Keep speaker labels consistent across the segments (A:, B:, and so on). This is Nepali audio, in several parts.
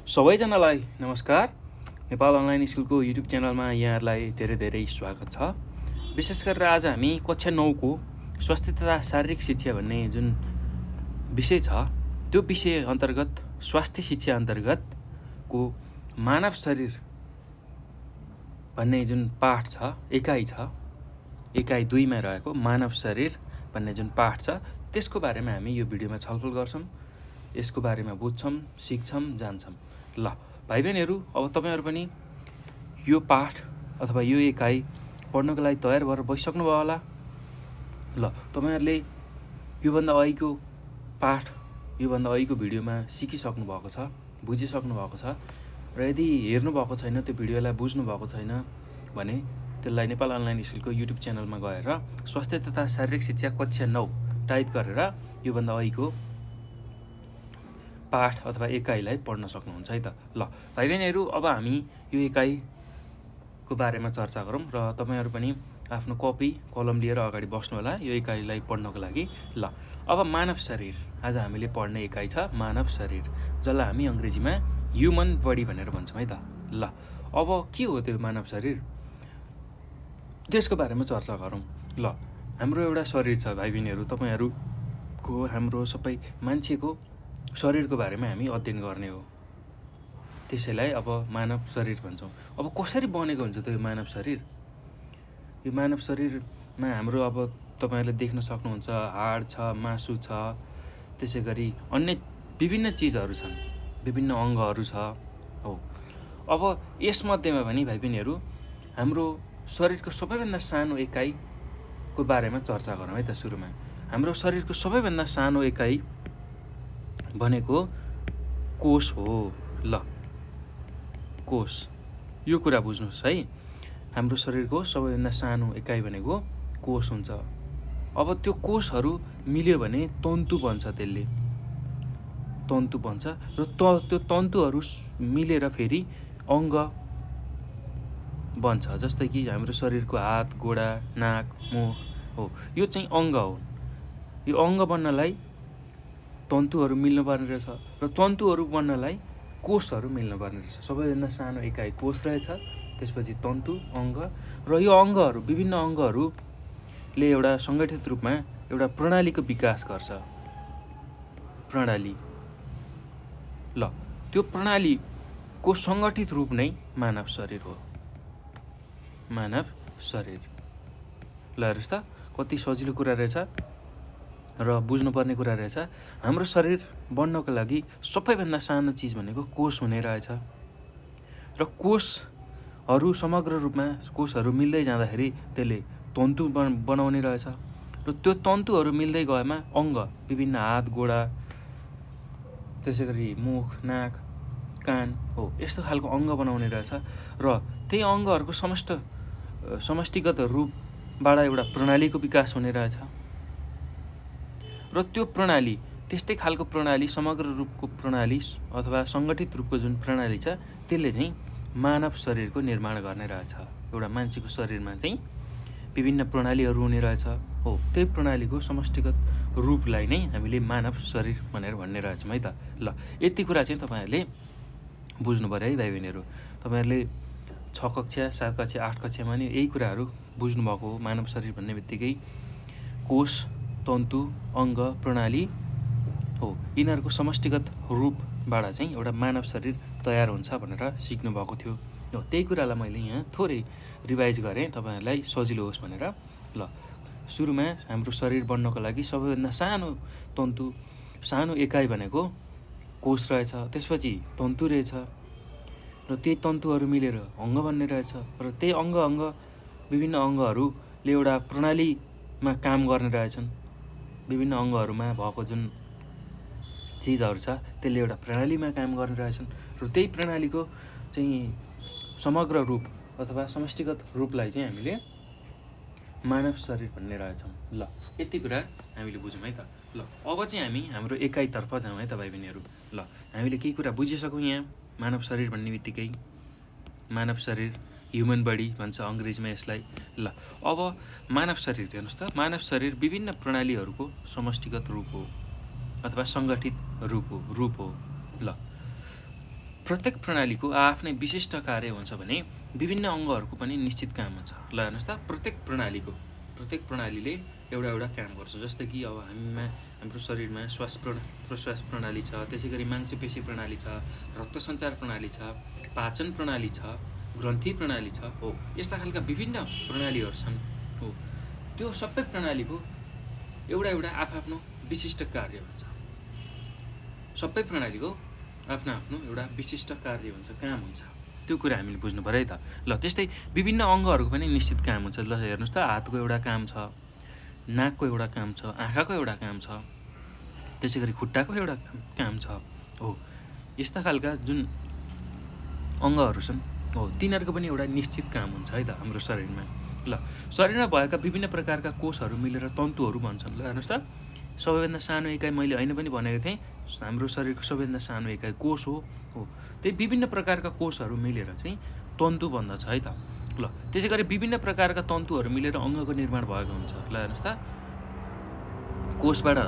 A: सबैजनालाई नमस्कार। नेपाल अनलाइन स्कुलको युट्युब च्यानलमा यहाँहरूलाई धेरै धेरै स्वागत छ। विशेष गरेर आज हामी कक्षा 9 को स्वास्थ्य तथा शारीरिक शिक्षा भन्ने जुन विषय छ त्यो विषय अन्तर्गत स्वास्थ्य शिक्षा अन्तर्गतको मानव शरीर भन्ने जुन पाठ छ, एकाइ 2 मा रहेको मानव शरीर भन्ने जुन पाठ छ त्यसको बारेमा हामी यो भिडियोमा छलफल गर्छौँ। यसको बारेमा बुझ्छौँ, सिक्छौँ, जान्छौँ। ल भाइ बहिनीहरू, अब तपाईँहरू पनि यो पाठ अथवा यो एकाइ पढ्नको लागि तयार भएर बसिसक्नुभयो होला। ल तपाईँहरूले योभन्दा अघिको पाठ, योभन्दा अघिको भिडियोमा सिकिसक्नु भएको छ, बुझिसक्नु भएको छ र यदि हेर्नुभएको छैन, त्यो भिडियोलाई बुझ्नु भएको छैन भने त्यसलाई नेपाल अनलाइन स्कुलको युट्युब च्यानलमा गएर स्वास्थ्य तथा शारीरिक शिक्षा कक्षा 9 टाइप गरेर योभन्दा अघिको पाठ अथवा एकाइलाई पढ्न सक्नुहुन्छ है त। ल भाइ बहिनीहरू, अब हामी यो एकाइको बारेमा चर्चा गरौँ र तपाईँहरू पनि आफ्नो कपी कलम लिएर अगाडि बस्नु होला यो एकाइलाई पढ्नको लागि। ल अब मानव शरीर, आज हामीले पढ्ने एकाइ छ मानव शरीर, जसलाई हामी अङ्ग्रेजीमा ह्युमन बडी भनेर भन्छौँ है त। ल अब के हो त्यो मानव शरीर, त्यसको बारेमा चर्चा गरौँ। ल हाम्रो एउटा शरीर छ भाइ बहिनीहरू, तपाईँहरूको हाम्रो सबै मान्छेको शरीरको बारेमा हामी अध्ययन गर्ने हो, त्यसैलाई अब मानव शरीर भन्छौँ। अब कसरी बनेको हुन्छ त्यो मानव शरीर? यो मानव शरीरमा हाम्रो अब तपाईँहरूले देख्न सक्नुहुन्छ हाड छ, मासु छ, त्यसै गरी अन्य विभिन्न चिजहरू छन्, विभिन्न अङ्गहरू छ हो। अब यसमध्येमा पनि भाइ बहिनीहरू हाम्रो शरीरको सबैभन्दा सानो एकाइको बारेमा चर्चा गरौँ है त। सुरुमा हाम्रो शरीरको सबैभन्दा सानो एकाइ भनेको कोष हो। ल कोष, यो कुरा बुझ्नुहोस् है, हाम्रो शरीरको सबैभन्दा सानो एकाइ भनेको कोष हुन्छ। अब त्यो कोषहरू मिल्यो भने तन्तु बन्छ, त्यसले तन्तु बन्छ र त्यो तन्तुहरू मिलेर फेरि अङ्ग बन्छ। जस्तै कि हाम्रो शरीरको हात, गोडा, नाक, मुख हो, यो चाहिँ अङ्ग हो। यो अङ्ग बन्नलाई तन्तुहरू मिल्नुपर्ने रहेछ र तन्तुहरू बन्नलाई कोषहरू मिल्नुपर्ने रहेछ। सबैभन्दा सानो एकाइ कोष रहेछ, त्यसपछि तन्तु, अङ्ग, र यो अङ्गहरू, विभिन्न अङ्गहरूले एउटा सङ्गठित रूपमा एउटा प्रणालीको विकास गर्छ। प्रणाली, ल त्यो प्रणालीको सङ्गठित रूप नै मानव शरीर हो। मानव शरीर, ल हेर्नुहोस् त कति सजिलो कुरा रहेछ र बुझ्नुपर्ने कुरा रहेछ। हाम्रो शरीर बन्नको लागि सबैभन्दा सानो चिज भनेको कोष हुने रहेछ र कोषहरू समग्र रूपमा कोषहरू मिल्दै जाँदाखेरि त्यसले तन्तु बनाउने रहेछ र त्यो तन्तुहरू मिल्दै गएमा अङ्ग, विभिन्न हात, गोडा, त्यसै गरी मुख, नाक, कान हो, यस्तो खालको अङ्ग बनाउने रहेछ र त्यही अङ्गहरूको समष्टिगत रूपबाट एउटा प्रणालीको विकास हुने रहेछ र त्यो प्रणाली, त्यस्तै खालको प्रणाली, समग्र रूपको प्रणाली अथवा सङ्गठित रूपको जुन प्रणाली छ त्यसले चाहिँ मानव शरीरको निर्माण गर्ने रहेछ। एउटा मान्छेको शरीरमा चाहिँ विभिन्न प्रणालीहरू हुने रहेछ हो, त्यही प्रणालीको समष्टिगत रूपलाई नै हामीले मानव शरीर भनेर भन्ने रहेछौँ है त। ल यति कुरा चाहिँ तपाईँहरूले बुझ्नु पऱ्यो है भाइ बहिनीहरू। तपाईँहरूले 6 कक्षा, 7 कक्षा, 8 कक्षामा नि यही कुराहरू बुझ्नुभएको हो। मानव शरीर भन्ने बित्तिकै कोष, तन्तु, अङ्ग, प्रणाली हो, यिनीहरूको समष्टिगत रूपबाट चाहिँ एउटा मानव शरीर तयार हुन्छ भनेर सिक्नुभएको थियो। हो, त्यही कुरालाई मैले यहाँ थोरै रिभाइज गरेँ तपाईँहरूलाई सजिलो होस् भनेर। ल सुरुमा हाम्रो शरीर बन्नको लागि सबैभन्दा सानो तन्तु, सानो एकाइ भनेको कोष रहेछ, त्यसपछि तन्तु रहेछ र त्यही तन्तुहरू मिलेर अङ्ग बन्ने रहेछ र त्यही अङ्ग विभिन्न अङ्गहरूले एउटा प्रणालीमा काम गर्ने रहेछन्। विभिन्न अङ्गहरूमा भएको जुन चिजहरू छ त्यसले एउटा प्रणालीमा काम गर्ने रहेछन् र त्यही प्रणालीको चाहिँ समग्र रूप अथवा समष्टिगत रूपलाई चाहिँ हामीले मानव शरीर भन्ने रहेछौँ। ल यति कुरा हामीले बुझौँ है त। ल अब चाहिँ हामी हाम्रो एकाइतर्फ जाउँ है त भाइ बहिनीहरू। ल हामीले केही कुरा बुझिसक्यौँ यहाँ। मानव शरीर भन्ने बित्तिकै मानव शरीर, ह्युमन बडी भन्छ अङ्ग्रेजीमा यसलाई। ल अब मानव शरीर हेर्नुहोस् त, मानव शरीर विभिन्न प्रणालीहरूको समष्टिगत रूप हो अथवा सङ्गठित रूप हो। ल प्रत्येक प्रणालीको आफ्नै विशिष्ट कार्य हुन्छ भने विभिन्न अङ्गहरूको पनि निश्चित काम हुन्छ। ल हेर्नुहोस् त, प्रत्येक प्रणालीले एउटा काम गर्छ। जस्तै कि अब हाम्रो शरीरमा प्रश्वास प्रणाली छ, त्यसै गरी मांसपेशी प्रणाली छ, रक्त सञ्चार प्रणाली छ, पाचन प्रणाली छ, ग्रन्थि प्रणाली छ, हो यस्ता खालका विभिन्न प्रणालीहरू छन्। हो त्यो सबै प्रणालीको एउटा आफ्नो विशिष्ट कार्य हुन्छ। सबै प्रणालीको आफ्नो एउटा विशिष्ट कार्य हुन्छ, काम हुन्छ। त्यो कुरा हामीले बुझ्नु पर्यो है त। ल त्यस्तै विभिन्न अङ्गहरूको पनि निश्चित काम हुन्छ। ल हेर्नुहोस् त, हातको एउटा काम छ, नाकको एउटा काम छ, आँखाको एउटा काम छ, त्यसै गरी खुट्टाको एउटा काम छ। हो यस्ता खालका जुन अङ्गहरू छन्, हो तिनीहरूको पनि एउटा निश्चित काम हुन्छ है त हाम्रो शरीरमा। ल शरीरमा भएका विभिन्न प्रकारका कोषहरू मिलेर तन्तुहरू बन्छन्। ल हेर्नुहोस् त, सबैभन्दा सानो इकाइ मैले होइन पनि भनेको थिएँ, हाम्रो शरीरको सबैभन्दा सानो इकाइ कोष हो। त्यही विभिन्न प्रकारका कोषहरू मिलेर चाहिँ तन्तु बन्दछ है त। ल त्यसै गरी विभिन्न प्रकारका तन्तुहरू मिलेर अङ्गको निर्माण भएको हुन्छ। ल हेर्नुहोस् त, कोषबाट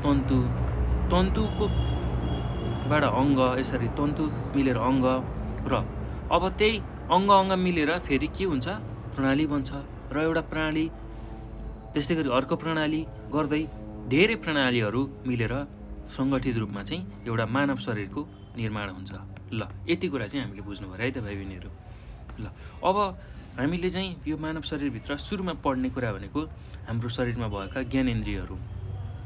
A: तन्तु, तन्तुकोबाट अङ्ग, यसरी तन्तु मिलेर अङ्ग, र अब त्यही अङ्ग मिलेर फेरि के हुन्छ, प्रणाली बन्छ। र एउटा प्रणाली त्यस्तै गरी अर्को प्रणाली गर्दै धेरै प्रणालीहरू मिलेर सङ्गठित रूपमा चाहिँ एउटा मानव शरीरको निर्माण हुन्छ। ल यति कुरा चाहिँ हामीले बुझ्नु पर्यो है त भाइ बहिनीहरू। ल अब हामीले चाहिँ यो मानव शरीरभित्र सुरुमा पढ्ने कुरा भनेको हाम्रो शरीरमा भएका ज्ञानेन्द्रियहरू।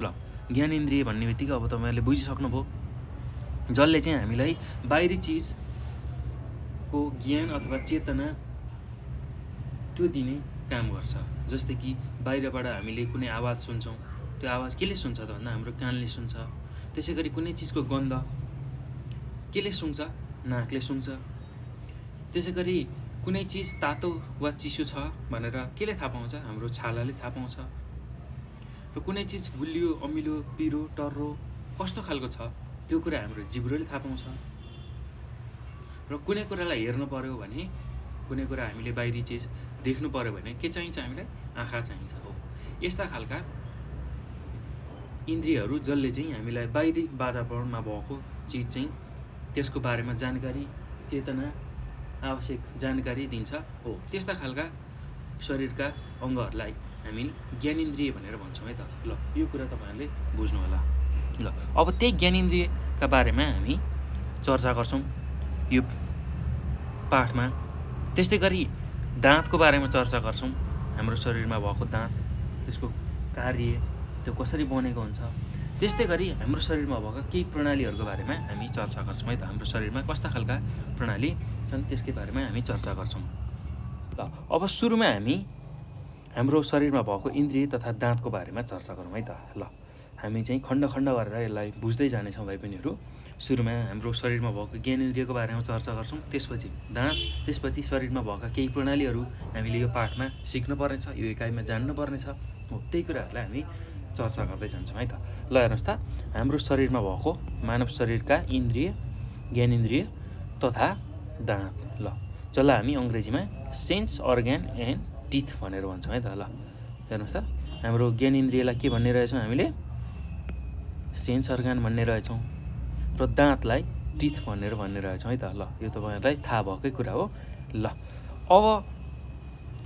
A: ल ज्ञानेन्द्रिय भन्ने बित्तिकै अब तपाईँहरूले बुझिसक्नुभयो, जसले चाहिँ हामीलाई बाहिरी चिजको ज्ञान अथवा चेतना त्यो दिने काम गर्छ। जस्तै कि बाहिरबाट हामीले कुनै आवाज सुन्छौँ, त्यो आवाज केले सुन्छ त भन्दा हाम्रो कानले सुन्छ। त्यसै गरी कुनै चिजको गन्ध केले सुन्छ, नाकले सुन्छ। त्यसै गरी कुनै चिज तातो वा चिसो छ भनेर केले थाहा पाउँछ, हाम्रो छालाले थाहा पाउँछ। र कुनै चिज गुलियो, अमिलो, पिरो, टर्रो कस्तो खालको छ त्यो कुरा हाम्रो जिब्रोले थाहा पाउँछ। र कुनै कुरालाई हेर्नु पर्यो भने, कुनै कुरा हामीले बाहिरी चिज देख्नु पर्यो भने के चाहिन्छ, हामीलाई आँखा चाहिन्छ। हो यस्ता खालका इन्द्रियहरू जसले चाहिँ हामीलाई बाहिरी वातावरणमा भएको चिज चाहिँ त्यसको बारेमा जानकारी, चेतना, आवश्यक जानकारी दिन्छ। हो त्यस्ता खालका शरीरका अङ्गहरूलाई हामी ज्ञानेन्द्रिय भनेर भन्छौँ है त। ल यो कुरा तपाईँहरूले बुझ्नु होला। ल अब त्यही ज्ञानेन्द्रियका बारेमा हामी चर्चा गर्छौँ यो पाठमा। त्यस्तै गरी दाँतको बारेमा चर्चा गर्छौँ। हाम्रो शरीरमा भएको दाँत, त्यसको कार्य, त्यो कसरी बनेको हुन्छ। त्यस्तै गरी हाम्रो शरीरमा भएका केही प्रणालीहरूको बारेमा हामी चर्चा गर्छौँ है त। हाम्रो शरीरमा कस्ता खालका प्रणाली छन् त्यसकै बारेमा हामी चर्चा गर्छौँ। ल अब सुरुमा हामी हाम्रो शरीरमा भएको इन्द्रिय तथा दाँतको बारेमा चर्चा गरौँ है त। ल हामी चाहिँ खण्ड गरेर यसलाई बुझ्दै जानेछौँ भाइ बहिनीहरू। सुरुमा हाम्रो शरीरमा भएको ज्ञानेन्द्रियको बारेमा चर्चा गर्छौँ, त्यसपछि दाँत, त्यसपछि शरीरमा भएका केही प्रणालीहरू हामीले यो पाठमा सिक्नुपर्नेछ, यो इकाइमा जान्नुपर्नेछ। हो त्यही कुराहरूलाई हामी चर्चा गर्दै जान्छौँ है त। ल हेर्नुहोस् त, हाम्रो शरीरमा भएको मानव शरीरका इन्द्रिय, ज्ञानेन्द्रिय तथा दाँत, ल जसलाई हामी अङ्ग्रेजीमा सेन्स अर्ग्यान एन्ड टिथ भनेर भन्छौँ है त। ल हेर्नुहोस् त, हाम्रो ज्ञानेन्द्रियलाई के भन्ने रहेछौँ हामीले, सेन्स अर्ग्यान भन्ने रहेछौँ, र दाँतलाई टिथ भनेर भन्ने रहेछौँ है त। ल यो तपाईँहरूलाई थाहा भएकै कुरा हो। ल अब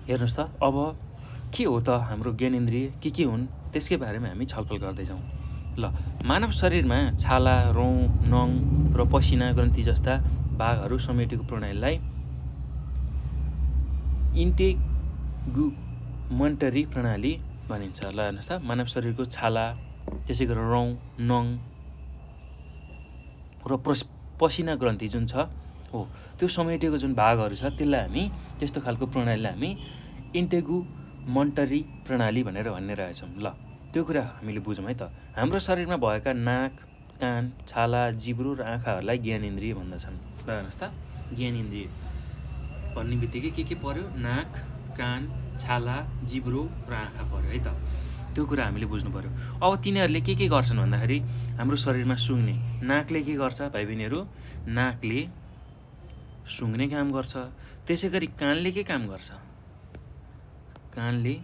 A: हेर्नुहोस् त, अब के हो त हाम्रो ज्ञानेन्द्रिय, के हुन् त्यसकै बारेमा हामी छलफल गर्दै जाउँ। ल मानव शरीरमा छाला, रौँ, नङ र पसिना ग्रन्थि जस्ता भागहरू समेटेको प्रणालीलाई इन्टेगुमेन्टरी प्रणाली भनिन्छ। ल हेर्नुहोस् त, मानव शरीरको छाला, त्यसै गरी रौँ, नङ र पसिना ग्रन्थि जुन छ, हो त्यो समेटेको जुन भागहरू छ त्यसलाई हामी, त्यस्तो खालको प्रणालीलाई हामी इन्टेगुमेन्टरी प्रणाली भनेर भन्ने रहेछौँ। ल त्यो कुरा हामीले बुझौँ है त। हाम्रो शरीरमा भएका नाक, कान, छाला, जिब्रो र आँखाहरूलाई ज्ञानेन्द्रिय भन्दछन्। ल हेर्नुहोस् त, ज्ञानेन्द्रिय भन्ने बित्तिकै के पर्यो, नाक, कान, छाला, जिब्रो र आँखा पर्यो है त। त्यो कुरा हामीले बुझ्नु पर्यो। अब तिनीहरूले के गर्छन् भन्दाखेरि हाम्रो शरीरमा सुँघ्ने, नाकले के गर्छ भाइ बहिनीहरू, नाकले सुँघ्ने काम गर्छ। त्यसै गरी कानले के काम गर्छ, कानले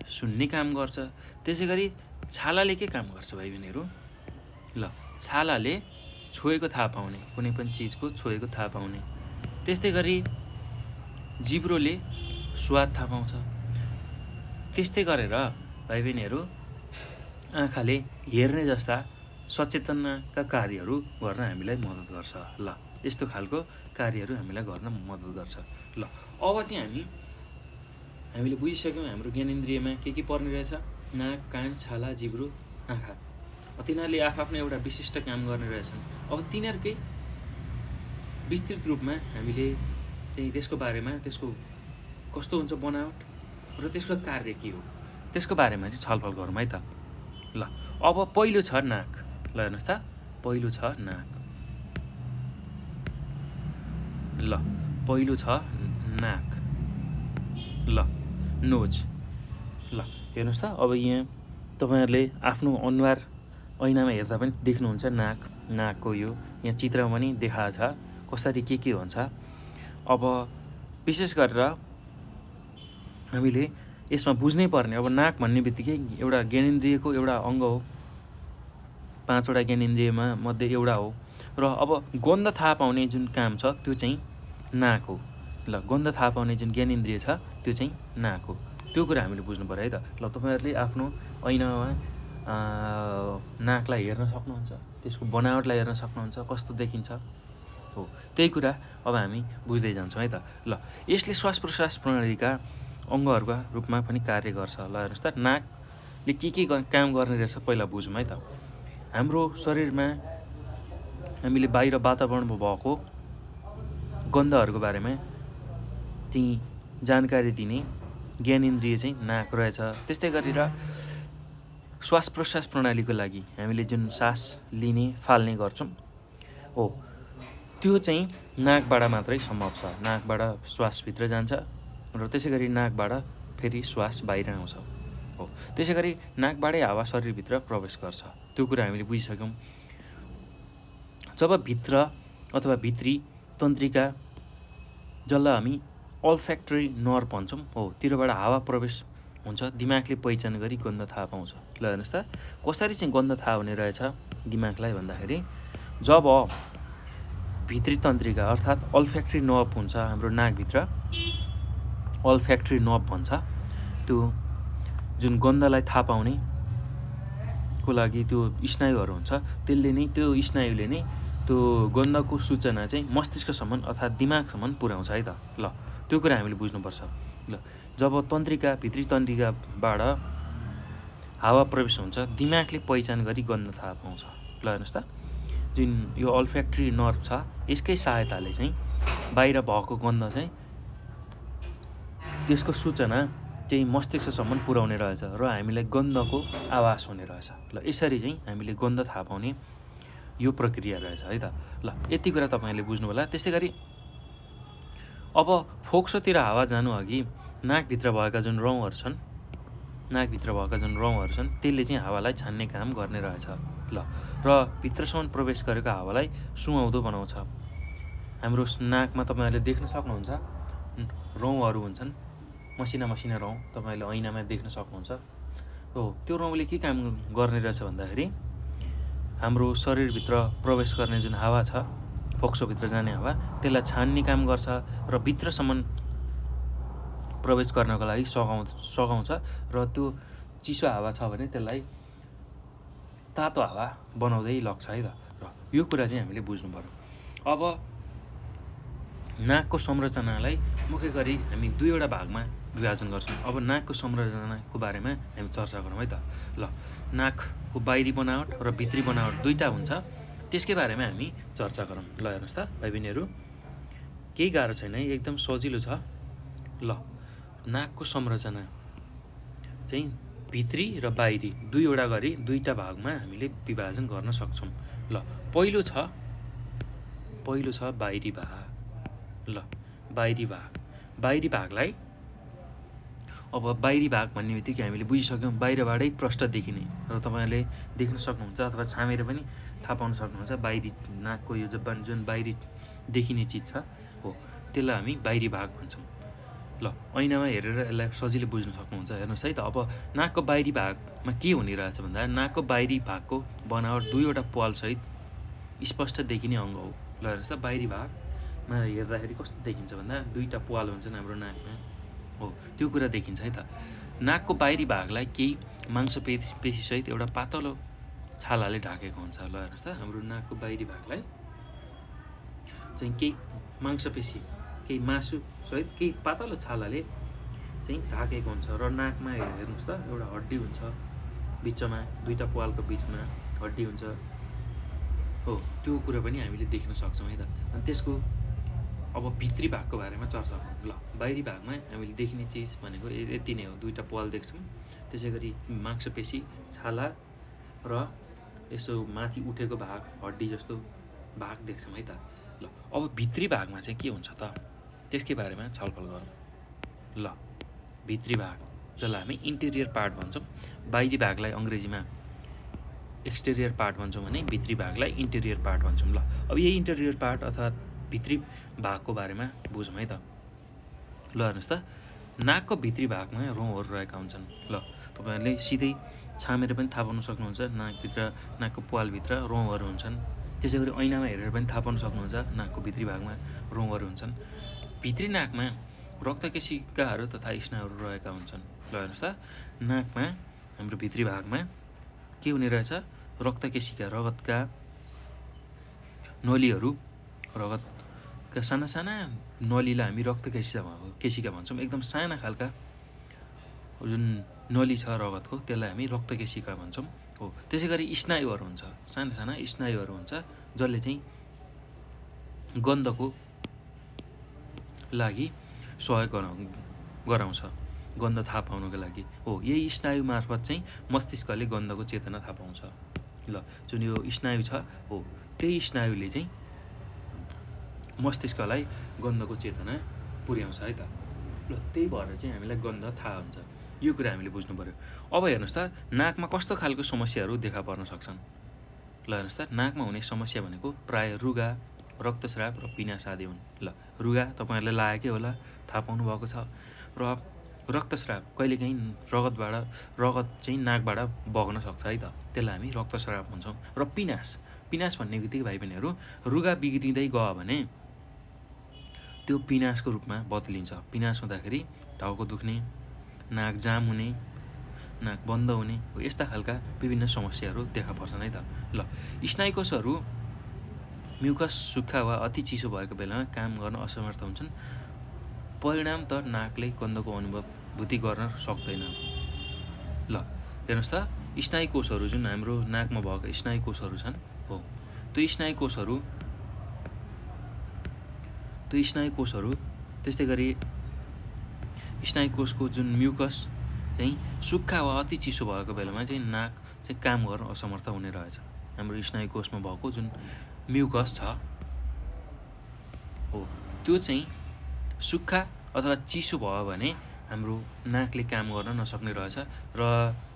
A: सुन्ने काम गर्छ। त्यसै गरी छालाले के काम गर्छ भाइ बहिनीहरू, ल छालाले छोएको थाहा पाउने, कुनै पनि चिजको छोएको थाहा पाउने। त्यस्तै गरी जिब्रोले स्वाद थाहा पाउँछ। त्यस्तै गरेर भाइ बहिनीहरू आँखाले हेर्ने जस्ता सचेतनाका कार्यहरू गर्न हामीलाई मद्दत गर्छ। ल यस्तो खालको कार्यहरू हामीलाई गर्न मद्दत गर्छ। ल अब चाहिँ हामीले बुझिसक्यौँ हाम्रो ज्ञानेन्द्रियमा के पर्ने रहेछ। नाक, कान, छाला, जिब्रो, आँखा। तिनीहरूले आफ्नो एउटा विशिष्ट काम गर्ने रहेछन्। अब तिनीहरूकै विस्तृत रूपमा हामीले चाहिँ त्यसको बारेमा, त्यसको कस्तो हुन्छ बनावट र त्यसको कार्य के हो, त्यसको बारेमा चाहिँ छलफल गरौँ है त। ल अब पहिलो छ नाक। ल हेर्नुहोस् त, पहिलो छ नाक। ल पहिलो छ नाक। ल नोज। ल हेर्नुहोस् त, अब यहाँ तपाईँहरूले आफ्नो अनुहार ऐनामा हेर्दा पनि देख्नुहुन्छ नाकको यो यहाँ चित्रमा पनि देखाएको छ कसरी के हुन्छ। अब विशेष गरेर हामीले यसमा बुझ्नै पर्ने, अब नाक भन्ने बित्तिकै एउटा ज्ञानेन्द्रियको एउटा अङ्ग हो, 5वटा ज्ञानेन्द्रियमा मध्ये एउटा हो। र अब गन्ध थाहा पाउने जुन काम छ त्यो चाहिँ नाक हो। ल गन्ध थाहा पाउने जुन ज्ञानेन्द्रिय छ त्यो चाहिँ नाक हो। त्यो कुरा हामीले बुझ्नु पऱ्यो है त। ल तपाईँहरूले आफ्नो ऐनामा नाकलाई हेर्न सक्नुहुन्छ, त्यसको बनावटलाई हेर्न सक्नुहुन्छ, कस्तो देखिन्छ हो। त्यही कुरा अब हामी बुझ्दै जान्छौँ है त। ल यसले श्वास प्रश्वास प्रणालीका अङ्गहरूका रूपमा पनि कार्य गर्छ। ल हेर्नुहोस् त, नाकले के काम गर्ने रहेछ पहिला बुझौँ है त। हाम्रो शरीरमा हामीले बाहिर वातावरणमा भएको गन्धहरूको बारेमा चाहिँ जानकारी दिने ज्ञानेन्द्रिय चाहिँ नाक रहेछ। त्यस्तै गरेर श्वास प्रश्वास प्रणालीको लागि हामीले जुन सास लिने फाल्ने गर्छौँ हो, त्यो चाहिँ नाकबाट मात्रै सम्भव छ। नाकबाट श्वासभित्र जान्छ र त्यसै गरी नाकबाट फेरि श्वास बाहिर आउँछ हो। त्यसै गरी नाकबाटै हावा शरीरभित्र प्रवेश गर्छ। त्यो कुरा हामीले बुझिसक्यौँ। जब भित्र अथवा भित्री तन्त्रिका, जसलाई हामी अल्फ्याक्टरी नर्भ भन्छौँ हो, तिरबाट हावा प्रवेश हुन्छ, दिमागले पहिचान गरी गन्ध थाहा पाउँछ। ल हेर्नुहोस् त, कसरी चाहिँ गन्ध थाहा हुने रहेछ दिमागलाई भन्दाखेरि, जब भित्री तन्त्रिका अर्थात् अल्फ्याक्टरी नर्भ हुन्छ हाम्रो नाकभित्र, अल्फ्याक्टरी नर्भ भन्छ, त्यो जुन गन्धलाई थाहा पाउने को लागि त्यो स्नायुहरू हुन्छ, त्यसले नै, त्यो स्नायुले नै त्यो गन्धको सूचना चाहिँ मस्तिष्कसम्म अर्थात् दिमागसम्म पुर्याउँछ है त। ल त्यो कुरा हामीले बुझ्नुपर्छ। ल जब तन्त्रिका, भित्री तन्त्रिकाबाट हावा प्रवेश हुन्छ, दिमागले पहिचान गरी गन्ध थाहा पाउँछ। ल हेर्नुहोस् त, जुन यो अल्फ्याक्टरी नर्भ छ, यसकै सहायताले चाहिँ बाहिर भएको गन्ध चाहिँ त्यसको सूचना चाहिँ मस्तिष्कसम्म पुर्याउने रहेछ र हामीलाई गन्धको आभास हुने रहेछ। ल यसरी चाहिँ हामीले गन्ध थाहा पाउने यो प्रक्रिया रहेछ है त। ल यति कुरा तपाईँले बुझ्नु होला। त्यस्तै गरी अब फोक्सोतिर हावा जानु अघि नाकभित्र भएका जुन रौँहरू छन्, त्यसले चाहिँ हावालाई छान्ने काम गर्ने रहेछ। ल र भित्रसम्म प्रवेश गरेको हावालाई सुहाउँदो बनाउँछ। हाम्रो नाकमा तपाईँहरूले देख्न सक्नुहुन्छ रौँहरू हुन्छन्, मसिना रौँ तपाईँले ऐनामा देख्न सक्नुहुन्छ हो। त्यो रौँले के काम गर्ने रहेछ भन्दाखेरि हाम्रो शरीरभित्र प्रवेश गर्ने जुन हावा छ, फोक्सोभित्र जाने हावा, त्यसलाई छान्ने काम गर्छ र भित्रसम्म प्रवेश गर्नको लागि सघाउँछ र त्यो चिसो हावा छ भने त्यसलाई तातो हावा बनाउँदै लग्छ है त। र यो कुरा चाहिँ हामीले बुझ्नु पर्यो। अब नाकको संरचनालाई मुख्य गरी हामी 2वटा भागमा विभाजन गर्छौँ। अब नाकको संरचनाको बारेमा हामी चर्चा गरौँ है त। ल नाकको बाहिरी बनावट र भित्री बनावट दुईवटा हुन्छ, त्यसकै बारेमा हामी चर्चा गरौँ। ल हेर्नुहोस् त भाइ बहिनीहरू, केही गाह्रो छैन है, एकदम सजिलो छ। ल नाकको संरचना चाहिँ भित्री र बाहिरी दुईवटा गरी 2टा भागमा हामीले विभाजन गर्न सक्छौँ। ल पहिलो छ बाहिरी भाग। ल बाहिरी भागलाई, अब बाहिरी भाग भन्ने बित्तिकै हामीले बुझिसक्यौँ बाहिरबाटै प्रष्ट देखिने, र तपाईँहरूले देख्न सक्नुहुन्छ अथवा छामेर पनि थाहा पाउन सक्नुहुन्छ बाहिरी नाकको यो जुन बाहिरी देखिने चिज छ हो, त्यसलाई हामी बाहिरी भाग भन्छौँ। ल ऐनामा हेरेर यसलाई सजिलै बुझ्न सक्नुहुन्छ। हेर्नुहोस् है त, अब नाकको बाहिरी भाग के हुने रहेछ भन्दा नाकको बाहिरी भागको बनावट दुईवटा प्वालसहित स्पष्ट देखिने अङ्ग हो। ल हेर्नुहोस् त, बाहिरी भागमा हेर्दाखेरि कस्तो देखिन्छ भन्दा दुईवटा प्वाल हुन्छन् हाम्रो नाकमा हो, त्यो कुरा देखिन्छ है त। नाकको बाहिरी भागलाई केही मांसपेशीसहित एउटा पातलो छालाले ढाकेको हुन्छ। ल हेर्नुहोस् त, हाम्रो नाकको बाहिरी भागलाई चाहिँ केही मांसपेशी, केही मासुसहित केही पातलो छालाले चाहिँ ढाकेको हुन्छ। र नाकमा हेर्नुहोस् त, एउटा हड्डी हुन्छ बिचमा, दुईवटा प्वालको बिचमा हड्डी हुन्छ हो, त्यो कुरा पनि हामीले देख्न सक्छौँ है त। अनि त्यसको अब भित्री भागको बारेमा चर्चा गरौँ। ल, बाहिरी भागमा हामीले देखिने चिज भनेको यति नै हो, दुईवटा प्वाल देख्छौँ, त्यसै गरी मांसपेशी, छाला र यसो माथि उठेको भाग, हड्डी जस्तो भाग देख्छौँ है त। ल, अब भित्री भागमा चाहिँ के हुन्छ त, त्यसकै बारेमा छलफल गरौँ। ल, भित्री भाग जसलाई हामी इन्टेरियर पार्ट भन्छौँ, बाहिरी भागलाई अङ्ग्रेजीमा एक्सटेरियर पार्ट भन्छौँ भने भित्री भागलाई इन्टेरियर पार्ट भन्छौँ। ल, अब यही इन्टेरियर पार्ट अथवा भित्री भागको बारेमा बुझौँ है त। ल हेर्नुहोस् त, नाकको भित्री भागमा रौँहरू रहेका हुन्छन्। ल, तपाईँहरूले सिधै छामेर पनि थाहा पाउन सक्नुहुन्छ, नाकभित्र, नाकको प्वालभित्र रौँहरू हुन्छन्। त्यसै गरी ऐनामा हेरेर पनि थाहा पाउन सक्नुहुन्छ, नाकको भित्री भागमा रौँहरू हुन्छन्। भित्री नाकमा रक्तकेशिकाहरू तथा स्नायुहरू रहेका हुन्छन्। ल हेर्नुहोस् त, नाकमा हाम्रो भित्री भागमा के हुने रहेछ, रक्तकेशिका, रगतका नलीहरू, रगतका साना साना नलीलाई हामी रक्तकेशिका भन्छौँ। एकदम साना खालका जुन नली छ रगतको, त्यसलाई हामी रक्तकेशिका भन्छौँ हो। त्यसै गरी स्नायुहरू हुन्छ, साना साना स्नायुहरू हुन्छ, जसले चाहिँ गन्धको लागि सहयोग गराउँछ, गन्ध थाहा पाउनको लागि हो। यही स्नायु मार्फत चाहिँ मस्तिष्कले गन्धको चेतना थाहा पाउँछ। ल, जुन यो स्नायु छ हो, त्यही स्नायुले चाहिँ मस्तिष्कलाई गन्धको चेतना पुर्याउँछ है त। ल, त्यही भएर चाहिँ हामीलाई गन्ध थाहा हुन्छ, यो कुरा हामीले बुझ्नु पऱ्यो। अब हेर्नुहोस् त, नाकमा कस्तो खालको समस्याहरू देखा पर्न सक्छन्। ल हेर्नुहोस् त, नाकमा हुने समस्या भनेको प्रायः रुगा, रक्तस्राव र पिनास आदि हुन्। ल, रुगा तपाईँहरूलाई लागेकै होला, थाहा पाउनु भएको छ। र रक्तस्राव, कहिलेकाहीँ रगत चाहिँ नाकबाट बग्न सक्छ है त, त्यसलाई हामी रक्तस्राव भन्छौँ। र पिनास भन्ने बित्तिकै भाइ बहिनीहरू, रुगा बिग्रिँदै गयो भने त्यो पिनासको रूपमा बदलिन्छ। पिनास हुँदाखेरि टाउको दुख्ने, नाक जाम हुने, नाक बन्द हुने हो, यस्ता खालका विभिन्न समस्याहरू देखा पर्छन् है त। ल, स्नायुकोशहरू म्युकस सुक्खा वा अति चिसो भएको बेलामा काम गर्न असमर्थ हुन्छन्। परिणाम त नाकले गन्धको अनुभूति गर्न सक्दैन। ल हेर्नुहोस् त, स्नायुकोशहरू जुन हाम्रो नाकमा भएको स्नायुकोशहरू छन् हो, त्यो स्नायुकोशहरू त्यस्तै गरी स्नायुकोशको जुन म्युकस चाहिँ सुक्खा वा अति चिसो भएको बेलामा चाहिँ नाक चाहिँ काम गर्न असमर्थ हुने रहेछ। हाम्रो स्नायुकोशमा भएको जुन म्युकस छ हो, त्यो चाहिँ सुक्खा अथवा चिसो भयो भने हाम्रो नाकले काम गर्न नसक्ने रहेछ र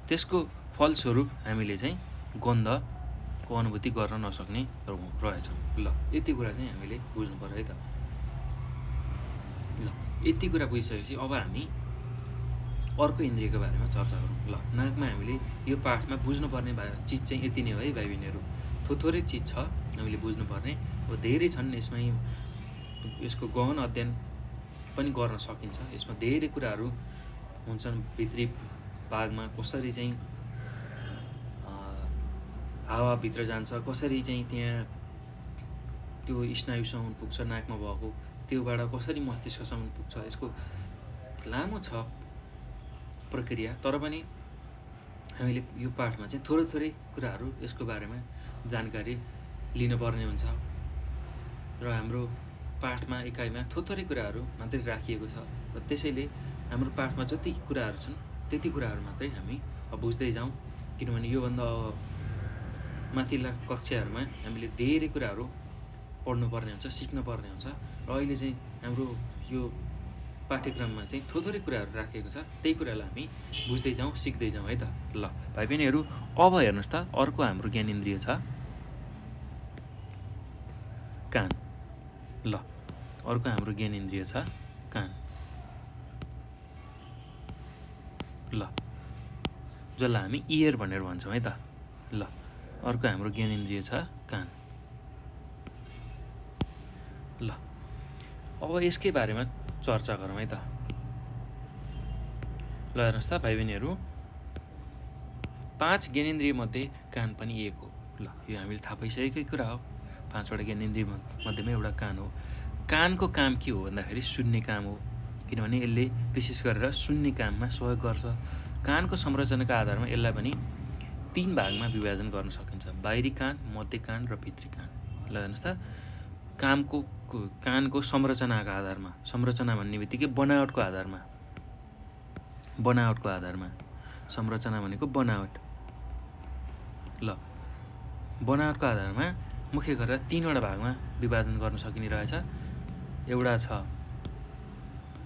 A: त्यसको फलस्वरूप हामीले चाहिँ गन्धको अनुभूति गर्न नसक्ने रहेछौँ। ल, यति कुरा चाहिँ हामीले बुझ्नु पर्यो है त। ल, यति कुरा बुझिसकेपछि अब हामी अर्को इन्द्रियको बारेमा चर्चा गरौँ। ल, नाकमा हामीले यो पाठमा बुझ्नुपर्ने चिज चाहिँ यति नै हो है भाइ बहिनीहरू। थोरै चिज छ हामीले बुझ्नुपर्ने, अब धेरै छन्, यसको गहन अध्ययन पनि गर्न सकिन्छ। यसमा धेरै कुराहरू हुन्छन्, भित्री भागमा कसरी चाहिँ हावाभित्र जान्छ, कसरी चाहिँ त्यहाँ त्यो स्नायुसम्म पुग्छ नाकमा भएको, त्योबाट कसरी मस्तिष्कसम्म पुग्छ, यसको लामो छ प्रक्रिया। तर पनि हामीले यो पाठमा चाहिँ थोरै कुराहरू यसको बारेमा जानकारी लिनुपर्ने हुन्छ र हाम्रो पाठमा एकाइमा थोरै कुराहरू मात्रै राखिएको छ र त्यसैले हाम्रो पाठमा जति कुराहरू छन् त्यति कुराहरू मात्रै हामी बुझ्दै जाउँ, किनभने योभन्दा माथिल्ला कक्षाहरूमा हामीले धेरै कुराहरू पढ्नुपर्ने हुन्छ, सिक्नुपर्ने हुन्छ र अहिले चाहिँ हाम्रो यो पाठ्यक्रममा चाहिँ थोरै कुराहरू राखिएको छ, त्यही कुरालाई हामी बुझ्दै जाउँ, सिक्दै जाउँ है त। ल भाइ बहिनीहरू, अब हेर्नुहोस् त, अर्को हाम्रो ज्ञानेन्द्रिय छ कान। ल, अर्को हाम्रो ज्ञानेन्द्रिय छ कान। ल, जसलाई हामी इयर भनेर भन्छौँ है त। ल अर्को हाम्रो ज्ञानेन्द्रिय छ कान। ल अब यसकै बारेमा चर्चा गरौँ है त। ल हेर्नुहोस् त भाइ बहिनीहरू, 5 ज्ञानेन्द्रिय मध्ये कान पनि एक हो। ल यो हामीले थाहा पाइसकेकै कुरा हो, 5वटा ज्ञानेन्द्रिय मध्येमा एउटा कान हो। कानको काम के हो भन्दाखेरि सुन्ने काम हो, किनभने यसले विशेष गरेर सुन्ने काममा सहयोग गर्छ। कानको संरचनाका आधारमा यसलाई पनि 3 भागमा विभाजन गर्न सकिन्छ, बाहिरी कान, मध्य कान र भित्री कान। ल हेर्नुहोस् त, कानको संरचनाका आधारमा, संरचना भन्ने बित्तिकै बनावटको आधारमा, संरचना भनेको बनावट। ल बनावटको आधारमा मुख्य गरेर 3वटा भागमा विभाजन गर्न सकिने रहेछ। एउटा छ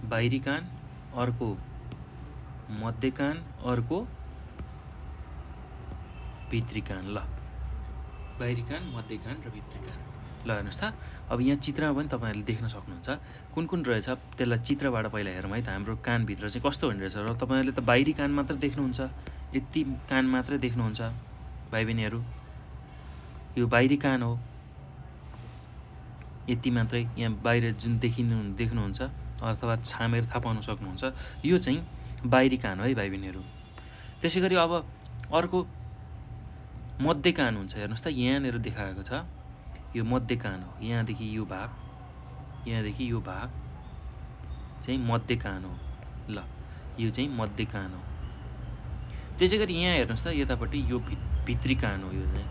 A: बाहिरी कान, अर्को मध्य कान, अर्को भित्री कान। ल बाहिरी कान, मध्य कान र भित्री कान। ल हेर्नुहोस् त, अब यहाँ चित्रमा पनि तपाईँहरूले देख्न सक्नुहुन्छ कुन कुन रहेछ। त्यसलाई चित्रबाट पहिला हेरौँ है त। हाम्रो कानभित्र चाहिँ कस्तो हुने रहेछ। र तपाईँहरूले त बाहिरी कान मात्र देख्नुहुन्छ, यति कान मात्रै देख्नुहुन्छ भाइ बहिनीहरू। यो बाहिरी कान हो, यति मात्रै यहाँ बाहिर जुन देख्नुहुन्छ अथवा छामेर थाहा पाउन सक्नुहुन्छ, यो चाहिँ बाहिरी कान हो है भाइ बहिनीहरू। त्यसै गरी अब अर्को मध्य कान हुन्छ। हेर्नुहोस् त, यहाँनिर देखाएको छ, यो मध्य कान हो। यहाँदेखि यो भाग चाहिँ मध्य कान हो। ल यो चाहिँ मध्य कान हो। त्यसै गरी यहाँ हेर्नुहोस् त, यतापट्टि यो भित्री कान हो, यो चाहिँ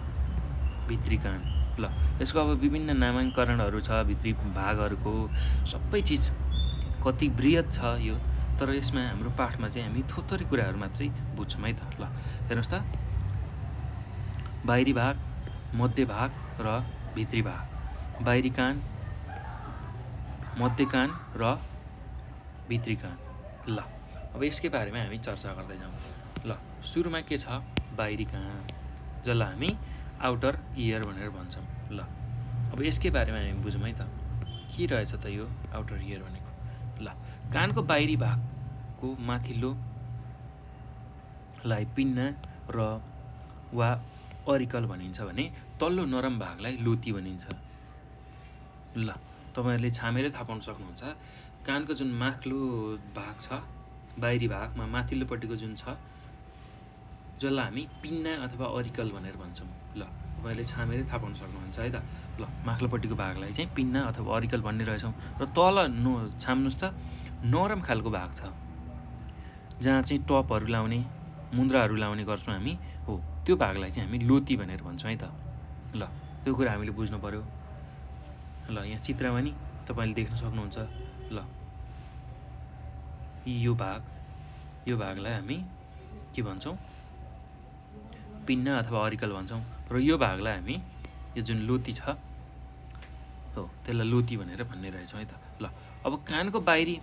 A: भित्री कान। ल यसको अब विभिन्न नामाङ्करणहरू छ, भित्री भागहरूको सबै चिज कति बृहत छ यो, तर यसमा हाम्रो पाठमा चाहिँ हामी थोरै कुराहरू मात्रै बुझ्छौँ है त। ल हेर्नुहोस् त, बाहिरी भाग, मध्य भाग र भित्री भाग, बाहिरी कान, मध्य कान र भित्री कान। ल अब यसकै बारेमा हामी चर्चा गर्दै जाउँ। ल सुरुमा के छ, बाहिरी कान, जसलाई हामी आउटर इयर भनेर भन्छौँ। ल अब यसकै बारेमा हामी बुझौँ है त, के रहेछ त यो आउटर इयर भनेको। ल कानको बाहिरी भागको माथिल्लोलाई पिन्ना र वा अरिकल भनिन्छ भने तल्लो नरम भागलाई लोती भनिन्छ। ल तपाईँहरूले छामेरै थाहा पाउन सक्नुहुन्छ, कानको जुन माथिल्लो भाग छ, बाहिरी भागमा माथिल्लोपट्टिको जुन छ, जसलाई हामी पिन्ना अथवा अरिकल भनेर भन्छौँ। ल तपाईँहरूले छामेरै थाहा पाउन सक्नुहुन्छ है त। ल माथिल्लोपट्टिको भागलाई चाहिँ पिन्ना अथवा अरिकल भन्ने रहेछौँ। र तल छाम्नुहोस् त, नरम खालको भाग छ, जहाँ चाहिँ टपहरू लाउने, मुन्द्राहरू लाउने गर्छौँ हामी, हो त्यो भागलाई चाहिँ हामी लोती भनेर भन्छौँ है त। ल त्यो कुरा हामीले बुझ्नु पऱ्यो। ल यहाँ चित्रमा नि तपाईँले देख्न सक्नुहुन्छ। ल यो भागलाई हामी के भन्छौँ, पिन्ना अथवा अरिकल भन्छौँ। र यो भागलाई हामी, यो जुन लोती छ हो, त्यसलाई लोती भनेर भन्ने रहेछौँ है त। ल अब कानको बाहिरी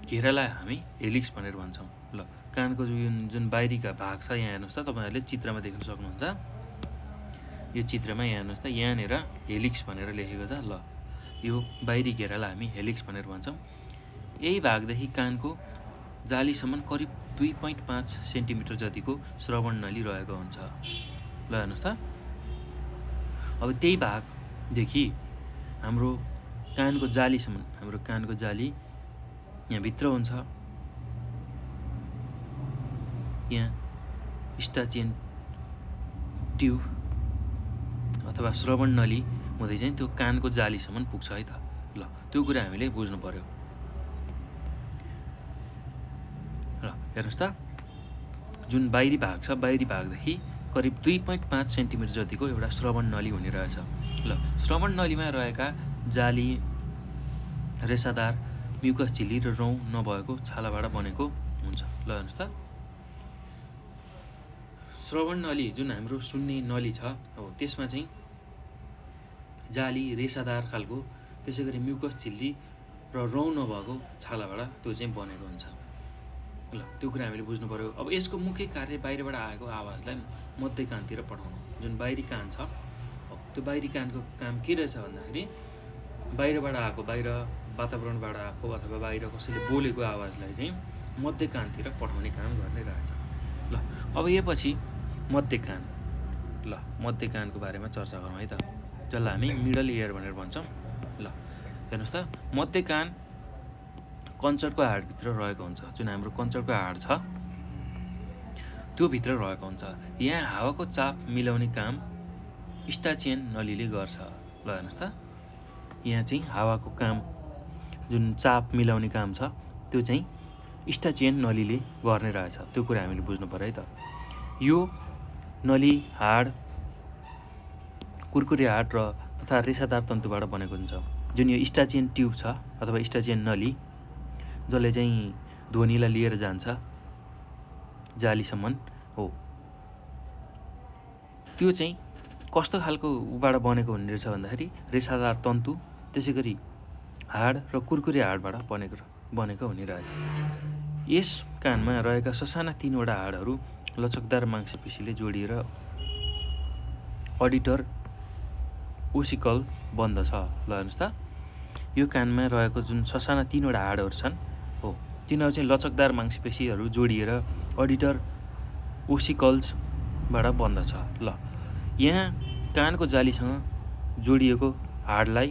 A: घेरालाई हामी हेलिक्स भनेर भन्छौँ। ल कानको जुन बाहिरीका भाग छ, यहाँ हेर्नुहोस् त, तपाईँहरूले चित्रमा देख्न सक्नुहुन्छ। यो चित्रमा यहाँ हेर्नुहोस् त, यहाँनिर हेलिक्स भनेर लेखेको छ। ल यो बाहिरी घेरालाई हामी हेलिक्स भनेर भन्छौँ। यही भागदेखि कानको जालीसम्म करिब 2.5 सेन्टिमिटर जतिको श्रवण नली रहेको हुन्छ। ल हेर्नुहोस् त, अब त्यही भागदेखि हाम्रो कानको जालीसम्म, हाम्रो कानको जाली यहाँभित्र हुन्छ। यहाँ स्टाचियन ट्युब अथवा श्रवण नली हुँदै चाहिँ त्यो कानको जालीसम्म पुग्छ है त। ल त्यो कुरा हामीले बुझ्नु पर्यो। र हेर्नुहोस् त, जुन बाहिरी भाग छ, बाहिरी भागदेखि करिब 2.5 सेन्टिमिटर जतिको एउटा श्रवण नली हुने रहेछ। ल श्रवण नलीमा रहेका जाली रेसादार म्युकस झिल्ली र रौँ नभएको छालाबाट बनेको हुन्छ। ल हेर्नुहोस् त, श्रवण नली जुन हाम्रो सुन्ने नली छ हो, त्यसमा चाहिँ जाली रेसादार खालको, त्यसै गरी म्युकस झिल्ली र रौँ नभएको छालाबाट त्यो चाहिँ बनेको हुन्छ। ल त्यो कुरा हामीले बुझ्नु पऱ्यो। अब यसको मुख्य कार्य बाहिरबाट आएको आवाजलाई मध्य कानतिर पठाउनु। जुन बाहिरी कान छ, त्यो बाहिरी कानको काम के रहेछ भन्दाखेरि बाहिरबाट आएको, बाहिर वातावरणबाट आएको अथवा बाहिर कसैले बोलेको आवाजलाई चाहिँ मध्य कानतिर पठाउने काम गर्ने रहेछ। ल अब यो पछि मध्यकान। ल मध्यकानको बारेमा चर्चा गरौँ है त, जसलाई हामी मिडल इयर भनेर भन्छौँ। ल हेर्नुहोस् त, मध्यकान कञ्चरको हाडभित्र रहेको हुन्छ। जुन हाम्रो कञ्चरको हाड छ त्यो भित्र रहेको हुन्छ। यहाँ हावाको चाप मिलाउने काम स्टाचियन नलीले गर्छ। ल हेर्नुहोस् त, यहाँ चाहिँ हावाको काम, जुन चाप मिलाउने काम छ त्यो चाहिँ स्टाचियन नलीले गर्ने रहेछ। त्यो कुरा हामीले बुझ्नु पर्यो है त। यो नली हाड, कुरकुरे हाड र तथा रेसादार तन्तुबाट बनेको हुन्छ। जुन यो स्टाचियन ट्युब छ अथवा स्टाचियन नली, जसले चाहिँ ध्वनिलाई लिएर जान्छ जालीसम्म हो, त्यो चाहिँ कस्तो खालको उबाट बनेको हुने रहेछ भन्दाखेरि रेसादार तन्तु, त्यसै गरी हाड र कुरकुरे हाडबाट बनेको हुने रहेछ। यस कानमा रहेका ससाना 3वटा हाडहरू लचकदार मांसपेशीले जोडिएर अडिटर ओसिकल बन्दछ। ल हेर्नुहोस् त, यो कानमा रहेको जुन ससाना 3वटा हाडहरू छन् हो, तिनीहरू चाहिँ लचकदार मांसपेशीहरू जोडिएर अडिटर ओसिकल्सबाट बन्दछ। ल यहाँ कानको जालीसँग जोडिएको हाडलाई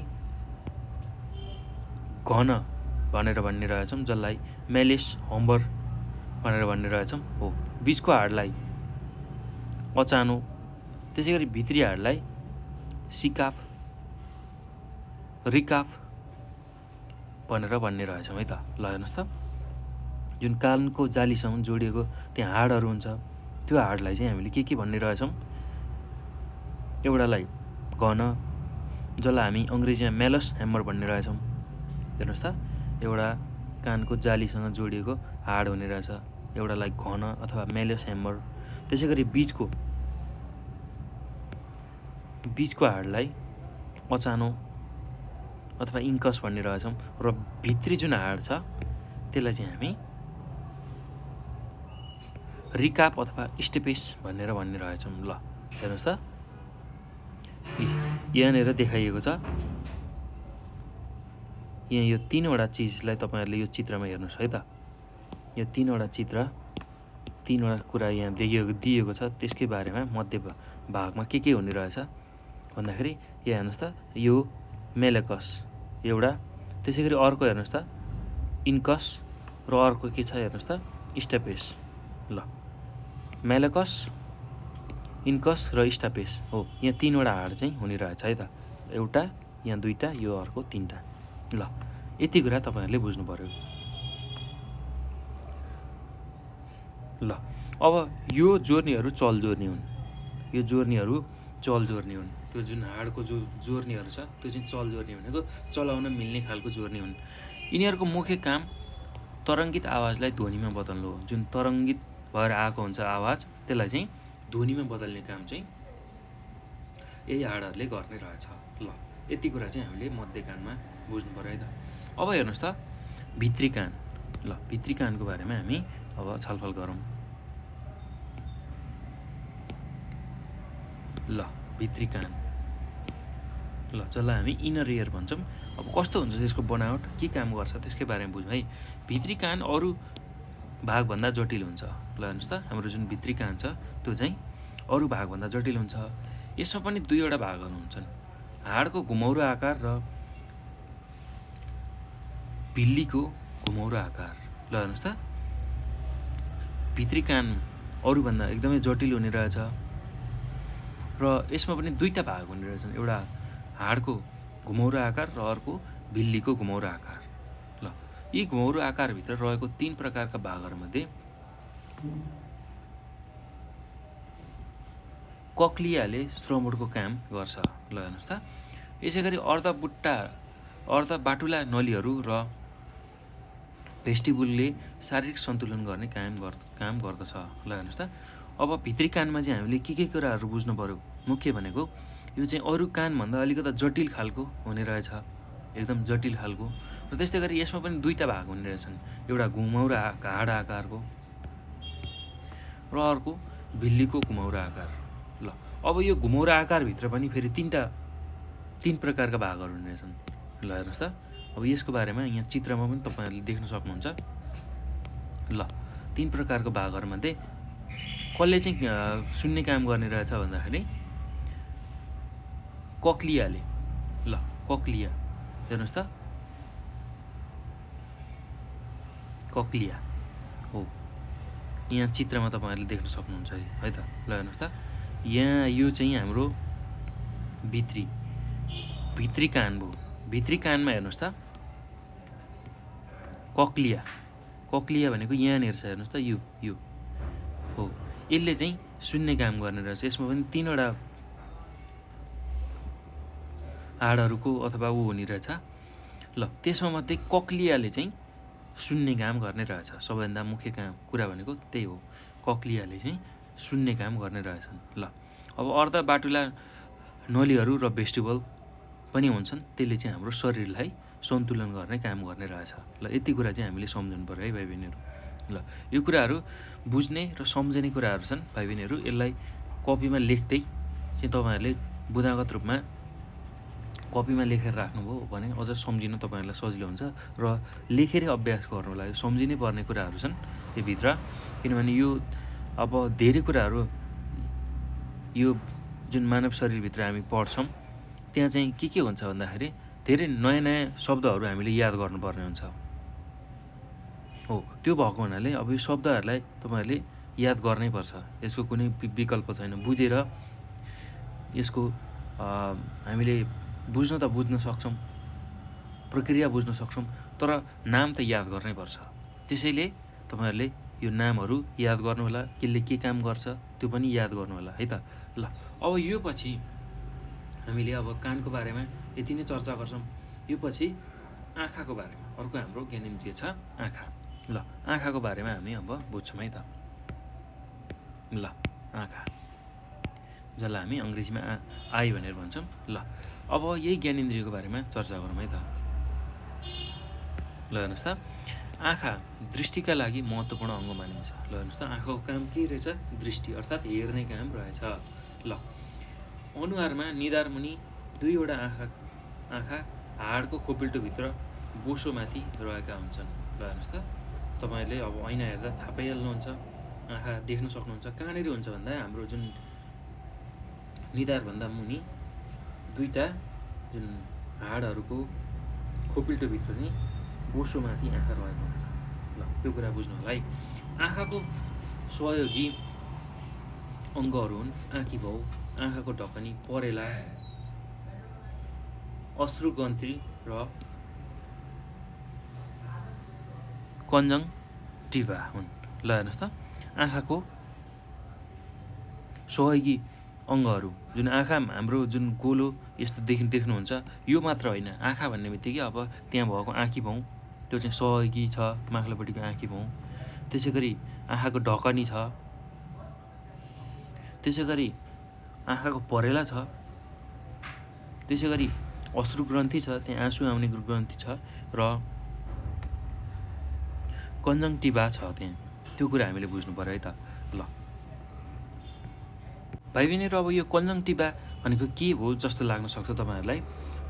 A: घन भनेर भन्ने रहेछौँ, जसलाई मेलिस हम्बर भनेर भन्ने रहेछौँ हो। बिचको हाडलाई अचानो, त्यसै गरी भित्री हाडलाई सिकाफ, रिकाफ भनेर भन्ने रहेछौँ है त। ल हेर्नुहोस् त, जुन कानको जालीसँग जोडिएको त्यहाँ हाडहरू हुन्छ, त्यो हाडलाई चाहिँ हामीले के भन्ने रहेछौँ? एउटालाई घन, जसलाई हामी अङ्ग्रेजीमा मेलस ह्यामर भन्ने रहेछौँ। हेर्नुहोस् त, एउटा कानको जालीसँग जोडिएको हाड हुने रहेछ, एउटालाई घन अथवा मेलस ह्यामर। त्यसै गरी बिचको हाडलाई अचानो अथवा इन्कस भन्ने रहेछौँ, र भित्री जुन हाड छ त्यसलाई चाहिँ हामी रिकाप अथवा स्टेपेस भनेर भन्ने रहेछौँ। ल हेर्नुहोस् त, यहाँनिर देखाइएको छ। यहाँ यो 3वटा चिजलाई तपाईँहरूले यो चित्रमा हेर्नुहोस् है त। यो 3वटा चित्र, 3वटा कुरा यहाँ दिएको छ। त्यसकै बारेमा मध्य भागमा के हुने रहेछ भन्दाखेरि यहाँ हेर्नुहोस् त, यो मेलेकस एउटा, त्यसै गरी अर्को हेर्नुहोस् त इन्कस, र अर्को के छ हेर्नुहोस् त स्टेपेस। ल मेलेकस, इन्कस र स्टेपेस हो, यहाँ 3वटा हाड चाहिँ हुने रहेछ है त। एउटा, यहाँ 2टा, यो अर्को 3टा। ल यति कुरा तपाईँहरूले बुझ्नु पर्यो। ल अब यो जोर्नीहरू चल जोर्नी हुन्। यो जोर्नीहरू चल जोर्नी हुन्। त्यो जुन हाडको जो जोर्नीहरू छ त्यो चाहिँ चल जोर्नी भनेको चलाउन मिल्ने खालको जोर्नी हुन्। यिनीहरूको मुख्य काम तरङ्गित आवाजलाई ध्वनिमा बदल्नु हो। जुन तरङ्गित भएर आएको हुन्छ आवाज, त्यसलाई चाहिँ ध्वनिमा बदल्ने काम चाहिँ यही हाडहरूले गर्ने रहेछ। ल यति कुरा चाहिँ हामीले मध्यकानमा बुझ्नु पर्यो है त। अब हेर्नुहोस् त भित्री कान। ल भित्री कानको बारेमा हामी अब छलफल गरौँ। ल भित्री कान, ल जसलाई हामी इनर इयर भन्छौँ। अब कस्तो हुन्छ त्यसको बनावट, के काम गर्छ त्यसकै बारेमा बुझौँ है। भित्री कान अरू भागभन्दा जटिल हुन्छ। ल हेर्नुहोस् त, हाम्रो जुन भित्री कान छ त्यो चाहिँ अरू भागभन्दा जटिल हुन्छ। यसमा पनि 2वटा भागहरू हुन्छन्, हाडको घुमौरो आकार र भिल्लीको घुमौरो आकार। ल हेर्नुहोस् त, भित्री कान अरूभन्दा एकदमै जटिल हुने रहेछ र यसमा पनि 2टा भाग हुने रहेछन्, एउटा हाडको घुमौरो आकार र अर्को भिल्लीको घुमौरो आकार। ल यी घुमौरो आकारभित्र रहेको 3 प्रकारका भागहरूमध्ये कक्लियाले श्रोमोडको काम गर्छ। ल हेर्नुहोस् त, यसै गरी अर्धबाटुला नलीहरू र भेस्टिबुलले शारीरिक सन्तुलन गर्ने काम गर्दछ। ल हेर्नुहोस् त, अब भित्री कानमा चाहिँ हामीले के कुराहरू बुझ्नु पर्यो। मुख्य भनेको यो चाहिँ अरू कानभन्दा अलिकति जटिल खालको हुने रहेछ, एकदम जटिल खालको। र त्यस्तै गरी यसमा पनि 2टा भाग हुने रहेछन्, एउटा घुमौरो हाड आकारको र अर्को भिल्लीको घुमौरो आकार। ल अब यो घुमौरो आकारभित्र पनि फेरि 3 प्रकारका भागहरू हुने रहेछन्। ल हेर्नुहोस् त, अब यसको बारेमा यहाँ चित्रमा पनि तपाईँहरूले देख्न सक्नुहुन्छ। ल 3 प्रकारको भागहरूमध्ये कसले चाहिँ सुन्ने काम गर्ने रहेछ भन्दाखेरि कक्लियाले। ल कक्लिया हेर्नुहोस् त, कक्लिया हो। यहाँ चित्रमा तपाईँहरूले देख्न सक्नुहुन्छ है त। ल हेर्नुहोस् त, यहाँ यो चाहिँ हाम्रो भित्री कान भयो। भित्री कानमा हेर्नुहोस् त कक्लिया भनेको यहाँनिर छ हेर्नुहोस् त, यो हो। यसले चाहिँ सुन्ने काम गर्ने रहेछ। यसमा पनि 3वटा हाडहरूको अथवा ऊ हुने रहेछ। ल त्यसमा मध्ये कक्लियाले चाहिँ सुन्ने काम गर्ने रहेछ। सबैभन्दा मुख्य कुरा भनेको त्यही हो, कक्लियाले चाहिँ सुन्ने काम गर्ने रहेछन्। ल अब अर्ध बाटुला नलीहरू र भेस्टिबल पनि हुन्छन्, त्यसले चाहिँ हाम्रो शरीरलाई सन्तुलन गर्ने काम गर्ने रहेछ। ल यति कुरा चाहिँ हामीले सम्झनु पर्यो है भाइ बहिनीहरू। ल यो कुराहरू बुझ्ने र सम्झने कुराहरू छन् भाइ बहिनीहरू। यसलाई कपीमा लेख्दै चाहिँ तपाईँहरूले बुदागत रूपमा कपीमा लेखेर राख्नुभयो भने अझ सम्झिन तपाईँहरूलाई सजिलो हुन्छ र लेखेरै अभ्यास गर्नु लागि सम्झिनै पर्ने कुराहरू छन् यो भित्र। किनभने यो अब धेरै कुराहरू यो जुन मानव शरीरभित्र हामी पढ्छौँ त्यहाँ चाहिँ के हुन्छ भन्दाखेरि धेरै नयाँ शब्दहरू हामीले याद गर्नुपर्ने हुन्छ हो। त्यो भएको हुनाले अब यो शब्दहरूलाई तपाईँहरूले याद गर्नै पर्छ। यसको कुनै विकल्प छैन। बुझेर यसको हामीले बुझ्न सक्छौँ, प्रक्रिया बुझ्न सक्छौँ, तर नाम त याद गर्नै पर्छ। त्यसैले तपाईँहरूले यो नामहरू याद गर्नु होला, कसले के काम गर्छ त्यो पनि याद गर्नु होला है त। ल अब यो पछि हामीले अब कानको बारेमा यति नै चर्चा गर्छौँ। यो पछि आँखाको बारेमा अर्को हाम्रो ज्ञानेन्द्रिय छ आँखा। ल आँखाको बारेमा हामी अब बुझ्छौँ है त। ल आँखा जसलाई हामी अङ्ग्रेजीमा आई भनेर भन्छौँ। ल अब यही ज्ञानेन्द्रियको बारेमा चर्चा गरौँ है त। ल हेर्नुहोस् त, आँखा दृष्टिका लागि महत्त्वपूर्ण अङ्ग मानिन्छ। ल हेर्नुहोस् त, आँखाको काम के रहेछ? दृष्टि अर्थात् हेर्ने काम रहेछ। ल अनुहारमा निधारमुनि 2वटा आँखा हाडको खोपिल्टोभित्र बोसोमाथि रहेका हुन्छन्। ल हेर्नुहोस् त, तपाईँहरूले अब ऐना हेर्दा थाहा पाइहाल्नुहुन्छ, आँखा देख्न सक्नुहुन्छ। कहाँनिर हुन्छ भन्दा हाम्रो जुन निधारभन्दा मुनि 2टा जुन हाडहरूको खोपिल्टोभित्र चाहिँ बोसोमाथि आँखा रहेको हुन्छ। ल त्यो कुरा बुझ्नु होला है। आँखाको सहयोगी अङ्गहरू हुन् आँखी भाउ, आँखाको ढकनी, परेला, अश्रुग्रन्थी र कन्जङ्टिभा हुन्। ल हेर्नुहोस् त, आँखाको सहयोगी अङ्गहरू जुन आँखा हाम्रो जुन गोलो यस्तो देख्नुहुन्छ, यो मात्र होइन। आँखा भन्ने बित्तिकै अब त्यहाँ भएको आँखी भाउ त्यो चाहिँ सहयोगी छ, माथिल्लोपट्टिको आँखी भाउ। त्यसै गरी आँखाको ढकनी छ, त्यसै गरी आँखाको परेला छ, त्यसै गरी अश्रुग्रन्थी छ, त्यहाँ आँसु आउने ग्रन्थी छ, र कन्जङ्टिभा छ त्यहाँ। त्यो कुरा हामीले बुझ्नु पर्यो है त। ल भाइ बहिनीहरू, अब यो कन्जङ्टिभा भनेको के हो जस्तो लाग्न सक्छ तपाईँहरूलाई,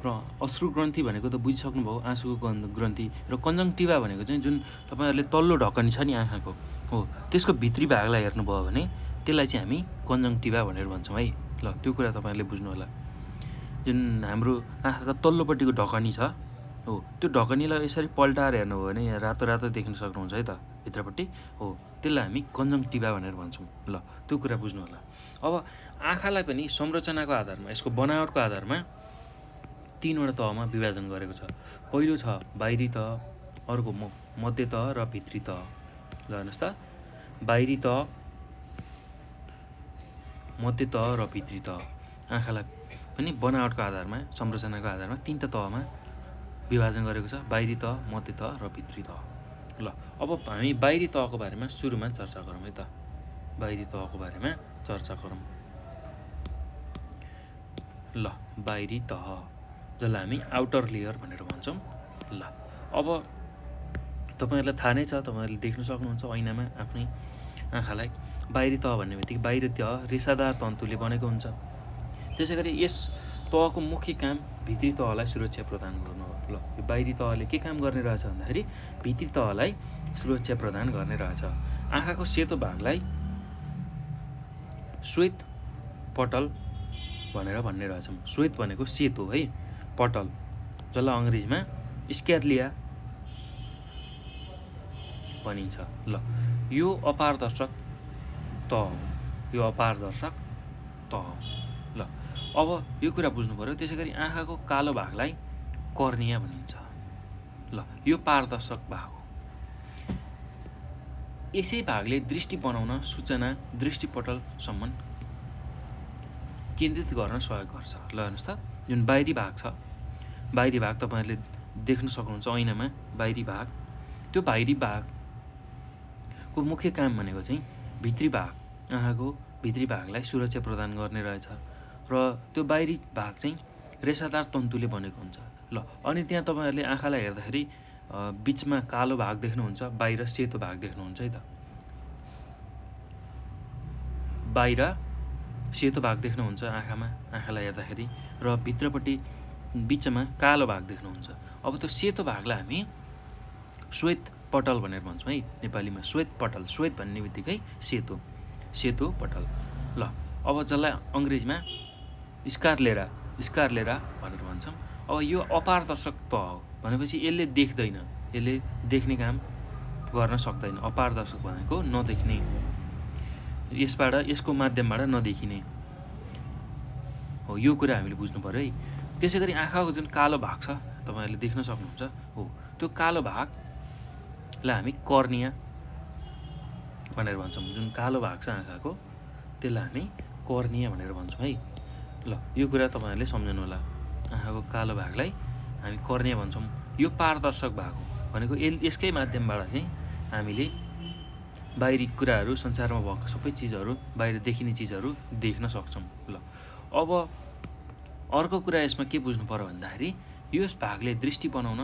A: र अश्रुग्रन्थी भनेको त बुझिसक्नुभयो, आँसुको ग्रन्थी। र कन्जङ्टिभा भनेको चाहिँ जुन तपाईँहरूले तल्लो ढकनी छ नि आँखाको हो, त्यसको भित्री भागलाई हेर्नुभयो भने त्यसलाई चाहिँ हामी कन्जङ्टिभा भनेर भन्छौँ है। ल त्यो कुरा तपाईँहरूले बुझ्नु होला। जुन हाम्रो आँखाको तल्लोपट्टिको ढकनी छ हो, त्यो ढकनीलाई यसरी पल्टाएर हेर्नुभयो भने यहाँ रातो रातो देख्न सक्नुहुन्छ है त भित्रपट्टि हो, त्यसलाई हामी कन्जङ्टिभा भनेर भन्छौँ। ल त्यो कुरा बुझ्नु होला। अब आँखालाई पनि संरचनाको आधारमा, यसको बनावटको आधारमा 3वटा तहमा विभाजन गरेको छ। पहिलो छ बाहिरी तह, अर्को मध्य तह र भित्री तह। ल हेर्नुहोस् त, बाहिरी तह, मध्य तह र भित्री तह। आँखालाई पनि बनावटको आधारमा, संरचनाको आधारमा 3टा तहमा विभाजन गरेको छ, बाहिरी तह, मध्य तह र भित्री तह। ल अब हामी बाहिरी तहको बारेमा सुरुमा चर्चा गरौँ है त। बाहिरी तहको बारेमा चर्चा गरौँ। ल बाहिरी तह जसलाई हामी आउटर लेयर भनेर भन्छौँ। ल अब तपाईँहरूलाई थाहा नै छ, तपाईँहरूले देख्न सक्नुहुन्छ ऐनामा आफ्नै आँखालाई। बाहिरी तह भन्ने बित्तिकै बाहिरी तह रेसादार तन्तुले बनेको हुन्छ। त्यसै गरी यस तहको मुख्य काम भित्री तहलाई सुरक्षा प्रदान गर्नु हो। ल यो बाहिरी तहले के काम गर्ने रहेछ भन्दाखेरि भित्री तहलाई सुरक्षा प्रदान गर्ने रहेछ। आँखाको सेतो भागलाई श्वेत पटल भनेर भन्ने रहेछौँ। श्वेत भनेको सेतो है, पटल जसलाई अङ्ग्रेजीमा स्क्यार्लिया भनिन्छ। ल यो अपारदर्शक तह हो, यो अपारदर्शक तह हो। ल अब यो कुरा बुझ्नु पर्यो। त्यसै गरी आँखाको कालो भागलाई कर्निया भनिन्छ। ल यो पारदर्शक भाग हो। यसै भागले दृष्टि बनाउन, सूचना दृष्टिपटलसम्म केन्द्रित गर्न सहयोग गर्छ। ल हेर्नुहोस् त, जुन बाहिरी भाग छ, बाहिरी भाग तपाईँहरूले देख्न सक्नुहुन्छ ऐनामा बाहिरी भाग। त्यो बाहिरी भागको मुख्य काम भनेको चाहिँ भित्री भाग, आँखाको भित्री भागलाई सुरक्षा प्रदान गर्ने रहेछ र त्यो बाहिरी भाग चाहिँ रेसादार तन्तुले बनेको हुन्छ। ल अनि त्यहाँ तपाईँहरूले आँखालाई हेर्दाखेरि बिचमा कालो भाग देख्नुहुन्छ, बाहिर सेतो भाग देख्नुहुन्छ है त। बाहिर सेतो भाग देख्नुहुन्छ आँखालाई हेर्दाखेरि र भित्रपट्टि बिचमा कालो भाग देख्नुहुन्छ। अब त्यो सेतो भागलाई हामी श्वेत पटल भनेर भन्छौँ है नेपालीमा। श्वेत पटल, श्वेत भन्ने बित्तिकै सेतो पटल। ल अब जसलाई अङ्ग्रेजीमा स्कारलेरा भनेर भन्छौँ। अब यो अपारदर्शक तह हो भनेपछि यसले देख्दैन, यसले देख्ने काम गर्न सक्दैन। अपारदर्शक भनेको नदेख्ने, यसको माध्यमबाट नदेखिने हो। यो कुरा हामीले बुझ्नु पर्यो है। त्यसै गरी आँखाको जुन कालो भाग छ तपाईँहरूले देख्न सक्नुहुन्छ हो, त्यो कालो भागलाई हामी कर्निया भनेर भन्छौँ। जुन कालो भाग छ आँखाको त्यसलाई हामी कर्निया भनेर भन्छौँ है। ल यो कुरा तपाईँहरूले सम्झनु होला। आँखाको कालो भागलाई हामी कर्निया भन्छौँ। यो पारदर्शक भाग हो भनेको यसकै माध्यमबाट चाहिँ हामीले बाहिरी कुराहरू, संसारमा भएको सबै चिजहरू, बाहिर देखिने चिजहरू देख्न सक्छौँ। ल अब अर्को कुरा यसमा के बुझ्नु पर्यो भन्दाखेरि यस भागले दृष्टि बनाउन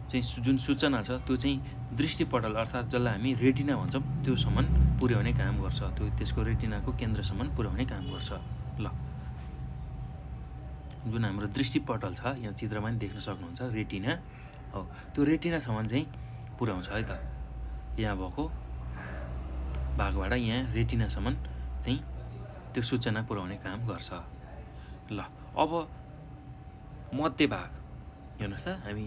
A: चाहिँ जुन सूचना छ त्यो चाहिँ दृष्टिपटल अर्थात् जसलाई हामी रेटिना भन्छौँ त्योसम्म पुर्याउने काम गर्छ। त्यो त्यसको रेटिनाको केन्द्रसम्म पुर्याउने काम गर्छ। ल जुन हाम्रो दृष्टिपटल छ यहाँ चित्रमा पनि देख्न सक्नुहुन्छ रेटिना हो, त्यो रेटिनासम्म चाहिँ पुर्याउँछ है त। यहाँ भएको भागबाट यहाँ रेटिनासम्म चाहिँ त्यो सूचना पुर्याउने काम गर्छ। ल अब मध्य भाग हेर्नुहोस् त, हामी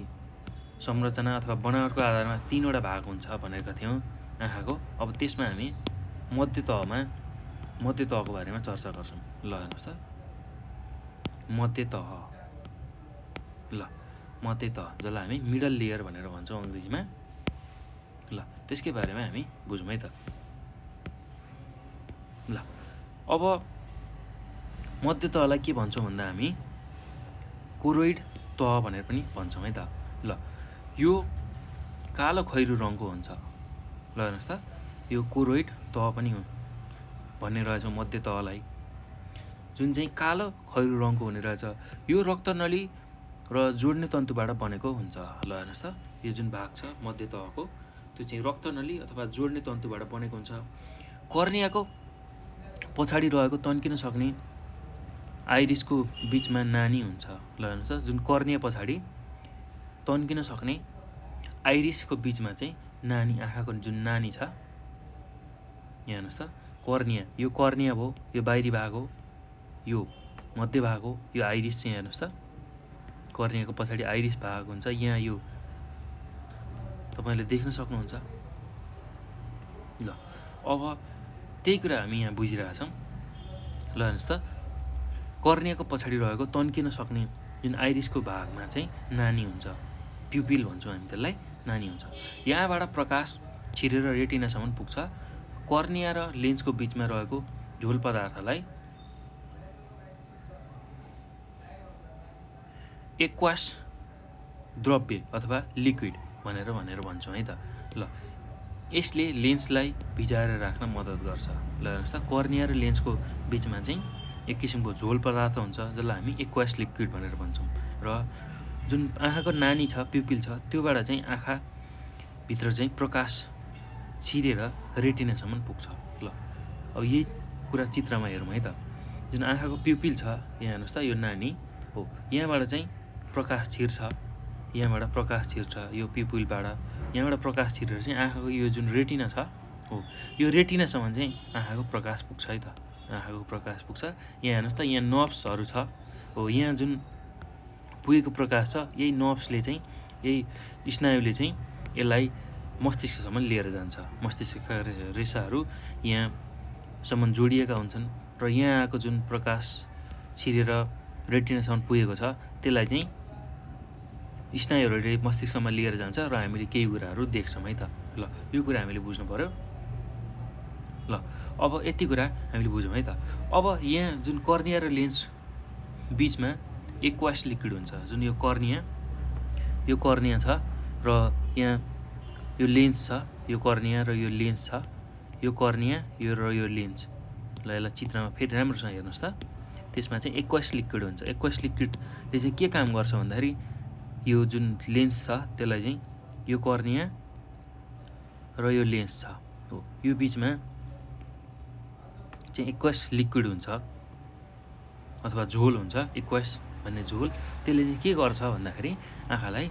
A: संरचना अथवा बनावटको आधारमा 3वटा भाग हुन्छ भनेका थियौँ आँखाको। अब त्यसमा हामी मध्य तहको बारेमा चर्चा गर्छौँ। ल हेर्नुहोस् त, मध्य तह जसलाई हामी मिडल लेयर भनेर भन्छौँ अङ्ग्रेजीमा। ल त्यसकै बारेमा हामी बुझौँ है त। ल अब मध्य तहलाई के भन्छौँ भन्दा हामी कोरोइड तह भनेर पनि भन्छौँ है त। ल यो कालो खैरो रङको हुन्छ। ल हेर्नुहोस् त, यो कोरोइड तह पनि हो भन्ने रहेछ मध्य तहलाई, जुन चाहिँ कालो खैरो रङको हुने रहेछ। यो रक्तनली र जोड्ने तन्तुबाट बनेको हुन्छ। ल हेर्नुहोस् त, यो जुन भाग छ मध्य तहको त्यो चाहिँ रक्तनली अथवा जोड्ने तन्तुबाट बनेको हुन्छ। कर्नियाको पछाडि रहेको तन्किन सक्ने आइरिसको बिचमा नानी हुन्छ। ल हेर्नुहोस् त, जुन कर्निया पछाडि तन्किन सक्ने आइरिसको बिचमा चाहिँ नानी, आँखाको जुन नानी छ यहाँ हेर्नुहोस् त, कर्निया, यो कर्निया भयो, यो बाहिरी भाग हो, यो मध्य भाग हो, यो आइरिस चाहिँ हेर्नुहोस् त, कर्नियाको पछाडि आइरिस भाग हुन्छ। यहाँ यो तपाईँले देख्न सक्नुहुन्छ। ल अब त्यही कुरा हामी यहाँ बुझिरहेछौँ। ल हेर्नुहोस् त, कर्नियाको पछाडि रहेको तन्किन सक्ने जुन आइरिसको भागमा चाहिँ नानी हुन्छ, प्युपिल भन्छौँ हामी त्यसलाई, नानी हुन्छ। यहाँबाट प्रकाश छिरेर रेटिनासम्म पुग्छ। कर्निया र लेन्सको बिचमा रहेको झोल पदार्थलाई एक्वास द्रव्य अथवा लिक्विड भनेर भन्छौँ है त। ल यसले लेन्सलाई भिजाएर राख्न मद्दत गर्छ। ल हेर्नुहोस् त, कर्निया र लेन्सको बिचमा चाहिँ एक किसिमको झोल पदार्थ हुन्छ जसलाई हामी एक्वास लिक्विड भनेर भन्छौँ। र जुन आँखाको नानी छ, प्युपिल छ, त्योबाट चाहिँ आँखाभित्र चाहिँ प्रकाश छिरेर रेटिनासम्म पुग्छ। ल अब यही कुरा चित्रमा हेरौँ है त। जुन आँखाको प्युपिल छ यहाँ हेर्नुहोस् त, यो नानी हो, यहाँबाट चाहिँ प्रकाश छिर्छ, यहाँबाट प्रकाश छिर्छ, यो प्युपिलबाट यहाँबाट प्रकाश छिरेर चाहिँ आँखाको यो जुन रेटिना छ हो, यो रेटिनासम्म चाहिँ आँखाको प्रकाश पुग्छ है त। आँखाको प्रकाश पुग्छ। यहाँ हेर्नुहोस् त, यहाँ नर्भ्सहरू छ हो, यहाँ जुन पुगेको प्रकाश छ यही नर्भ्सले चाहिँ, यही स्नायुले चाहिँ यसलाई मस्तिष्कसम्म लिएर जान्छ। मस्तिष्कका रेसाहरू यहाँसम्म जोडिएका हुन्छन् र यहाँ आएको जुन प्रकाश छिरेर रेटिनासम्म पुगेको छ त्यसलाई चाहिँ स्नायुहरूले मस्तिष्कमा लिएर जान्छ र हामीले केही कुराहरू देख्छौँ है त। ल यो कुरा हामीले बुझ्नु पऱ्यो। ल अब यति कुरा हामीले बुझ्यौँ है त। अब यहाँ जुन कर्निया र लेन्स बिचमा एक्वास लिक्विड हुन्छ, जुन यो कर्निया छ र यहाँ यो लेन्स छ, यो कर्निया र यो लेन्स छ, यो कर्निया यो र यो लेन्स। ल यसलाई चित्रमा फेरि राम्रोसँग हेर्नुहोस् त। त्यसमा चाहिँ एक्वास लिक्विड हुन्छ। एक्वास लिक्विडले चाहिँ के काम गर्छ भन्दाखेरि यो जुन लेन्स छ त्यसलाई चाहिँ यो कर्निया र यो लेन्स छ हो, यो बिचमा चाहिँ एक्वास लिक्विड हुन्छ अथवा झोल हुन्छ, एक्वास भन्ने झोल। त्यसले चाहिँ के गर्छ भन्दाखेरि आँखालाई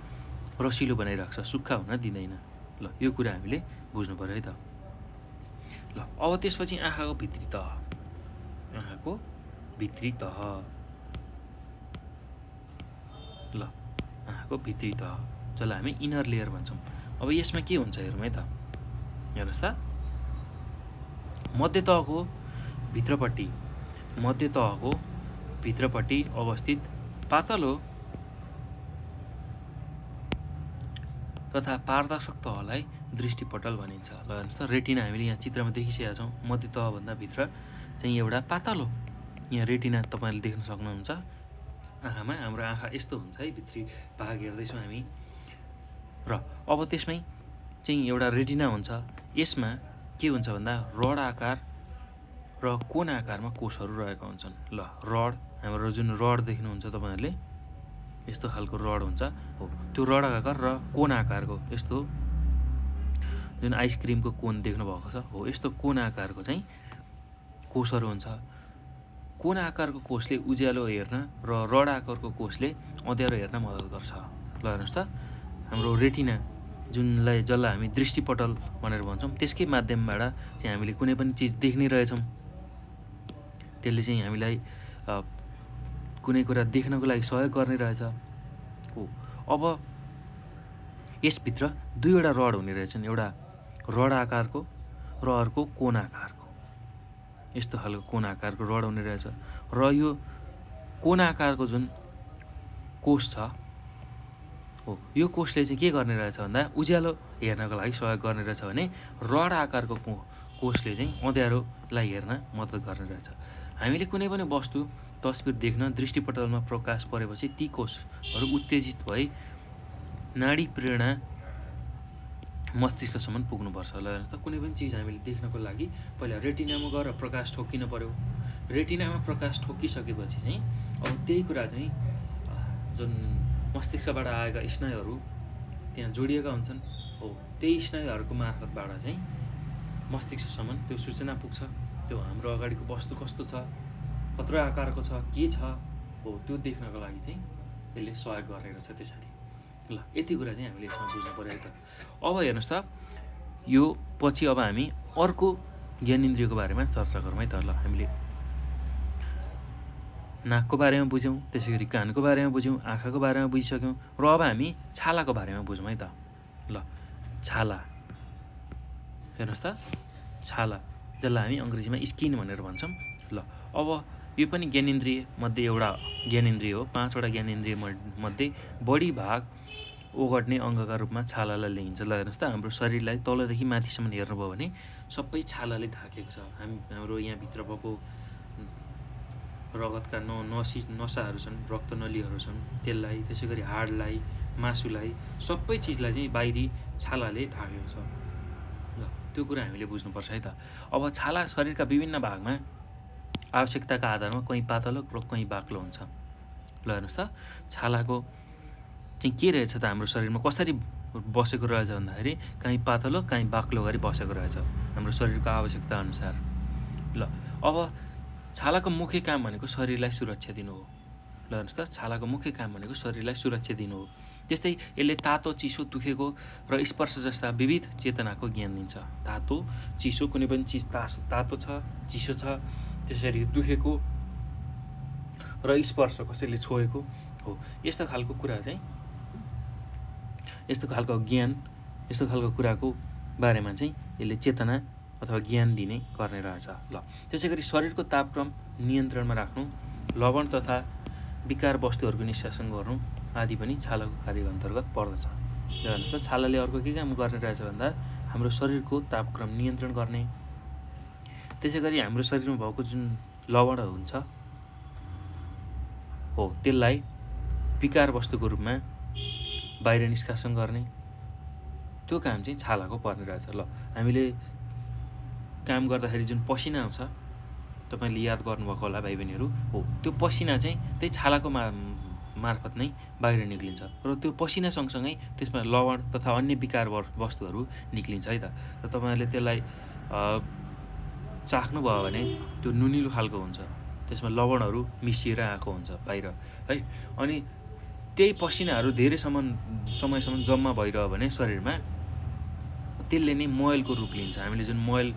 A: रसिलो बनाइराख्छ, सुक्खा हुन दिँदैन। ल यो कुरा हामीले बुझ्नु पऱ्यो है त। ल अब त्यसपछि आँखाको भित्री तह, आँखाको भित्री तह। ल आँखाको भित्री तह जसलाई हामी इनर लेयर भन्छौँ। अब यसमा के हुन्छ हेरौँ है त। हेर्नुहोस् त, मध्य तहको भित्रपट्टि अवस्थित पातलो तथा पारदर्शक तहलाई दृष्टिपटल भनिन्छ। ल हेर्नुहोस् त, रेटिना हामीले यहाँ चित्रमा देखिसकेका छौँ। मध्य तहभन्दा भित्र चाहिँ एउटा पातलो यहाँ रेटिना तपाईँले देख्न सक्नुहुन्छ आँखामा। हाम्रो आँखा यस्तो हुन्छ है, भित्री भाग हेर्दैछौँ हामी। र अब त्यसमै चाहिँ एउटा रेटिना हुन्छ। यसमा के हुन्छ भन्दा रड आकार र कोन आकारमा कोषहरू रहेका हुन्छन्। ल रड, हाम्रो जुन रड देख्नुहुन्छ तपाईँहरूले, यस्तो खालको रड हुन्छ हो, त्यो रड आकार र कोन आकारको, यस्तो जुन आइसक्रिमको कोन देख्नुभएको छ हो, यस्तो कोन आकारको चाहिँ कोषहरू हुन्छ। कोन आकारको कोषले उज्यालो हेर्न र रड आकारको कोषले अँध्यारो हेर्न मद्दत गर्छ। ल हेर्नुहोस् त, हाम्रो रेटिना जसलाई हामी दृष्टिपटल भनेर भन्छौँ, त्यसकै माध्यमबाट चाहिँ हामीले कुनै पनि चिज देख्ने रहेछौँ। त्यसले चाहिँ हामीलाई कुनै कुरा देख्नको लागि सहयोग गर्ने रहेछ हो। अब यसभित्र दुईवटा रड हुने रहेछन्, एउटा रड आकारको र अर्को कोन आकारको। यस्तो खालको कोन आकारको रड हुने रहेछ र यो कोन आकारको जुन कोष छ हो, यो कोषले चाहिँ के गर्ने रहेछ भन्दा उज्यालो हेर्नको लागि सहयोग गर्ने रहेछ भने रड आकारको कोषले चाहिँ अँध्यारोलाई हेर्न मद्दत गर्ने रहेछ। हामीले कुनै पनि वस्तु तस्बिर देख्न दृष्टिपटलमा प्रकाश परेपछि ती कोषहरू उत्तेजित भई नाडी प्रेरणा मस्तिष्कसम्म पुग्नुपर्छ। ल हेर्नुहोस् त, कुनै पनि चिज हामीले देख्नको लागि पहिला रेटिनामा गएर प्रकाश ठोकिनु पर्यो। रेटिनामा प्रकाश ठोकिसकेपछि चाहिँ अब त्यही कुरा चाहिँ जुन मस्तिष्कबाट आएका स्नायुहरू त्यहाँ जोडिएका हुन्छन् हो, त्यही स्नायुहरूको मार्फतबाट चाहिँ मस्तिष्कसम्म त्यो सूचना पुग्छ। त्यो हाम्रो अगाडिको वस्तु कस्तो छ, कत्रो आकारको छ, के छ हो, त्यो देख्नको लागि चाहिँ यसले सहयोग गर्ने रहेछ त्यसरी। ल यति कुरा चाहिँ हामीले यसमा बुझ्नु पऱ्यो है त। अब हेर्नुहोस् त, यो पछि अब हामी अर्को ज्ञानेन्द्रियको बारेमा चर्चा गरौँ है त। ल हामीले नाकको बारेमा बुझ्यौँ, त्यसै गरी कानको बारेमा बुझ्यौँ, आँखाको बारेमा बुझिसक्यौँ र अब हामी छालाको बारेमा बुझौँ है त। ल छाला, हेर्नुहोस् त, छाला जसलाई हामी अङ्ग्रेजीमा स्किन भनेर भन्छौँ। ल अब यो पनि ज्ञानेन्द्रिय मध्ये एउटा ज्ञानेन्द्रिय हो। 5वटा ज्ञानेन्द्रिय मध्ये बढी भाग ओगट्ने अङ्गका रूपमा छालालाई लिइन्छ। ल हेर्नुहोस् त, हाम्रो शरीरलाई तलदेखि माथिसम्म हेर्नुभयो भने सबै छालाले ढाकेको छ। हाम्रो यहाँभित्र भएको रगतका नसाहरू छन्, रक्तनलीहरू छन्, त्यसलाई, त्यसै गरी हाडलाई, मासुलाई, सबै चिजलाई चाहिँ बाहिरी छालाले ढाकेको छ। ल त्यो कुरा हामीले बुझ्नुपर्छ है त। अब छाला शरीरका विभिन्न भागमा आवश्यकताका आधारमा कहीँ पातलो र कहीँ बाक्लो हुन्छ। ल हेर्नुहोस् त, छालाको चाहिँ के रहेछ त, हाम्रो शरीरमा कसरी बसेको रहेछ भन्दाखेरि कहीँ पातलो कहीँ बाक्लो गरी बसेको रहेछ हाम्रो शरीरको आवश्यकता अनुसार। ल अब छालाको मुख्य काम भनेको शरीरलाई सुरक्षा दिनु हो। ल हेर्नुहोस् त, छालाको मुख्य काम भनेको शरीरलाई सुरक्षा दिनु हो। त्यस्तै यसले तातो, चिसो, दुखेको र स्पर्श जस्ता विविध चेतनाको ज्ञान दिन्छ। तातो, चिसो, कुनै पनि चिज तातो छ, चिसो छ, त्यसरी दुखेको र स्पर्श कसैले छोएको हो। यस्तो खालको कुरा चाहिँ, यस्तो खालको ज्ञान, यस्तो खालको कुराको बारेमा चाहिँ यसले चेतना अथवा ज्ञान दिने गर्ने रहेछ। ल त्यसै गरी शरीरको तापक्रम नियन्त्रणमा राख्नु, लवण तथा विकार वस्तुहरूको निष्कासन गर्नु आदि पनि छालाको कार्य अन्तर्गत पर्दछ। हेर्नुहोस् त, छालाले अर्को के काम गर्ने रहेछ भन्दा हाम्रो शरीरको तापक्रम नियन्त्रण गर्ने, त्यसै गरी हाम्रो शरीरमा भएको जुन लवण हुन्छ हो त्यसलाई विकार वस्तुको रूपमा बाहिर निष्कासन गर्ने, त्यो काम चाहिँ छालाको पर्ने रहेछ। ल हामीले काम गर्दाखेरि जुन पसिना आउँछ, तपाईँले याद गर्नुभएको होला भाइ बहिनीहरू, हो त्यो पसिना चाहिँ त्यही छालाको मार्फत नै बाहिर निक्लिन्छ र त्यो पसिना सँगसँगै त्यसमा लवण तथा अन्य विकार वस्तुहरू निक्लिन्छ है त। र तपाईँहरूले त्यसलाई चाख्नुभयो भने त्यो नुनिलो खालको हुन्छ, त्यसमा लवणहरू मिसिएर आएको हुन्छ बाहिर है। अनि त्यही पसिनाहरू धेरै समयसम्म जम्मा भइरह्यो भने शरीरमा त्यसले नै मोयलको रूप लिन्छ। हामीले जुन मोयल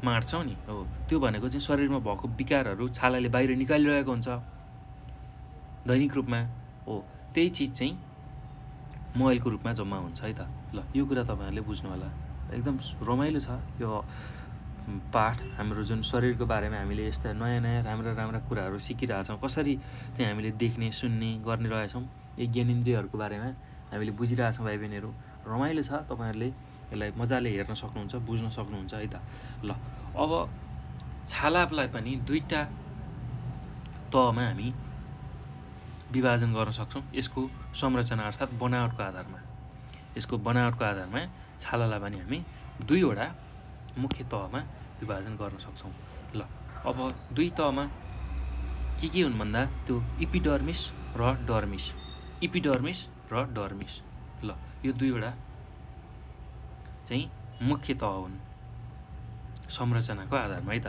A: मार्छौँ नि, हो त्यो भनेको चाहिँ शरीरमा भएको विकारहरू छालाले बाहिर निकालिरहेको हुन्छ दैनिक रूपमा, हो त्यही चिज चाहिँ मोयलको रूपमा जम्मा हुन्छ है त। ल यो कुरा तपाईँहरूले बुझ्नु होला। एकदम रमाइलो छ यो पाठ। हाम्रो जुन शरीरको बारेमा हामीले यस्ता नयाँ नयाँ राम्रा कुराहरू सिकिरहेछौँ, कसरी चाहिँ हामीले देख्ने सुन्ने गर्ने रहेछौँ, यी ज्ञानेन्द्रियहरूको बारेमा हामीले बुझिरहेछौँ भाइ बहिनीहरू। रमाइलो छ, तपाईँहरूले यसलाई मजाले हेर्न सक्नुहुन्छ, बुझ्न सक्नुहुन्छ है त। ल अब छालालाई पनि दुईवटा तहमा हामी विभाजन गर्न सक्छौँ। यसको संरचना अर्थात् बनावटको आधारमा, यसको बनावटको आधारमा छालालाई पनि हामी दुईवटा मुख्य तहमा विभाजन गर्न सक्छौँ। ल अब दुई तहमा के हुन् भन्दा त्यो इपिडर्मिस र डर्मिस, इपिडर्मिस र डर्मिस। ल यो दुईवटा चाहिँ मुख्य तह हुन् संरचनाको आधारमा है त।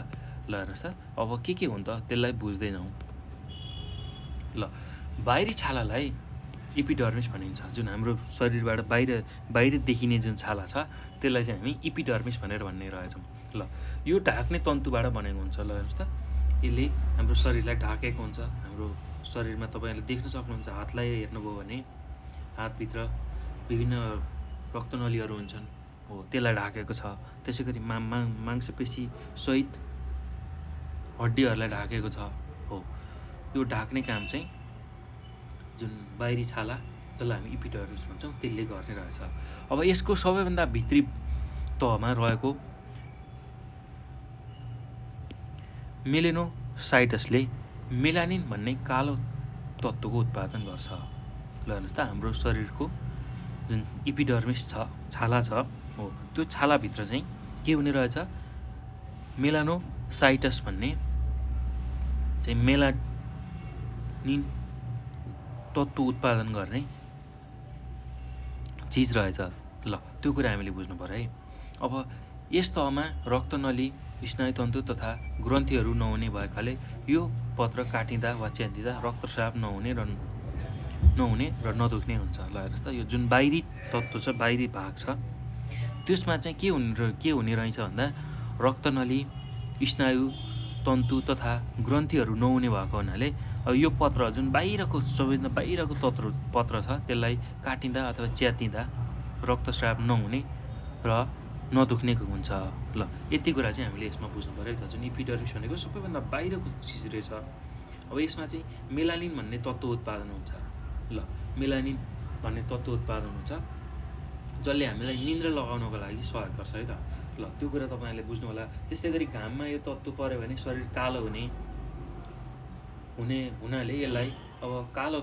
A: ल हेर्नुहोस् त, अब के हुन् त त्यसलाई बुझ्दै जाउँ। ल बाहिरी छालालाई इपिडर्मिस भनिन्छ। जुन हाम्रो शरीरबाट बाहिर देखिने जुन छाला छ त्यसलाई चाहिँ हामी इपिडर्मिस भनेर भन्ने रहेछौँ। ल यो ढाक्ने तन्तुबाट बनेको हुन्छ। ल हेर्नुहोस् त, यसले हाम्रो शरीरलाई ढाकेको हुन्छ। हाम्रो शरीरमा तपाईँहरूले देख्न सक्नुहुन्छ, हातलाई हेर्नुभयो भने हातभित्र विभिन्न रक्तनलीहरू हुन्छन्, हो त्यसलाई ढाकेको छ। त्यसै गरी मांसपेशी सहित हड्डीहरूलाई ढाकेको छ, हो यो ढाक्ने काम चाहिँ जुन बाहिरी छाला त्यसलाई हामी इपिडर्मिस भन्छौँ, त्यसले गर्ने रहेछ। अब यसको सबैभन्दा भित्री तहमा रहेको मेलेनोसाइटसले मेलानिन भन्ने कालो तत्त्वको उत्पादन गर्छ। ल हेर्नुहोस् त, हाम्रो शरीरको जुन इपिडर्मिस छ, छाला छ, हो त्यो छालाभित्र चाहिँ के हुने रहेछ, मेलानोसाइटस भन्ने चाहिँ मेलानिन तत्त्व उत्पादन गर्ने चिज रहेछ। ल त्यो कुरा हामीले बुझ्नु पर्यो है। अब यस तहमा रक्तनली, स्नायुतन्तु तथा ग्रन्थीहरू नहुने भएकाले यो पत्र काटिँदा वा च्यातिँदा रक्तस्राव नहुने र नदुख्ने हुन्छ। ल हेर्नुहोस् त, यो जुन बाहिरी तत्त्व छ, बाहिरी भाग छ, त्यसमा चाहिँ के हुने रहेछ भन्दा रक्तनली, स्नायु तन्तु तथा ग्रन्थीहरू नहुने भएको हुनाले अब यो पत्र जुन बाहिरको सबैभन्दा बाहिरको पत्र छ त्यसलाई काटिँदा अथवा च्यातिँदा रक्तस्राव नहुने र नदुख्ने हुन्छ। ल यति कुरा चाहिँ हामीले यसमा बुझ्नु पऱ्यो त। जुन इपिडर्मिस भनेको सबैभन्दा बाहिरको चिज रहेछ। अब यसमा चाहिँ मेलानिन भन्ने तत्त्व उत्पादन हुन्छ। ल मेलानिन भन्ने तत्त्व उत्पादन हुन्छ जसले हामीलाई निन्द्रा लगाउनको लागि सहयोग गर्छ है त। ल त्यो कुरा तपाईँहरूले बुझ्नु होला। त्यस्तै गरी घाममा यो तत्त्व पऱ्यो भने शरीर कालो हुनाले यसलाई अब कालो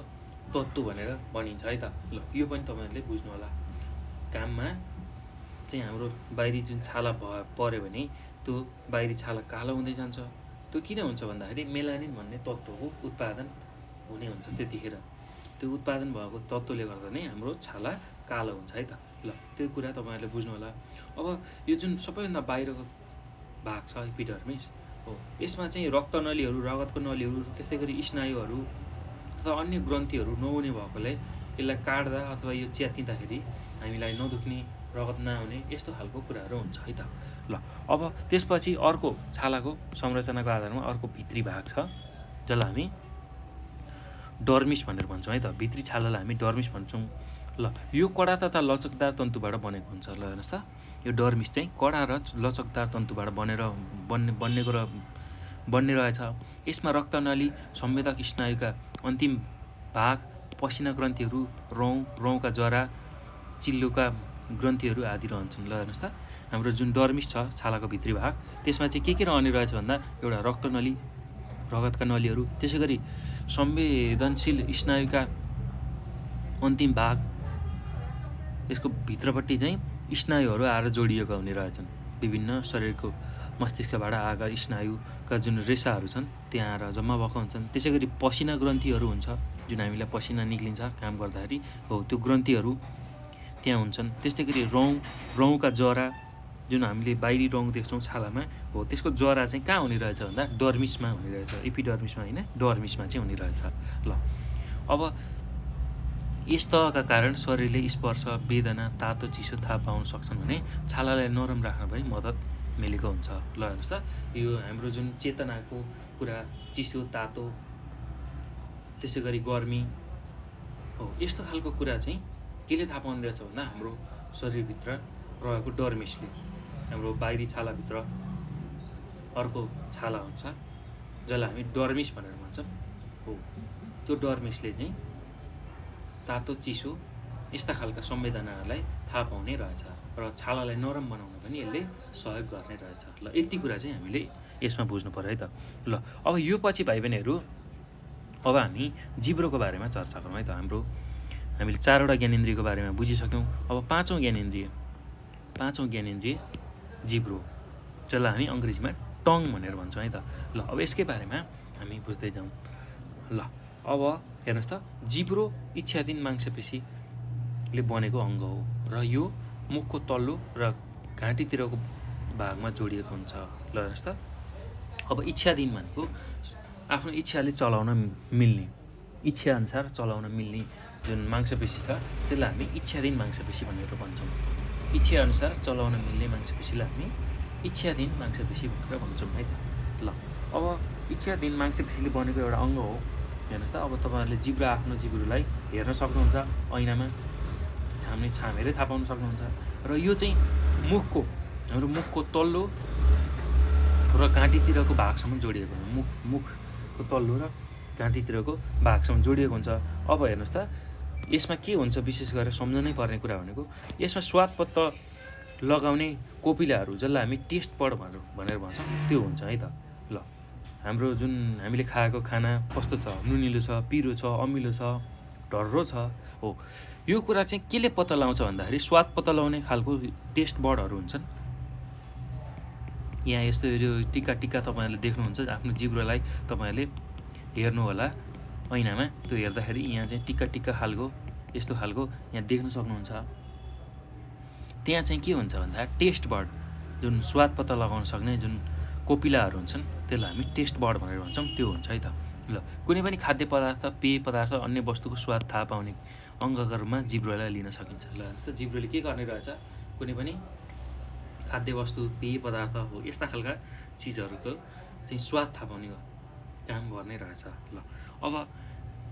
A: तत्त्व भनेर भनिन्छ है त। ल यो पनि तपाईँहरूले बुझ्नु होला। घाममा चाहिँ हाम्रो बाहिरी जुन छाला पऱ्यो भने त्यो बाहिरी छाला कालो हुँदै जान्छ। त्यो किन हुन्छ भन्दाखेरि मेलानिन भन्ने तत्त्वको उत्पादन हुने हुन्छ। त्यतिखेर त्यो उत्पादन भएको तत्त्वले गर्दा नै हाम्रो छाला कालो हुन्छ है त। ल त्यो कुरा तपाईँहरूले बुझ्नु होला। अब यो जुन सबैभन्दा बाहिरको भाग छ इपिडर्मिस, हो यसमा चाहिँ रक्तनलीहरू, रगतको नलीहरू, त्यस्तै गरी स्नायुहरू तथा अन्य ग्रन्थीहरू नहुने भएकोले यसलाई काट्दा अथवा यो च्यातिँदाखेरि हामीलाई नदुख्ने, रगत नआउने यस्तो खालको कुराहरू हुन्छ है त। ल अब त्यसपछि अर्को छालाको संरचनाको आधारमा अर्को भित्री भाग छ जसलाई हामी डर्मिस भनेर भन्छौँ है त। भित्री छालालाई हामी डर्मिस भन्छौँ। ल यो कडा तथा लचकदार तन्तुबाट बनेको हुन्छ। ल हेर्नुहोस् त, यो डर्मिस चाहिँ कडा र लचकदार तन्तुबाट बन्ने रहेछ। यसमा रक्तनली, संवेदक स्नायुका अन्तिम भाग, पसिना ग्रन्थीहरू, रौँका जरा, चिल्लोका ग्रन्थीहरू आदि रहन्छन्। ल हेर्नुहोस् त, हाम्रो जुन डर्मिस छ छालाको भित्री भाग, त्यसमा चाहिँ के रहने रहेछ भन्दा एउटा रक्तनली, रगतका नलीहरू, त्यसै गरी संवेदनशील स्नायुका अन्तिम भाग, यसको भित्रपट्टि चाहिँ स्नायुहरू आएर जोडिएका हुने रहेछन्। विभिन्न शरीरको मस्तिष्कबाट आएका स्नायुका जुन रेसाहरू छन् त्यहाँ आएर जम्मा भएको हुन्छन्। त्यसै गरी पसिना ग्रन्थीहरू हुन्छ, जुन हामीलाई पसिना निक्लिन्छ काम गर्दाखेरि, हो त्यो ग्रन्थीहरू त्यहाँ हुन्छन्। त्यस्तै गरी रौँका जरा, जुन हामीले बाहिरी रौँ देख्छौँ छालामा, हो त्यसको जरा चाहिँ कहाँ हुने रहेछ भन्दा डर्मिसमा हुने रहेछ। एपिडर्मिसमा होइन, डर्मिसमा चाहिँ हुने रहेछ। ल अब यस्ताका कारण शरीरले स्पर्श, वेदना, तातो चिसो थाहा पाउन सक्छन् भने छालालाई नरम राख्न पनि मद्दत मिलेको हुन्छ। ल हेर्नुहोस् त, यो हाम्रो जुन चेतनाको कुरा, चिसो, तातो, त्यसै गरी गर्मी, हो यस्तो खालको कुरा चाहिँ केले थाहा पाउने रहेछ भन्दा हाम्रो शरीरभित्र रहेको डर्मिसले। हाम्रो बाहिरी छालाभित्र अर्को छाला हुन्छ जसलाई हामी डर्मिस भनेर भन्छौँ। हो त्यो डर्मिसले चाहिँ तातो, चिसो यस्ता खालका संवेदनाहरूलाई थाहा पाउने रहेछ र छालालाई नरम बनाउन पनि यसले सहयोग गर्ने रहेछ। ल यति कुरा चाहिँ हामीले यसमा बुझ्नु पर्यो है त। ल अब यो पछि भाइ बहिनीहरू अब हामी जिब्रोको बारेमा चर्चा गरौँ है त। हामीले 4वटा ज्ञानेन्द्रियको बारेमा बुझिसक्यौँ। अब पाँचौँ ज्ञानेन्द्रिय जिब्रो, जसलाई हामी अङ्ग्रेजीमा टङ भनेर भन्छौँ है त। ल अब यसकै बारेमा हामी बुझ्दै जाउँ। ल अब हेर्नुहोस् त, जिब्रो इच्छाधीन मांसपेशीले बनेको अङ्ग हो र यो मुखको तल्लो र घाँटीतिरको भागमा जोडिएको हुन्छ। ल हेर्नुहोस् त, अब इच्छाधीन भनेको आफ्नो इच्छाले चलाउन मिल्ने, इच्छाअनुसार चलाउन मिल्ने जुन मांसपेशी छ त्यसलाई हामी इच्छाधीन मांसपेशी भनेर भन्छौँ। इच्छाअनुसार चलाउन मिल्ने मांसपेशीलाई हामी इच्छाधीन मांसपेशी भनेर भन्छौँ है त। ल अब इच्छाधीन मांसपेशीले बनेको एउटा अङ्ग हो। हेर्नुहोस् त, अब तपाईँहरूले आफ्नो जिब्रोलाई हेर्न सक्नुहुन्छ, ऐनामा छामेरै थाहा पाउन सक्नुहुन्छ। र यो चाहिँ हाम्रो मुखको तल्लो र घाँटीतिरको भागसम्म जोडिएको हुन्छ। मुखको तल्लो र घाँटीतिरको भागसम्म जोडिएको हुन्छ। अब हेर्नुहोस् त, यसमा के हुन्छ विशेष गरेर सम्झनै पर्ने कुरा भनेको यसमा स्वाद पत्ता लगाउने कोपिलाहरू, जसलाई हामी टेस्ट बड भनेर भन्छौँ, त्यो हुन्छ है त। ल हाम्रो जुन हामीले खाएको खाना कस्तो छ, नुनिलो छ, पिरो छ, अमिलो छ, ढर्रो छ, हो यो कुरा चाहिँ केले पत्ता लगाउँछ भन्दाखेरि स्वाद पत्ता लगाउने खालको टेस्ट बडहरू हुन्छन्। यहाँ यस्तो यो टिक्का तपाईँहरूले देख्नुहुन्छ, आफ्नो जिब्रोलाई तपाईँहरूले हेर्नु होला ऐनामा, त्यो हेर्दाखेरि यहाँ चाहिँ टिक्का खालको यस्तो खालको यहाँ देख्न सक्नुहुन्छ। त्यहाँ चाहिँ के हुन्छ भन्दा टेस्ट बड, जुन स्वाद पत्ता लगाउन सक्ने जुन कोपिलाहरू हुन्छन् त्यसलाई हामी टेस्ट बड भनेर भन्छौँ, त्यो हुन्छ है त। ल कुनै पनि खाद्य पदार्थ, पेय पदार्थ, अन्य वस्तुको स्वाद थाहा पाउने अङ्गका रूपमा जिब्रोलाई लिन सकिन्छ। ल जस्तो जिब्रोले के गर्ने रहेछ, कुनै पनि खाद्य वस्तु, पेय पदार्थ, हो यस्ता खालका चिजहरूको चाहिँ स्वाद थाहा पाउने काम गर्ने रहेछ। ल अब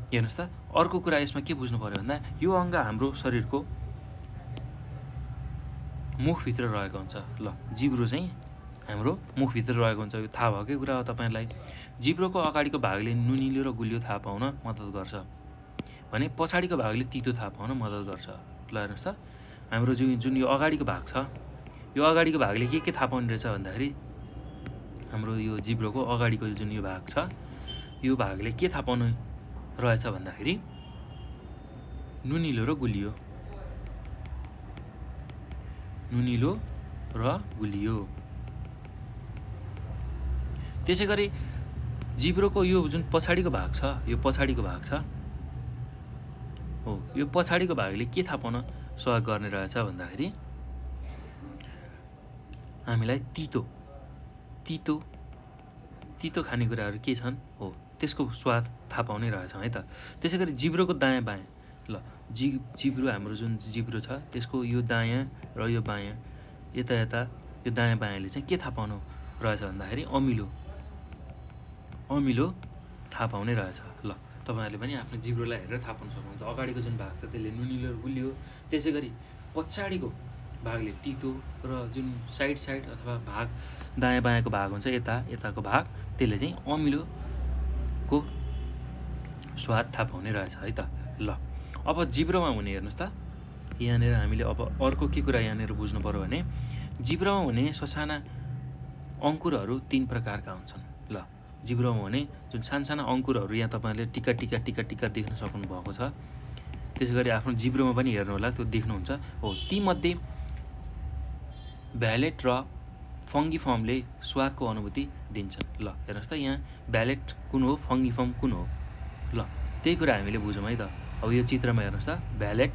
A: हेर्नुहोस् त, अर्को कुरा यसमा के बुझ्नु पऱ्यो भन्दा यो अङ्ग हाम्रो शरीरको मुखभित्र रहेको हुन्छ। ल जिब्रो चाहिँ हाम्रो मुखभित्र रहेको हुन्छ, यो थाहा भएकै कुरा हो तपाईँलाई। जिब्रोको अगाडिको भागले नुनिलो र गुलियो थाहा पाउन मद्दत गर्छ भने पछाडिको भागले तितो थाहा पाउन मद्दत गर्छ। ल हेर्नुहोस् त, हाम्रो जुन यो अगाडिको भाग छ, यो अगाडिको भागले के थाहा पाउने रहेछ भन्दाखेरि हाम्रो यो जिब्रोको अगाडिको जुन यो भाग छ, यो भागले के थाहा पाउनु रहेछ भन्दाखेरि नुनिलो र गुलियो, नुनिलो र गुलियो। त्यसै गरी जिब्रोको यो जुन पछाडिको भाग छ, यो पछाडिको भाग छ, हो यो पछाडिको भागले के थाहा पाउन सहयोग गर्ने रहेछ भन्दाखेरि हामीलाई तितो खानेकुराहरू के छन्, हो त्यसको स्वाद थाहा पाउने रहेछ है त। त्यसै गरी जिब्रोको दायाँ बायाँ, ल जिब्रो हाम्रो जुन जिब्रो छ त्यसको यो दायाँ र यो बायाँ यता यो दायाँ बायाँले चाहिँ के थाहा पाउनु रहेछ भन्दाखेरि अमिलो थाहा पाउने रहेछ। ल तपाईँहरूले पनि आफ्नो जिब्रोलाई हेरेर थाहा पाउन सक्नुहुन्छ। अगाडिको जुन भाग छ त्यसले नुनिलो र गुलियो, त्यसै गरी पछाडिको भागले तितो र जुन साइड अथवा भाग दायाँ बायाँको भाग हुन्छ यताको भाग त्यसले चाहिँ अमिलोको स्वाद थाहा पाउने रहेछ है त। ल अब जिब्रोमा हुने हेर्नुहोस् त, यहाँनिर हामीले अब अर्को के कुरा यहाँनिर बुझ्नु पऱ्यो भने जिब्रोमा हुने ससाना अङ्कुरहरू 3 प्रकारका हुन्छन्। ल जिब्रोमा हुने जुन साना अङ्कुरहरू यहाँ तपाईँहरूले टिका देख्न सक्नुभएको छ। त्यसै गरी आफ्नो जिब्रोमा पनि हेर्नु होला, त्यो देख्नुहुन्छ हो। तीमध्ये भ्यालेट र फङ्गिफर्मले स्वादको अनुभूति दिन्छन्। ल हेर्नुहोस् त, यहाँ भ्यालेट कुन हो, फङ्गिफर्म कुन हो, ल त्यही कुरा हामीले बुझौँ है त। अब यो चित्रमा हेर्नुहोस् त, भ्यालेट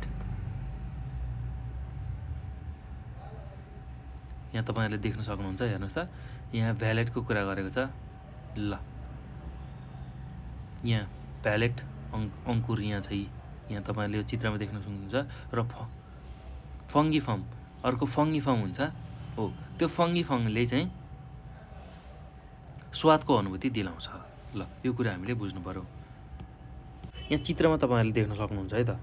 A: यहाँ तपाईँहरूले देख्न सक्नुहुन्छ। हेर्नुहोस् त, यहाँ भ्यालेटको कुरा गरेको छ। ल यहाँ भ्यालेट अङ्कुर यहाँ छ, यहाँ तपाईँहरूले यो चित्रमा देख्न सक्नुहुन्छ। र फङ्गिफर्म, अर्को फङ्गिफर्म हुन्छ हो, त्यो फङ्गिफर्मले चाहिँ स्वादको अनुभूति दिलाउँछ। ल यो कुरा हामीले बुझ्नु पऱ्यो। यहाँ चित्रमा तपाईँहरूले देख्न सक्नुहुन्छ है त।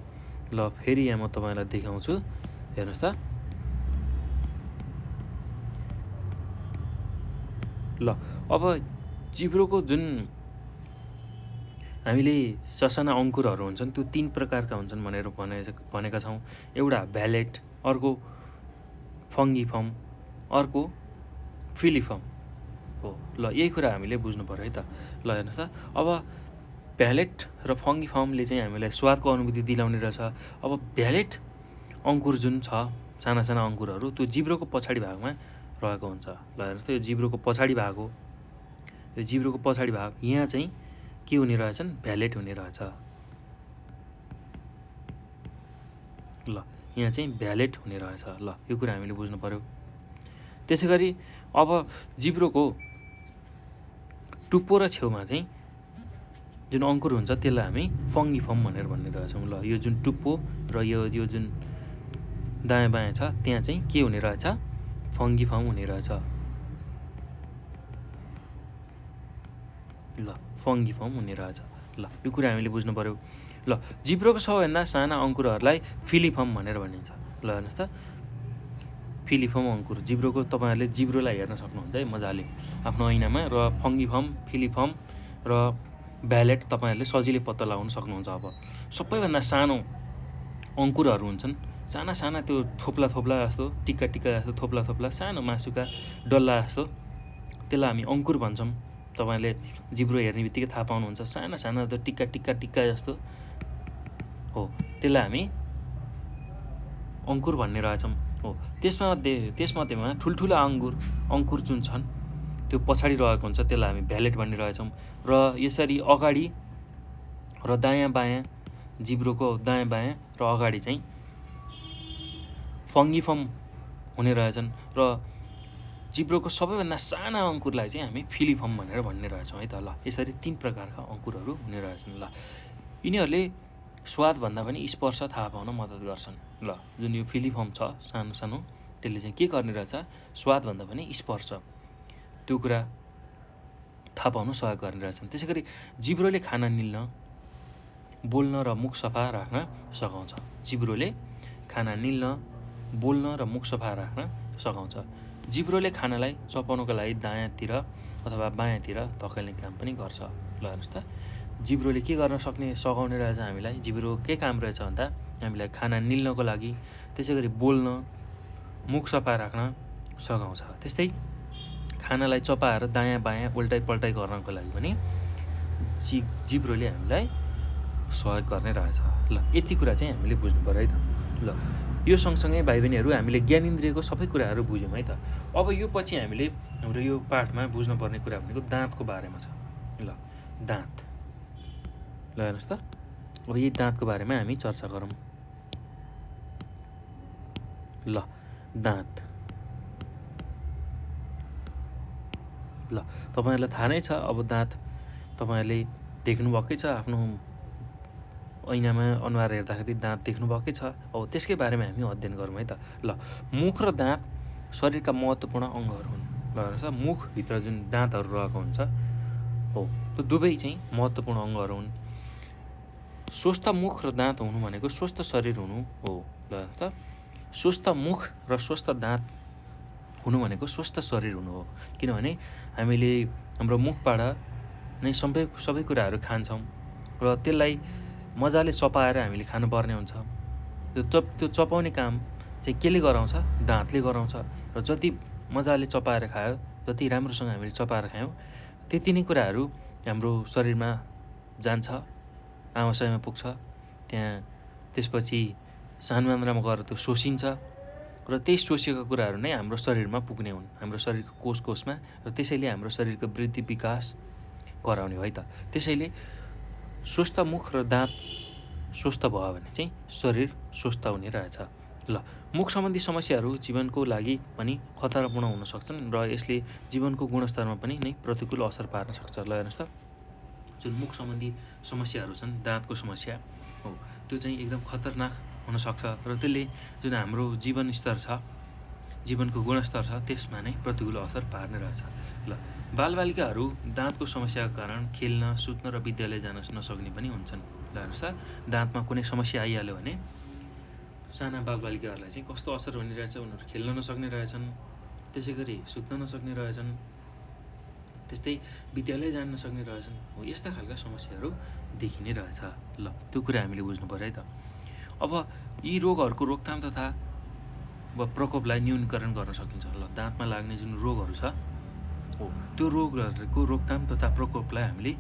A: ल फेरि यहाँ म तपाईँलाई देखाउँछु, हेर्नुहोस् त। ल अब जिब्रोको जुन हामीले ससाना अङ्कुरहरू हुन्छन् त्यो 3 प्रकारका हुन्छन् भनेर भनेका छौँ। एउटा भ्यालेट, अर्को फङ्गिफर्म, अर्को फिलिफर्म हो। ल यही कुरा हामीले बुझ्नु पऱ्यो है त। ल हेर्नुहोस् त, अब भ्यालेट र फङ्गिफर्मले चाहिँ हामीलाई स्वादको अनुभूति दिलाउने रहेछ। अब भ्यालेट अङ्कुर जुन छ, साना अङ्कुरहरू, त्यो जिब्रोको पछाडि भागमा रहेको हुन्छ। ल हेर्नुहोस् त, यो जिब्रोको पछाडि भाग हो। यो जिब्रोको पछाडि भाग यहाँ चाहिँ के हुने रहेछन्, भ्यालेट हुने रहेछ। ल यहाँ चाहिँ भ्यालेट हुने रहेछ। ल यो कुरा हामीले बुझ्नु पऱ्यो। त्यसै गरी अब जिब्रोको टुप्पो र छेउमा चाहिँ जुन अङ्कुर हुन्छ त्यसलाई हामी फङ्गिफर्म भनेर भन्ने रहेछौँ। ल यो जुन टुप्पो र यो जुन दायाँ बायाँ छ त्यहाँ चाहिँ के हुने रहेछ, फङ्गिफर्म हुने रहेछ। ल फङ्गिफर्म हुने रहेछ। ल यो कुरा हामीले बुझ्नु पऱ्यो। ल जिब्रोको सबैभन्दा साना अङ्कुरहरूलाई फिलिफर्म भनेर भनिन्छ। ल हेर्नुहोस् त, फिलिफर्म अङ्कुर जिब्रोको, तपाईँहरूले जिब्रोलाई हेर्न सक्नुहुन्छ है मजाले आफ्नो ऐनामा। र फङ्गिफर्म, फिलिफर्म र भ्यालेट तपाईँहरूले सजिलै पत्ता लगाउन सक्नुहुन्छ। अब सबैभन्दा सानो अङ्कुरहरू हुन्छन्, साना त्यो थोप्ला जस्तो, टिक्का जस्तो थोप्ला सानो मासुका डल्ला जस्तो, त्यसलाई हामी अङ्कुर भन्छौँ। तपाईँहरूले जिब्रो हेर्ने बित्तिकै थाहा पाउनुहुन्छ, साना त्यो टिक्का जस्तो हो, त्यसलाई हामी अङ्कुर भन्ने रहेछौँ हो। त्यसमध्येमा ठुल्ठुला अङ्कुर जुन छन् त्यो पछाडि रहेको हुन्छ, त्यसलाई हामी भ्यालेट भन्ने रहेछौँ। र यसरी अगाडि र दायाँ बायाँ, जिब्रोको दायाँ बायाँ र अगाडि चाहिँ फङ्गिफर्म हुने रहेछन्। र जिब्रोको सबैभन्दा साना अङ्कुरलाई चाहिँ हामी फिलिफर्म भनेर भन्ने रहेछौँ है त। ल यसरी 3 प्रकारका अङ्कुरहरू हुने रहेछन्। ल यिनीहरूले स्वादभन्दा पनि स्पर्श थाहा पाउन मद्दत गर्छन्। ल जुन यो फिलिफर्म छ सानो त्यसले चाहिँ के गर्ने रहेछ, स्वादभन्दा पनि स्पर्श, त्यो कुरा थाहा पाउन सहयोग गर्ने रहेछन्। त्यसै गरी जिब्रोले खाना निल्न, बोल्न र मुख सफा राख्न सघाउँछ। जिब्रोले खाना निल्न, बोल्न र मुख सफा राख्न सघाउँछ। जिब्रोले खानालाई चपाउनको लागि दायाँतिर अथवा बायाँतिर धकेल्ने काम पनि गर्छ। ल हेर्नुहोस् त, जिब्रोले के गर्न सघाउने रहेछ हामीलाई, जिब्रो के काम रहेछ भन्दा हामीलाई खाना निल्नको लागि, त्यसै गरी बोल्न, मुख सफा राख्न सघाउँछ। त्यस्तै खानालाई चपाएर दायाँ बायाँ उल्टाइ पल्टाइ गर्नको लागि पनि जिब्रोले हामीलाई सहयोग गर्ने रहेछ। ल यति कुरा चाहिँ हामीले बुझ्नु पऱ्यो है त। ल यो सँगसँगै भाइ बहिनीहरू हामीले ज्ञानेन्द्रियको सबै कुराहरू बुझ्यौँ है त। अब यो पछि हामीले हाम्रो यो पाठमा बुझ्नुपर्ने कुरा भनेको दाँतको बारेमा छ। ल दाँत, ल हेर्नुहोस् त, अब यही दाँतको बारेमा हामी चर्चा गरौँ। ल दाँत, ल तपाईँहरूलाई थाहा नै छ, अब दाँत तपाईँहरूले देख्नुभएकै छ, आफ्नो ऐनामा अनुहार हेर्दाखेरि दाँत देख्नुभएकै छ। अब त्यसकै बारेमा हामी अध्ययन गरौँ है त। ल मुख र दाँत शरीरका महत्त्वपूर्ण अङ्गहरू हुन्। ल हेर्नुहोस् त, मुखभित्र जुन दाँतहरू रहेको हुन्छ हो, त्यो दुवै चाहिँ महत्त्वपूर्ण अङ्गहरू हुन्। स्वस्थ मुख र दाँत हुनु भनेको स्वस्थ शरीर हुनु हो। ल हेर्नुहोस् त, स्वस्थ मुख र स्वस्थ दाँत हुनु भनेको स्वस्थ शरीर हुनु हो। किनभने हामीले हाम्रो मुखबाट नै सबै कुराहरू खान्छौँ र त्यसलाई मजाले चपाएर हामीले खानुपर्ने हुन्छ। त्यो चपाउने काम चाहिँ केले गराउँछ? दाँतले गराउँछ। र जति मजाले चपाएर खायो, जति राम्रोसँग हामीले चपाएर खायौँ, त्यति नै कुराहरू हाम्रो शरीरमा जान्छ, आमाशयमा पुग्छ। त्यसपछि सानमान्द्रामा गएर त्यो शोषिन्छ र त्यही शोषिएका कुराहरू नै हाम्रो शरीरमा पुग्ने हुन्, हाम्रो शरीरको कोषमा, र त्यसैले हाम्रो शरीरको वृद्धि विकास गराउने हो है त। त्यसैले स्वस्थ मुख र दाँत स्वस्थ भयो भने चाहिँ शरीर स्वस्थ हुने रहेछ। ल, मुख सम्बन्धी समस्याहरू जीवनको लागि पनि खतरापूर्ण हुन सक्छन् र यसले जीवनको गुणस्तरमा पनि नै प्रतिकूल असर पार्न सक्छ। ल हेर्नुहोस् त, जुन मुख सम्बन्धी समस्याहरू छन्, दाँतको समस्या हो, त्यो चाहिँ एकदम खतरनाक हुनसक्छ र त्यसले जुन हाम्रो जीवनस्तर छ, जीवनको गुणस्तर छ, त्यसमा नै प्रतिकूल असर पार्ने रहेछ। ल, बालबालिकाहरू दाँतको समस्याको कारण खेल्न, सुत्न र विद्यालय जान नसक्ने पनि हुन्छन्। ल हेर्नुहोस् त, दाँतमा कुनै समस्या आइहाल्यो भने साना बालबालिकाहरूलाई चाहिँ कस्तो असर हुने रहेछ। उनीहरू खेल्न नसक्ने रहेछन्, त्यसै गरी सुत्न नसक्ने रहेछन्, त्यस्तै विद्यालय जान नसक्ने रहेछन् हो। यस्ता खालका समस्याहरू देखिने रहेछ। ल, त्यो कुरा हामीले बुझ्नु पऱ्यो है त। अब यी रोगहरूको रोकथाम तथा प्रकोपलाई न्यूनीकरण गर्न सकिन्छ। ल, दाँतमा लाग्ने जुन रोगहरू छ हो, त्यो रोगहरूको रोकथाम तथा प्रकोपलाई हामीले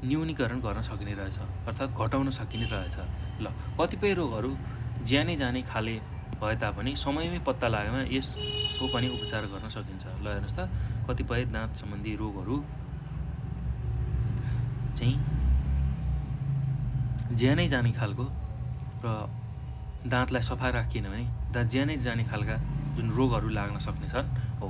A: न्यूनीकरण गर्न सकिने रहेछ, अर्थात् घटाउन सकिने रहेछ। ल, कतिपय रोगहरू ज्यानै जाने खाले भए तापनि समयमै पत्ता लागेमा यसको पनि उपचार गर्न सकिन्छ। ल हेर्नुहोस् त, कतिपय दाँत सम्बन्धी रोगहरू चाहिँ ज्यानै जाने खालको र दाँतलाई सफा राखिएन भने दाँत ज्यानै जाने खालका जुन रोगहरू लाग्न सक्ने छन् हो,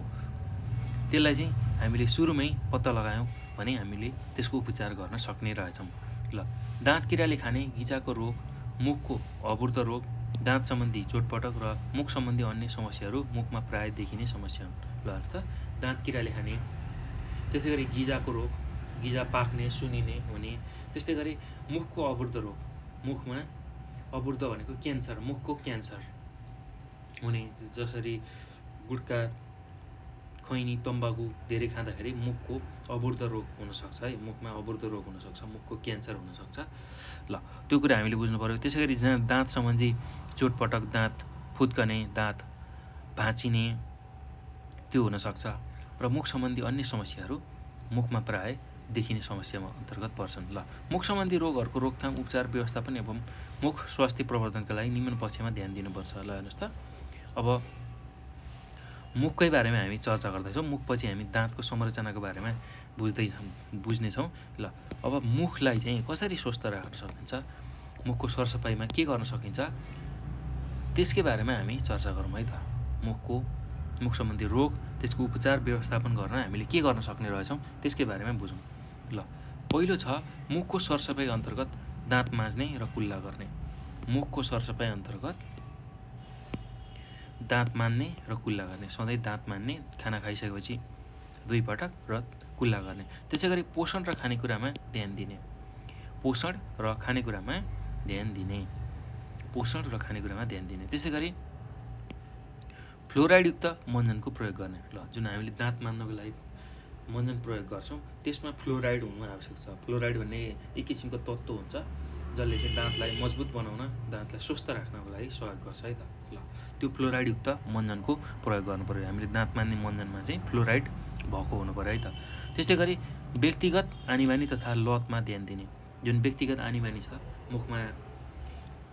A: त्यसलाई चाहिँ हामीले सुरुमै पत्ता लगायौँ भने हामीले त्यसको उपचार गर्न सक्ने रहेछौँ। ल, दाँत किराले खाने घिचाको रोग, मुखको अवरुद्ध रोग, दाँत सम्बन्धी चोटपटक र मुख सम्बन्धी अन्य समस्याहरू मुखमा प्राय देखिने समस्या हुन्। ल हेर्नुहोस् त, दाँत किराले खाने, त्यसै गरी गिजाको रोग, गिजा पाक्ने, सुनिने हुने, त्यस्तै गरी मुखको अवरुद्ध रोग, मुखमा अवरुद्ध भनेको क्यान्सर, मुखको क्यान्सर हुने, जसरी गुट्का, खैनी, तम्बाकु धेरै खाँदाखेरि मुखको अवरुद्ध रोग हुनसक्छ है, मुखमा अवरुद्ध रोग हुनसक्छ, मुखको क्यान्सर हुनसक्छ। ल, त्यो कुरा हामीले बुझ्नु पऱ्यो। त्यसै गरी दाँत सम्बन्धी चोटपटक, दाँत फुत्कने, दाँत भाँचिने, त्यो हुनसक्छ। र मुख सम्बन्धी अन्य समस्याहरू मुखमा प्राय देखिने समस्यामा अन्तर्गत पर्छन्। ल, मुख सम्बन्धी रोगहरूको रोकथाम, उपचार, व्यवस्थापन एवं मुख स्वास्थ्य प्रवर्धनका लागि निम्न पक्षमा ध्यान दिनुपर्छ। ल हेर्नुहोस् त, अब मुखकै बारेमा हामी चर्चा गर्दैछौँ। मुखपछि हामी दाँतको संरचनाको बारेमा बुझ्नेछौँ। ल, अब मुखलाई चाहिँ कसरी स्वस्थ राख्न सकिन्छ, मुखको सरसफाइमा के गर्न सकिन्छ, त्यसकै बारेमा हामी चर्चा गरौँ है त। मुख सम्बन्धी रोग, त्यसको उपचार, व्यवस्थापन गर्न हामीले के गर्न सक्ने रहेछौँ, त्यसकै बारेमा बुझौँ। ल, पहिलो छ मुखको सरसफाइ अन्तर्गत दाँत माझ्ने र कुल्ला गर्ने। मुखको सरसफाइ अन्तर्गत दाँत माझ्ने र कुल्ला गर्ने। सधैँ दाँत माझ्ने, खाना खाइसकेपछि 2 पटक, र कुल्ला गर्ने। त्यसै गरी पोषण र खानेकुरामा ध्यान दिने। पोषण र खानेकुरामा ध्यान दिने। पोषण र खानेकुरामा ध्यान दिने। त्यसै गरी फ्लोराइडयुक्त मञ्जनको प्रयोग गर्ने। ल, जुन हामीले दाँत माझ्नको लागि मञ्जन प्रयोग गर्छौँ, त्यसमा फ्लोराइड हुनु आवश्यक छ। फ्लोराइड भन्ने एक किसिमको तत्त्व हुन्छ जसले चाहिँ दाँतलाई मजबुत बनाउन, दाँतलाई स्वस्थ राख्नको लागि सहयोग गर्छ है त। ल, त्यो फ्लोराइडयुक्त मञ्जनको प्रयोग गर्नु पऱ्यो। हामीले दाँत माझ्ने मञ्जनमा चाहिँ फ्लोराइड भएको हुनु पऱ्यो है त। त्यस्तै गरी व्यक्तिगत आनीबानी तथा लतमा ध्यान दिने। जुन व्यक्तिगत आनीबानी छ, मुखमा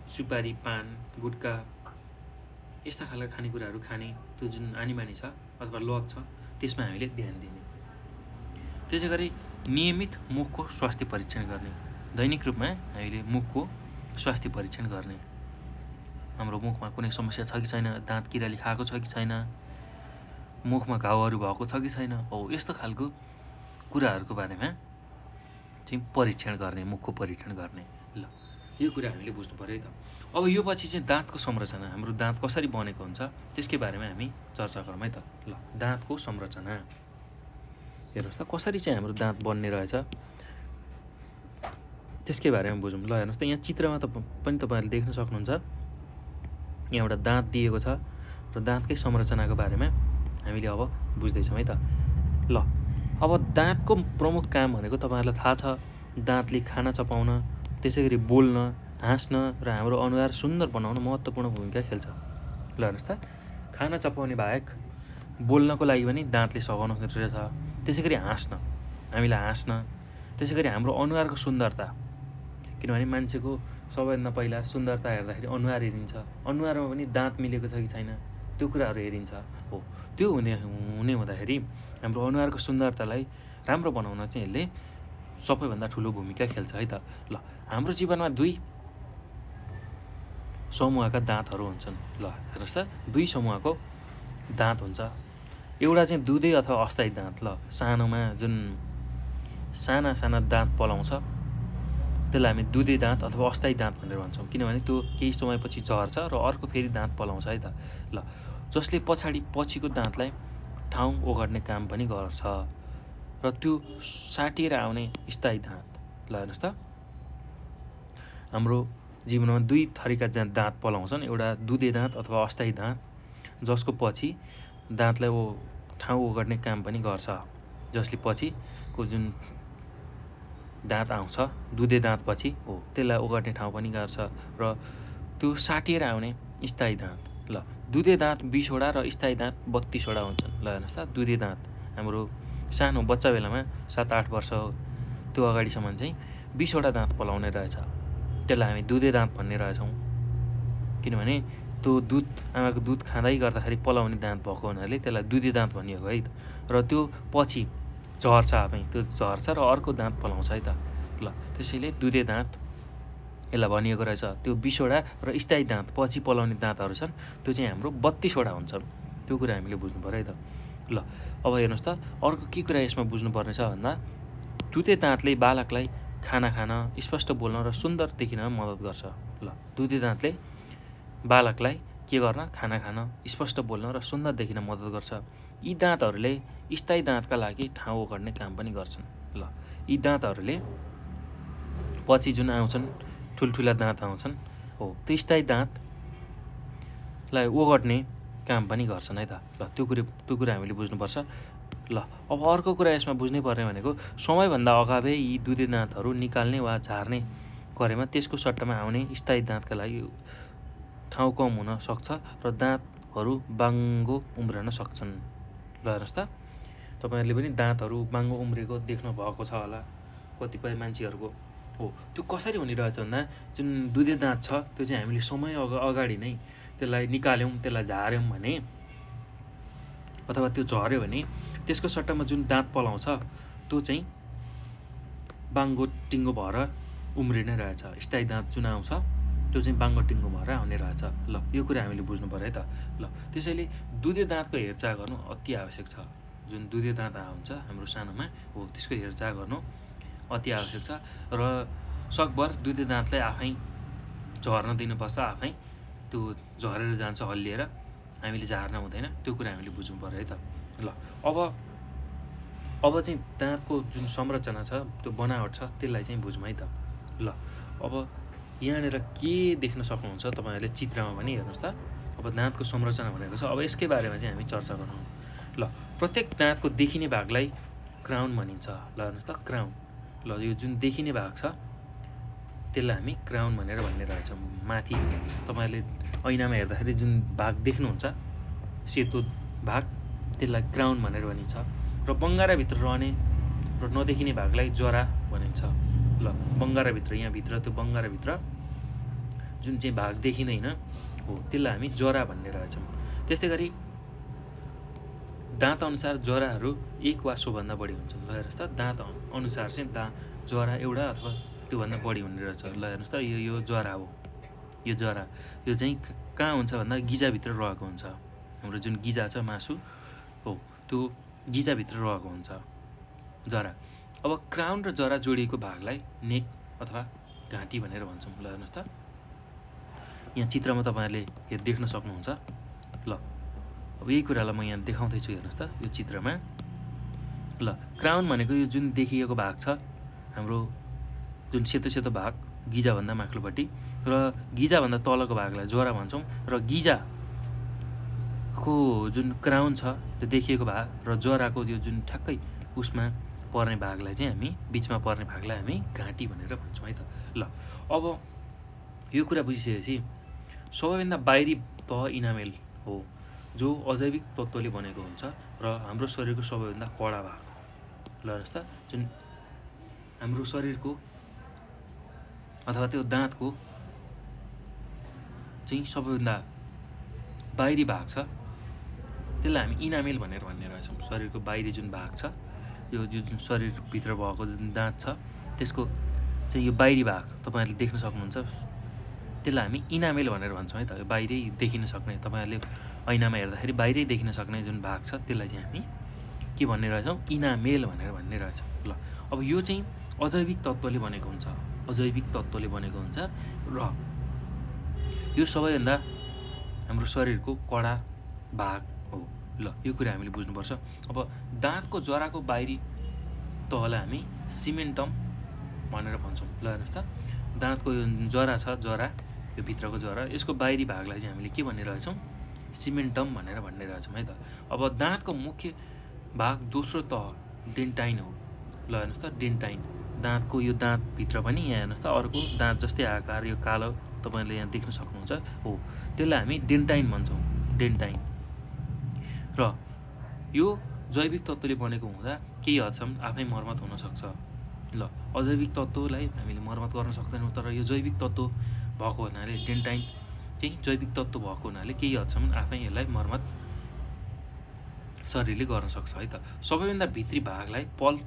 A: सुपारी, पान, गुट्का, यस्ता खालका खानेकुराहरू खाने, त्यो जुन आनीबानी छ अथवा लत छ, त्यसमा हामीले ध्यान दिने। त्यसै गरी नियमित मुखको स्वास्थ्य परीक्षण गर्ने। दैनिक रूपमा हामीले मुखको स्वास्थ्य परीक्षण गर्ने। हाम्रो मुखमा कुनै समस्या छ कि छैन, दाँत किराले खाएको छ कि छैन, मुखमा घाउहरू भएको छ कि छैन हो, यस्तो खालको कुराहरूको बारेमा चाहिँ परीक्षण गर्ने, मुखको परीक्षण गर्ने। ल, यो कुरा हामीले बुझ्नु पऱ्यो है त। अब यो पछि चाहिँ दाँतको संरचना, हाम्रो दाँत कसरी बनेको हुन्छ त्यसकै बारेमा हामी चर्चा गरौँ है त। ल, दाँतको संरचना हेर्नुहोस् त कसरी चाहिँ हाम्रो दाँत बन्ने रहेछ त्यसकै बारेमा बुझौँ। ल हेर्नुहोस् त, यहाँ चित्रमा पनि तपाईँहरूले देख्न सक्नुहुन्छ, यहाँ एउटा दाँत दिएको छ र दाँतकै संरचनाको बारेमा हामीले अब बुझ्दैछौँ है त। ल, अब दाँतको प्रमुख काम भनेको तपाईँहरूलाई थाहा छ, दाँतले खाना चपाउन, त्यसै गरी बोल्न, हाँस्न र हाम्रो अनुहार सुन्दर बनाउन महत्त्वपूर्ण भूमिका खेल्छ। ल हेर्नुहोस् त, खाना चपाउने बाहेक बोल्नको लागि पनि दाँतले सघाउनु रहेछ, त्यसै गरी हाँस्न, हामीलाई हाँस्न, त्यसै गरी हाम्रो अनुहारको सुन्दरता, किनभने मान्छेको सबैभन्दा पहिला सुन्दरता हेर्दाखेरि अनुहार हेरिन्छ, अनुहारमा पनि दाँत मिलेको छ कि छैन त्यो कुराहरू हेरिन्छ। हो, त्यो हुने हुँदाखेरि हाम्रो अनुहारको सुन्दरतालाई राम्रो बनाउन चाहिँ यसले सबैभन्दा ठुलो भूमिका खेल्छ है त। ल, हाम्रो जीवनमा 2 समूहका दाँतहरू हुन्छन्। ल हेर्नुहोस् त, 2 समूहको दाँत हुन्छ। एउटा चाहिँ दुधे अथवा अस्थायी दाँत। ल, सानोमा जुन साना साना दाँत पलाउँछ त्यसलाई हामी दुधे दाँत अथवा अस्थायी दाँत भनेर भन्छौँ, किनभने त्यो केही समयपछि झर्छ र अर्को फेरि दाँत पलाउँछ है त। ल, जसले पछिको दाँतलाई ठाउँ ओगट्ने काम पनि गर्छ र त्यो साटिएर आउने स्थायी दाँत। ल हेर्नुहोस् त, हाम्रो जीवनमा 2 थरीका दाँत पलाउँछन्, एउटा दुधे दाँत अथवा अस्थायी दाँत, जसको पछि दाँतलाई ठाउँ ओगट्ने काम पनि गर्छ, जसले पछिको जुन दाँत आउँछ दुधे दाँत पछि हो त्यसलाई ओगट्ने ठाउँ पनि गर्छ र त्यो साटिएर आउने स्थायी दाँत। ल, दुधे दाँत 20वटा र स्थायी दाँत 32वटा हुन्छन्। ल हेर्नुहोस् त, दुधे दाँत हाम्रो सानो बच्चा बेलामा 7-8 वर्ष त्यो अगाडिसम्म चाहिँ 20वटा दाँत पलाउने रहेछ, त्यसलाई हामी दुधे दाँत भन्ने रहेछौँ, किनभने त्यो आमाको दुध खाँदै गर्दाखेरि पलाउने दाँत भएको हुनाले त्यसलाई दुधे दाँत भनिएको है त। र त्यो पछि झर्छ, आफै त्यो झर्छ र अर्को दाँत पलाउँछ है त। ल, त्यसैले दुधे दाँत यसलाई भनिएको रहेछ। त्यो 20वटा र स्थायी दाँत पछि पलाउने दाँतहरू छन्, त्यो चाहिँ हाम्रो 32वटा हुन्छन्। त्यो कुरा हामीले बुझ्नु पऱ्यो है त। ल, अब हेर्नुहोस् त, अर्को के कुरा यसमा बुझ्नुपर्ने छ भन्दा दुधे दाँतले बालकलाई खाना खान, स्पष्ट बोल्न र सुन्दर देखिन मद्दत गर्छ। ल, दुधे दाँतले बालकलाई के गर्न, खाना खान, स्पष्ट बोल्न र सुन्दर देखिन मद्दत गर्छ। यी दाँतहरूले स्थायी दाँतका लागि ठाउँ ओगट्ने काम पनि गर्छन्। ल, यी दाँतहरूले पछि जुन आउँछन् ठुल्ठुला दाँत आउँछन् हो त्यो स्थायी दाँतलाई ओगट्ने काम पनि गर्छन् है त। ल, त्यो कुरा हामीले बुझ्नुपर्छ। ल, अब अर्को कुरा यसमा बुझ्नै पर्ने भनेको समयभन्दा अगावै यी दुधे दाँतहरू निकाल्ने वा झार्ने गरेमा त्यसको सट्टामा आउने स्थायी दाँतका लागि ठाउँ कम हुन सक्छ र दाँतहरू बाङ्गो उम्रन सक्छन्। ल हेर्नुहोस् त, तपाईँहरूले पनि दाँतहरू बाङ्गो उम्रेको देख्नु भएको छ होला कतिपय मान्छेहरूको। हो, त्यो कसरी हुने रहेछ भन्दा जुन दुधे दाँत छ त्यो चाहिँ हामीले समय अगाडि नै त्यसलाई निकाल्यौँ, त्यसलाई झार्यौँ भने अथवा त्यो झऱ्यो भने त्यसको सट्टामा जुन दाँत पलाउँछ त्यो चाहिँ बाङ्गो टिङ्गो भएर उम्रिने रहेछ। स्थायी दाँत जुन आउँछ त्यो चाहिँ बाङ्गो टिङ्गो भएर आउने रहेछ। ल, यो कुरा हामीले बुझ्नु पऱ्यो है त। ल, त्यसैले दुधे दाँतको हेरचाह गर्नु अति आवश्यक छ। जुन दुधे दाँत हुन्छ हाम्रो सानोमा हो त्यसको हेरचाह गर्नु अति आवश्यक छ र सकभर दुधे दाँतलाई आफै झर्न दिनुपर्छ, आफै त्यो झरेर जान्छ हल्लिएर, हामीले झार्न हुँदैन। त्यो कुरा हामीले बुझ्नु पऱ्यो है त। ल, अब चाहिँ दाँतको जुन संरचना छ, त्यो बनावट छ, त्यसलाई चाहिँ बुझौँ है त। ल, अब यहाँनिर के देख्न सक्नुहुन्छ तपाईँहरूले चित्रमा पनि हेर्नुहोस् त। अब दाँतको संरचना भनेको छ, अब यसकै बारेमा चाहिँ हामी चर्चा गरौँ। ल, प्रत्येक दाँतको देखिने भागलाई क्राउन भनिन्छ। ल हेर्नुहोस् त, क्राउन। ल, यो जुन देखिने भाग छ त्यसलाई हामी क्राउन भनेर भन्ने रहेछौँ। माथि तपाईँहरूले ऐनामा हेर्दाखेरि जुन भाग देख्नुहुन्छ सेतो भाग, त्यसलाई क्राउन भनेर भनिन्छ। र बङ्गाराभित्र रहने र नदेखिने भागलाई जरा भनिन्छ। ल, बङ्गाराभित्र, यहाँभित्र त्यो बङ्गाराभित्र जुन चाहिँ भाग देखिँदैन हो त्यसलाई हामी जरा भन्ने रहेछौँ। त्यस्तै गरी दाँत अनुसार जराहरू 1 वा सोभन्दा बढी हुन्छन्। ल हेर्नुहोस् त, दाँत अनुसार चाहिँ जरा एउटा अथवा त्योभन्दा बढी हुने रहेछ। ल हेर्नुहोस् त, यो जरा हो। यो जरा यो चाहिँ कहाँ हुन्छ भन्दा गिजाभित्र रहेको हुन्छ। हाम्रो जुन गिजा छ मासु हो त्यो गिजाभित्र रहेको हुन्छ जरा। अब क्राउन र जरा जोडिएको भागलाई नेक अथवा घाँटी भनेर भन्छौँ। ल हेर्नुहोस् त, यहाँ चित्रमा तपाईँहरूले यो देख्न सक्नुहुन्छ। ल अब यही कुरालाई म यहाँ देखाउँदैछु, हेर्नुहोस् त यो चित्रमा। ल क्राउन भनेको यो जुन देखिएको भाग छ हाम्रो, जुन सेतो सेतो भाग गिजाभन्दा माथिल्लोपट्टि, र गिजाभन्दा तलको भागलाई जरा भन्छौँ, र गिजाको जुन क्राउन छ त्यो देखिएको भाग र जराको यो जुन ठ्याक्कै उसमा पर्ने भागलाई चाहिँ हामी, बिचमा पर्ने भागलाई हामी घाँटी भनेर भन्छौँ है त। ल अब यो कुरा बुझिसकेपछि सबैभन्दा बाहिरी तह इनामेल हो, जो अजैविक तत्त्वले बनेको हुन्छ र हाम्रो शरीरको सबैभन्दा कडा भाग हो। ल हेर्नुहोस् त, जुन हाम्रो शरीरको अथवा त्यो दाँतको चाहिँ सबैभन्दा बाहिरी भाग छ, त्यसलाई हामी इनामेल भनेर भन्ने रहेछौँ। शरीरको बाहिरी जुन भाग छ, यो जुन शरीरभित्र भएको जुन दाँत छ त्यसको चाहिँ यो बाहिरी भाग तपाईँहरूले देख्न सक्नुहुन्छ, त्यसलाई हामी इनामेल भनेर भन्छौँ है त। यो बाहिरै देखिन सक्ने, तपाईँहरूले ऐनामा हेर्दाखेरि बाहिरै देखिन सक्ने जुन भाग छ त्यसलाई चाहिँ हामी के भन्ने रहेछौँ, इनामेल भनेर भन्ने रहेछौँ। ल अब यो चाहिँ अजैविक तत्त्वले बनेको हुन्छ, अजैविक तत्त्वले बनेको हुन्छ र यो सबैभन्दा हाम्रो शरीरको कडा भाग हो। ल यो कुरा हामीले बुझ्नुपर्छ। अब दाँतको जराको बाहिरी तहलाई हामी सिमेन्टम भनेर भन्छौँ। ल हेर्नुहोस् त, दाँतको यो जरा छ, जरा यो भित्रको जरा, यसको बाहिरी भागलाई चाहिँ हामीले के भन्ने रहेछौँ, सिमेन्टम भनेर भन्ने रहेछौँ है त। अब दाँतको मुख्य भाग दोस्रो तह डेन्टाइन हो। ल हेर्नुहोस् त, डेन्टाइन, दाँतको यो दाँतभित्र पनि यहाँ हेर्नुहोस् त अर्को दाँत जस्तै आकार, यो कालो तपाईँले यहाँ देख्न सक्नुहुन्छ हो, त्यसलाई हामी डेन्टाइन भन्छौँ, डेन्टाइन। र यो जैविक तत्त्वले बनेको हुँदा केही हदसम्म आफै मर्मत हुनसक्छ। ल अजैविक तत्त्वलाई हामीले मर्मत गर्न सक्दैनौँ, तर यो जैविक तत्त्व भएको हुनाले, डेन्टाइन चाहिँ जैविक तत्त्व भएको हुनाले केही हदसम्म आफै यसलाई मर्मत शरीरले गर्न सक्छ है त। सबैभन्दा भित्री भागलाई पल्प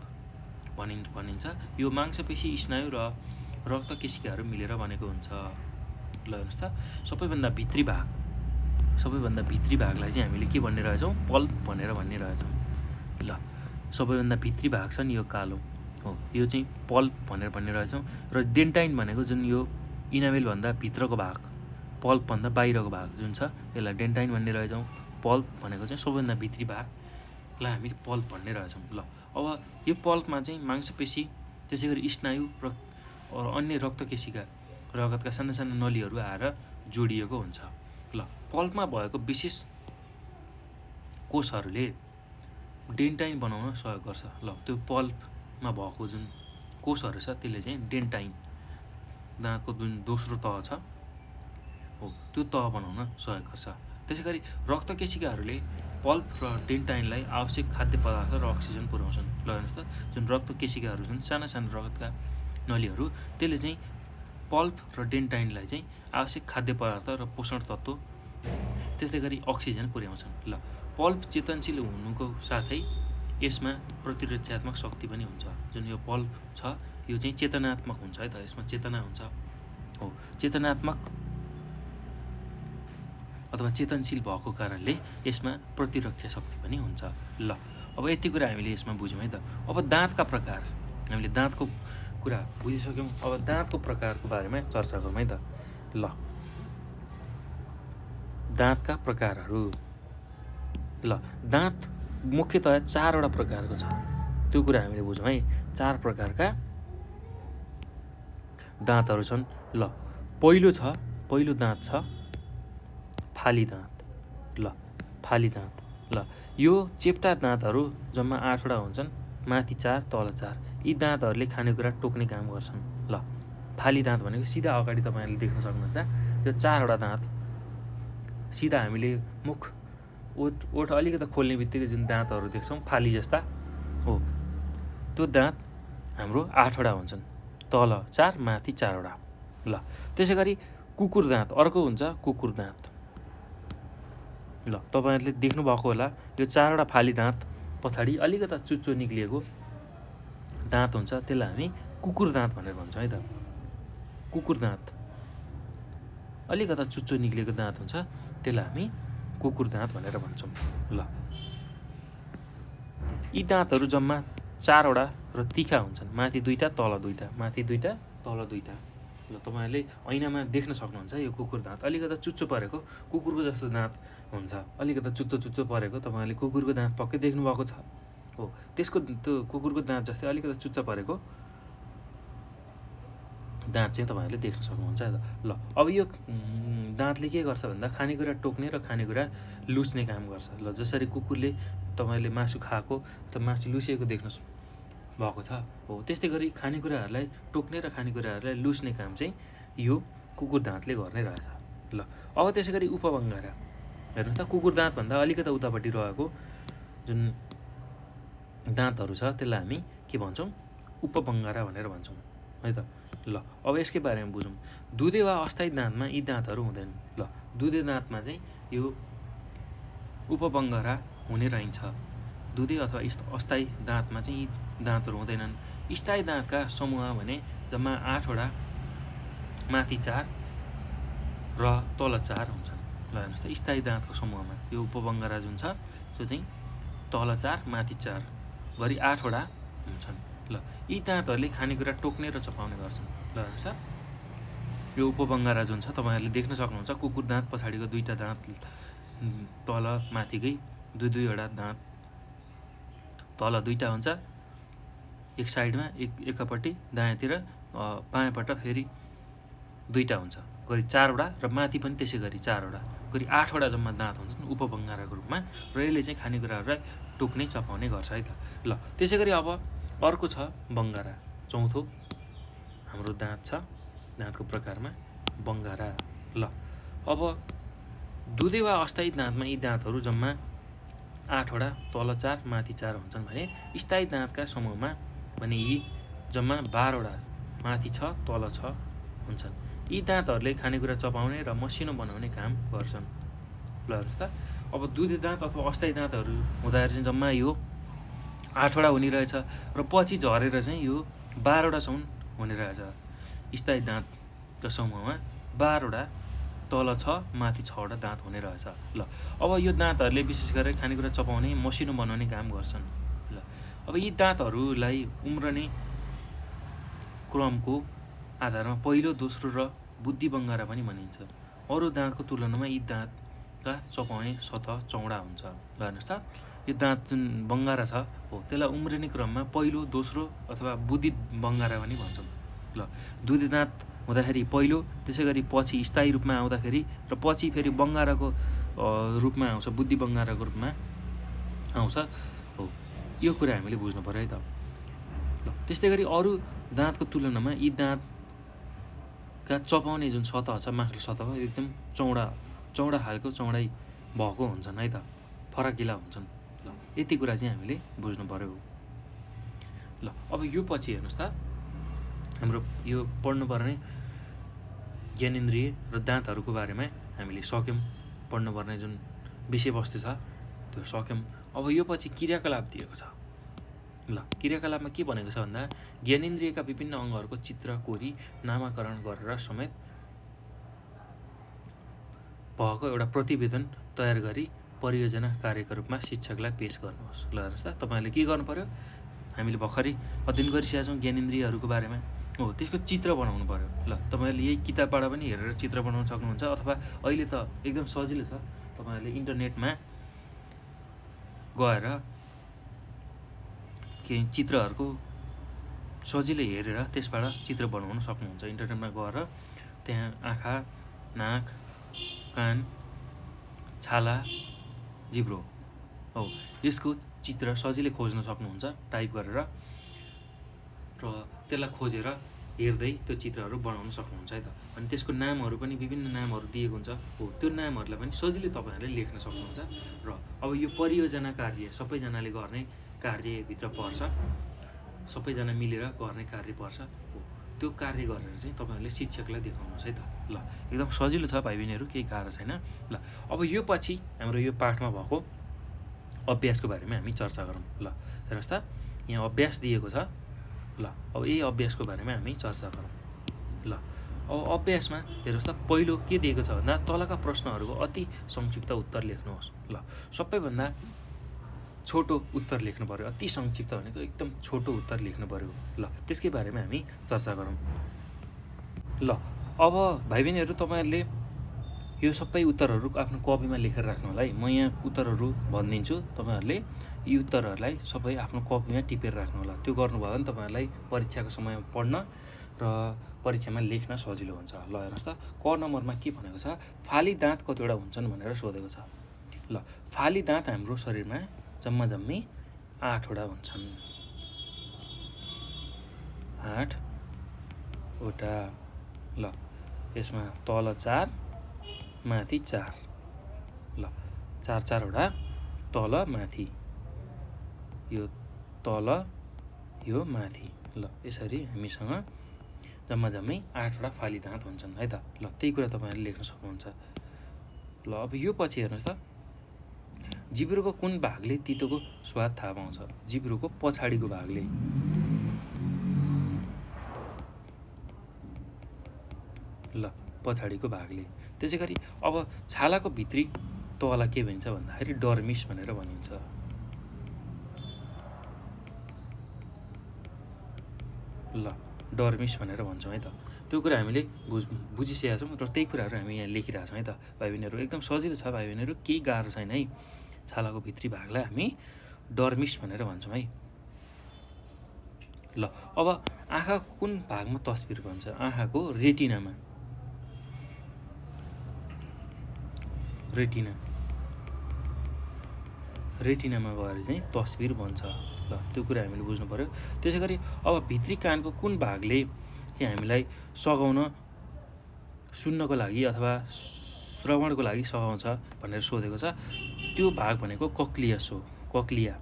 A: भनिन्छ। यो मांसपेशी, स्नायु र रक्तकेशिकाहरू मिलेर बनेको हुन्छ। ल हेर्नुहोस् त, सबैभन्दा भित्री भागलाई चाहिँ हामीले के भन्ने रहेछौँ, पल्प भनेर भन्ने रहेछौँ। ल सबैभन्दा भित्री भाग छ नि यो कालो हो, यो चाहिँ पल्प भनेर भन्ने रहेछौँ। र डेन्टाइन भनेको जुन यो इनामेलभन्दा भित्रको भाग, पल्पभन्दा बाहिरको भाग जुन छ, यसलाई डेन्टाइन भन्ने रहेछौँ। पल्प भनेको चाहिँ सबैभन्दा भित्री भागलाई हामी पल्प भन्ने रहेछौँ। ल अब यो पल्पमा चाहिँ मांसपेशी, त्यसै गरी स्नायु र अन्य रक्तकेशिका, रगतका साना साना नलीहरू आएर जोडिएको हुन्छ। ल पल्पमा भएको विशेष कोषहरूले डेन्टाइन बनाउन सहयोग गर्छ। ल त्यो पल्पमा भएको जुन कोषहरू छ त्यसले चाहिँ डेन्टाइन, दाँतको जुन दोस्रो तह छ हो, त्यो तह बनाउन सहयोग गर्छ। त्यसै गरी रक्तकेशिकाहरूले पल्प र डेन्टाइनलाई आवश्यक खाद्य पदार्थ र अक्सिजन पुर्याउँछन्। ल हेर्नुहोस् त, जुन रक्तकेशिकाहरू छन्, साना साना रगतका नलीहरू, त्यसले चाहिँ पल्प र डेन्टाइनलाई चाहिँ आवश्यक खाद्य पदार्थ र पोषण तत्त्व, त्यस्तै गरी अक्सिजन पुर्याउँछन्। ल पल्प चेतनशील हुनुको साथै यसमा प्रतिरक्षात्मक शक्ति पनि हुन्छ। जुन यो पल्प छ यो चाहिँ चेतनात्मक हुन्छ है त, यसमा चेतना हुन्छ हो, चेतनात्मक अथवा चेतनशील भएको कारणले यसमा प्रतिरक्षा शक्ति पनि हुन्छ। ल अब यति कुरा हामीले यसमा बुझ्यौँ है त। अब दाँतका प्रकार, हामीले दाँतको कुरा बुझिसक्यौँ, अब दाँतको प्रकारको बारेमा चर्चा गरौँ है त। ल दाँतका प्रकारहरू। ल दाँत मुख्यतया 4वटा प्रकारको छ, त्यो कुरा हामीले बुझौँ है। 4 प्रकारका दाँतहरू छन्। ल पहिलो दाँत छ फाली दाँत। ल फाली दाँत, ल यो चेप्टा दाँतहरू जम्मा 8वटा हुन्छन्, माथि 4 तल 4। यी दाँतहरूले खानेकुरा टोक्ने काम गर्छन्। ल फाली दाँत भनेको सिधा अगाडि तपाईँहरूले देख्न सक्नुहुन्छ, त्यो 4वटा दाँत सिधा हामीले मुख ओठ अलिकति खोल्ने बित्तिकै जुन दाँतहरू देख्छौँ फाली जस्ता हो, त्यो दाँत हाम्रो 8वटा हुन्छन्, तल 4 माथि 4वटा। ल त्यसै गरी कुकुर दाँत अर्को हुन्छ, कुकुर दाँत। ल तपाईँहरूले देख्नुभएको होला, यो 4वटा फाली दाँत पछाडि अलिकता चुच्चो निक्लिएको दाँत हुन्छ, त्यसलाई हामी कुकुर दाँत भनेर भन्छौँ है त। कुकुर दाँत, अलिकता चुच्चो निक्लिएको दाँत हुन्छ, त्यसलाई हामी कुकुर दाँत भनेर भन्छौँ। ल यी दाँतहरू जम्मा 4वटा र तिखा हुन्छन्, माथि 2टा तल 2टा, माथि 2टा तल 2टा। ल तपाईँहरूले ऐनामा देख्न सक्नुहुन्छ यो कुकुर दाँत अलिकता चुच्चो परेको कुकुरको जस्तो दाँत हुन्छ, अलिकता चुच्चो परेको तपाईँहरूले कुकुरको दाँत पक्कै देख्नुभएको छ हो। त्यसको त्यो कुकुरको दाँत जस्तै अलिकता चुच्चा परेको दाँत चाहिँ तपाईँहरूले देख्न सक्नुहुन्छ है त। ल अब यो दाँतले के गर्छ भन्दा खानेकुरा टोक्ने र खानेकुरा लुच्ने काम गर्छ। ल जसरी कुकुरले तपाईँले मासु खाएको त मासु लुसिएको देख्नु भएको छ हो, त्यस्तै गरी खानेकुराहरूलाई टोक्ने र खानेकुराहरूलाई लुच्ने काम चाहिँ यो कुकुर दाँतले गर्ने रहेछ। ल अब त्यसै गरी उपबङ्गारा हेर्नुहोस् त, कुकुर दाँतभन्दा अलिकता उतापट्टि रहेको जुन दाँतहरू छ त्यसलाई हामी के भन्छौँ, उपबङ्गारा भनेर भन्छौँ है त। ल अब यसकै बारेमा बुझौँ। दुधे वा अस्थायी दाँतमा यी दाँतहरू हुँदैनन्। ल दुधे दाँतमा चाहिँ यो उपबङ्गारा हुने रहन्छ। दुधे अथवा अस्थायी दाँतमा चाहिँ यी दाँतहरू हुँदैनन्। स्थायी दाँतका समूह भने जम्मा 8वटा, माथि 4 र तल 4 हुन्छन्। ल हेर्नुहोस् त, स्थायी दाँतको समूहमा यो उपबङ्गारा जुन छ त्यो चाहिँ तल 4 माथि 4 गरी 8वटा हुन्छन्। ल यी दाँतहरूले खानेकुरा टोक्ने र चपाउने गर्छन्। ल हेर्नुहोस् त, यो उपबङ्गारा जुन छ तपाईँहरूले देख्न सक्नुहुन्छ, कुकुर दाँत पछाडिको 2टा दाँत तल माथिकै 2-2वटा दाँत तल 2टा हुन्छ, एक साइडमा एकापट्टि दायाँतिर, बायाँपट्टि फेरि 2टा हुन्छ गरी 4वटा र माथि पनि त्यसै गरी 4वटा गरी 8वटा जम्मा दाँत हुन्छन् उपबङ्गाराको रूपमा र यसले चाहिँ खानेकुराहरूलाई टोक्ने चपाउने गर्छ है त। ल त्यसै गरी अब अर्को छ बङ्गारा, चौथो हाम्रो दाँत छ, दाँतको प्रकारमा बङ्गारा। ल अब दुधे वा अस्थायी दाँतमा यी दाँतहरू जम्मा 8वटा, तल 4 माथि 4 हुन्छन् भने स्थायी दाँतका समूहमा भने यी जम्मा 12वटा, माथि 6 तल 6 हुन्छन्। यी दाँतहरूले खानेकुरा चपाउने र मसिनो बनाउने काम गर्छन्। ल हेर्नुहोस् त, अब दुधे दाँत अथवा अस्थायी दाँतहरू हुँदाखेरि चाहिँ जम्मा यो 8वटा हुने रहेछ र पछि झरेर चाहिँ यो 12वटासम्म हुने रहेछ। स्थायी दाँतका समूहमा 12वटा, तल 6 माथि 6वटा दाँत हुने रहेछ। ल अब यो दाँतहरूले विशेष गरेर खानेकुरा चपाउने, मसिनो बनाउने काम गर्छन्। ल अब यी दाँतहरूलाई उम्रने क्रमको आधारमा पहिलो, दोस्रो र बुद्धिबङ्गारा पनि भनिन्छ। अरू दाँतको तुलनामा यी दाँतका चपाउने सतह चौडा हुन्छ। ल हेर्नुहोस् त, यो दाँत जुन बङ्गारा छ हो त्यसलाई उम्रिने क्रममा पहिलो, दोस्रो अथवा बुद्धि बङ्गारा पनि भन्छौँ। ल दुधे दाँत हुँदाखेरि पहिलो, त्यसै गरी पछि स्थायी रूपमा आउँदाखेरि र पछि फेरि बङ्गाराको रूपमा आउँछ, बुद्धि बङ्गाराको रूपमा आउँछ हो। यो कुरा हामीले बुझ्नु पऱ्यो है त। ल त्यस्तै गरी अरू दाँतको तुलनामा यी दाँतका चपाउने जुन सतह छ, माथिल्लो सतह एकदम चौडा खालको चौडाइ भएको हुन्छन् है त, फराकिला हुन्छन्। ल यति कुरा चाहिँ हामीले बुझ्नु पऱ्यो। ल अब यो पछि हेर्नुहोस् त, हाम्रो यो पढ्नुपर्ने ज्ञानेन्द्रिय र दाँतहरूको बारेमा हामीले सक्यौँ, पढ्नुपर्ने जुन विषयवस्तु छ त्यो सक्यौँ। अब यो पछि क्रियाकलाप दिएको छ। ल क्रियाकलापमा के भनेको छ भन्दा ज्ञानेन्द्रियका विभिन्न अङ्गहरूको चित्र कोरी नामाकरण गरेर समेत भएको एउटा प्रतिवेदन तयार गरी परियोजना कार्यको रूपमा शिक्षकलाई पेश गर्नुहोस्। ल हेर्नुहोस् त, तपाईँहरूले के गर्नु पऱ्यो, हामीले भर्खरै अध्ययन गरिसकेका छौँ ज्ञानेन्द्रियहरूको बारेमा हो, त्यसको चित्र बनाउनु पऱ्यो। ल तपाईँहरूले यही किताबबाट पनि हेरेर चित्र बनाउन सक्नुहुन्छ, अथवा अहिले त एकदम सजिलो छ, तपाईँहरूले इन्टरनेटमा गएर केही चित्रहरूको सजिलै हेरेर त्यसबाट चित्र बनाउन सक्नुहुन्छ। इन्टरनेटमा गएर त्यहाँ आँखा, नाक, कान, छाला, जिब्रो हो, यसको चित्र सजिलै खोज्न सक्नुहुन्छ टाइप गरेर, र त्यसलाई खोजेर हेर्दै त्यो चित्रहरू बनाउन सक्नुहुन्छ है त। अनि त्यसको नामहरू पनि विभिन्न नामहरू दिएको हुन्छ हो, त्यो नामहरूलाई पनि सजिलै तपाईँहरूले लेख्न सक्नुहुन्छ। र अब यो परियोजना कार्य सबैजनाले गर्ने कार्यभित्र पर्छ, सबैजना मिलेर गर्ने कार्य पर्छ हो, त्यो कार्य गरेर चाहिँ तपाईँहरूले शिक्षकलाई देखाउनुहोस् है त। ल एकदम सजिलो छ भाइ बहिनीहरू, केही गाह्रो छैन। ल अब यो पछि हाम्रो यो पाठमा भएको अभ्यासको बारेमा हामी चर्चा गरौँ। ल हेर्नुहोस् त, यहाँ अभ्यास दिएको छ। ल अब यही अभ्यासको बारेमा हामी चर्चा गरौँ। ल अब अभ्यासमा हेर्नुहोस् त, पहिलो के दिएको छ भन्दा तलका प्रश्नहरूको अति संक्षिप्त उत्तर लेख्नुहोस्। ल सबैभन्दा छोटो उत्तर लेख्नु पऱ्यो, अति संक्षिप्त भनेको एकदम छोटो उत्तर लेख्नु पऱ्यो। ल त्यसकै बारेमा हामी चर्चा गरौँ। ल अब भाइ बहिनीहरू तपाईँहरूले यो सबै उत्तरहरू आफ्नो कपीमा लेखेर राख्नु होला है। म यहाँ उत्तरहरू भनिदिन्छु, तपाईँहरूले यी उत्तरहरूलाई सबै आफ्नो कपीमा टिपेर राख्नु होला। त्यो गर्नुभयो भने तपाईँहरूलाई परीक्षाको समयमा पढ्न र परीक्षामा लेख्न सजिलो हुन्छ। ल हेर्नुहोस् त, क नम्बरमा के भनेको छ, फाली दाँत कतिवटा हुन्छन् भनेर सोधेको छ। ल फाली दाँत हाम्रो शरीरमा जम्मा जम्मी 8वटा हुन्छन्। 8वटा। ल यसमा तल 4 माथि 4। ल 4-4वटा तल माथि, यो तल यो माथि। ल यसरी हामीसँग जम्मा जम्मी 8वटा फाली दाँत हुन्छन् है त। ल त्यही कुरा तपाईँहरूले लेख्न सक्नुहुन्छ। ल अब यो पछि हेर्नुहोस् त, जिब्रोको कुन भागले तितोको स्वाद थाहा पाउँछ? जिब्रोको पछाडिको भागले। ल पछाडिको भागले। त्यसै गरी अब छालाको भित्री तहलाई के भनिन्छ भन्दाखेरि डर्मिस भनेर भनिन्छ। ल डर्मिस भनेर भन्छौँ है त। त्यो कुरा हामीले बुझिसकेका छौँ र त्यही कुराहरू हामी यहाँ लेखिरहेको छौँ है त भाइ बहिनीहरू। एकदम सजिलो छ भाइ बहिनीहरू, केही गाह्रो छैन है। छालाको भित्री भागलाई हामी डर्मिस भनेर भन्छौँ है। ल अब आँखाको कुन भागमा तस्बिर बन्छ? आँखाको रेटिनामा। रेटिनामा गएर चाहिँ तस्बिर बन्छ। ल त्यो कुरा हामीले बुझ्नु पर्यो। त्यसै गरी अब भित्री कानको कुन भागले चाहिँ हामीलाई सघाउन, सुन्नको लागि अथवा श्रवणको लागि सघाउँछ भनेर सोधेको छ। त्यो भाग भनेको कक्लियस हो। कक्लिया।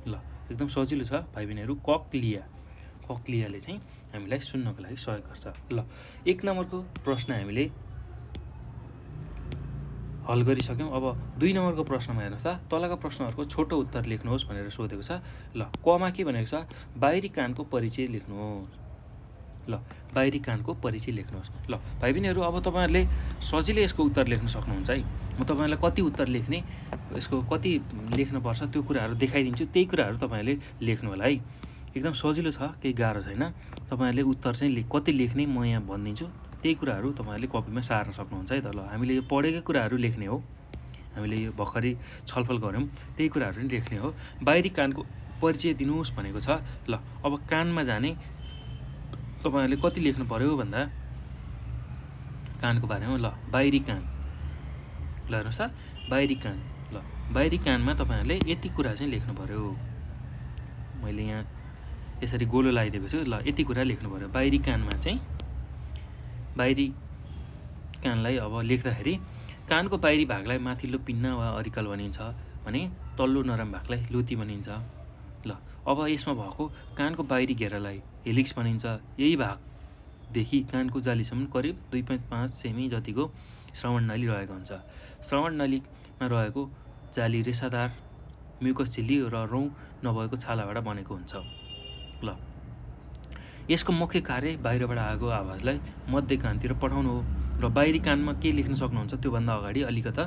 A: ल एकदम सजिलो छ भाइ बहिनीहरू, कक्लियाले चाहिँ हामीलाई सुन्नको लागि सहयोग गर्छ। ल 1 नम्बरको प्रश्न हामीले हल गरिसक्यौँ। अब 2 नम्बरको प्रश्नमा हेर्नुहोस् त, तलका प्रश्नहरूको छोटो उत्तर लेख्नुहोस् भनेर सोधेको छ। ल कमा के भनेको छ, बाहिरी कानको परिचय लेख्नुहोस्। ल बाहिरी कानको परिचय लेख्नुहोस्। ल भाइ बहिनीहरू अब तपाईँहरूले सजिलै यसको उत्तर लेख्न सक्नुहुन्छ है। म तपाईँहरूलाई कति उत्तर लेख्ने, यसको कति लेख्नुपर्छ त्यो कुराहरू देखाइदिन्छु। त्यही कुराहरू तपाईँहरूले लेख्नु होला है। एकदम सजिलो छ, केही गाह्रो छैन। तपाईँहरूले उत्तर चाहिँ कति लेख्ने म यहाँ भनिदिन्छु, त्यही कुराहरू तपाईँहरूले कपीमा सार्न सक्नुहुन्छ है त। ल हामीले यो पढेकै कुराहरू लेख्ने हो, हामीले यो भर्खरै छलफल गऱ्यौँ, त्यही कुराहरू नि लेख्ने हो। बाहिरी कानको परिचय दिनुहोस् भनेको छ। ल अब कानमा जाने तपाईँहरूले कति लेख्नु पर्यो भन्दा कानको बारेमा। ल बाहिरी कान। ल हेर्नुहोस् त, बाहिरी कान। ल बाहिरी कानमा तपाईँहरूले यति कुरा चाहिँ लेख्नु पर्यो। मैले यहाँ यसरी गोलो लगाइदिएको छु। ल यति कुरा लेख्नु पर्यो। बाहिरी कानमा चाहिँ, बाहिरी कानलाई अब लेख्दाखेरि कानको बाहिरी भागलाई माथिल्लो पिन्ना वा अरिकल भनिन्छ भने तल्लो नरम भागलाई लुती भनिन्छ। ल अब यसमा भएको कानको बाहिरी घेरालाई हेलिक्स भनिन्छ। यही भागदेखि कानको जालीसम्म करिब 2.5 सेमी जतिको श्रवण नली रहेको हुन्छ। श्रवण नलीमा रहेको जाली रेसादार म्युकस झिल्ली र रौँ नभएको छालाबाट बनेको हुन्छ। ल यसको मुख्य कार्य बाहिरबाट आएको आवाजलाई मध्य कानतिर पठाउनु हो। र बाहिरी कानमा के लेख्न सक्नुहुन्छ त्योभन्दा अगाडि अलिकता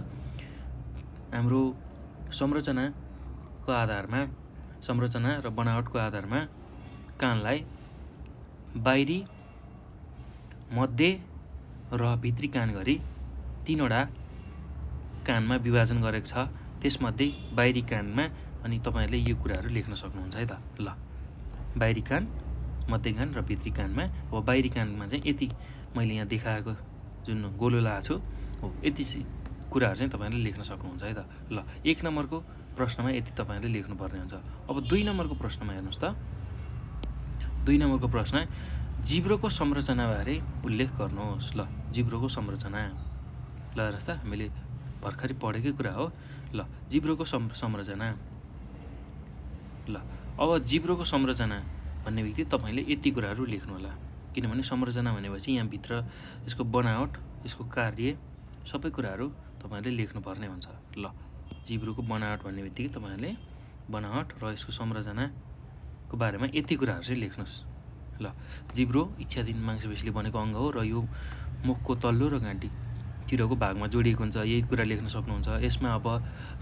A: हाम्रो संरचनाको आधारमा, संरचना र बनावटको आधारमा कानलाई बाहिरी, मध्य र भित्री कान गरी 3वटा कानमा विभाजन गरेको छ। त्यसमध्ये बाहिरी कानमा अनि तपाईँहरूले यो कुराहरू लेख्न सक्नुहुन्छ है त। ल बाहिरी कान, मध्य कान र भित्री कानमा। अब बाहिरी कानमा चाहिँ यति मैले यहाँ देखाएको जुन गोलो लगाएको छु हो, यति कुराहरू चाहिँ तपाईँहरूले लेख्न सक्नुहुन्छ है त। ल 1 नम्बरको प्रश्नमा यति तपाईँहरूले लेख्नुपर्ने हुन्छ। अब 2 नम्बरको प्रश्नमा हेर्नुहोस् त, 2 नम्बरको प्रश्न जिब्रोको संरचनाबारे उल्लेख गर्नुहोस्। ल जिब्रोको संरचना। ल हेर्नुहोस् त, हामीले भर्खरै पढेकै कुरा हो। ल जिब्रोको संरचना। ल अब जिब्रोको संरचना भन्ने बित्तिकै तपाईँले यति कुराहरू लेख्नु होला, किनभने संरचना भनेपछि यहाँभित्र यसको बनावट, यसको कार्य, सबै कुराहरू तपाईँहरूले लेख्नुपर्ने हुन्छ। ल जिब्रोको बनावट भन्ने बित्तिकै तपाईँहरूले बनावट र यसको संरचनाको बारेमा यति कुराहरू चाहिँ लेख्नुहोस्। ल जिब्रो इच्छाधीन मांसपेशीले बनेको अङ्ग हो र यो मुखको तल्लो र घाँटीतिरको भागमा जोडिएको हुन्छ। यही कुरा लेख्न सक्नुहुन्छ। यसमा अब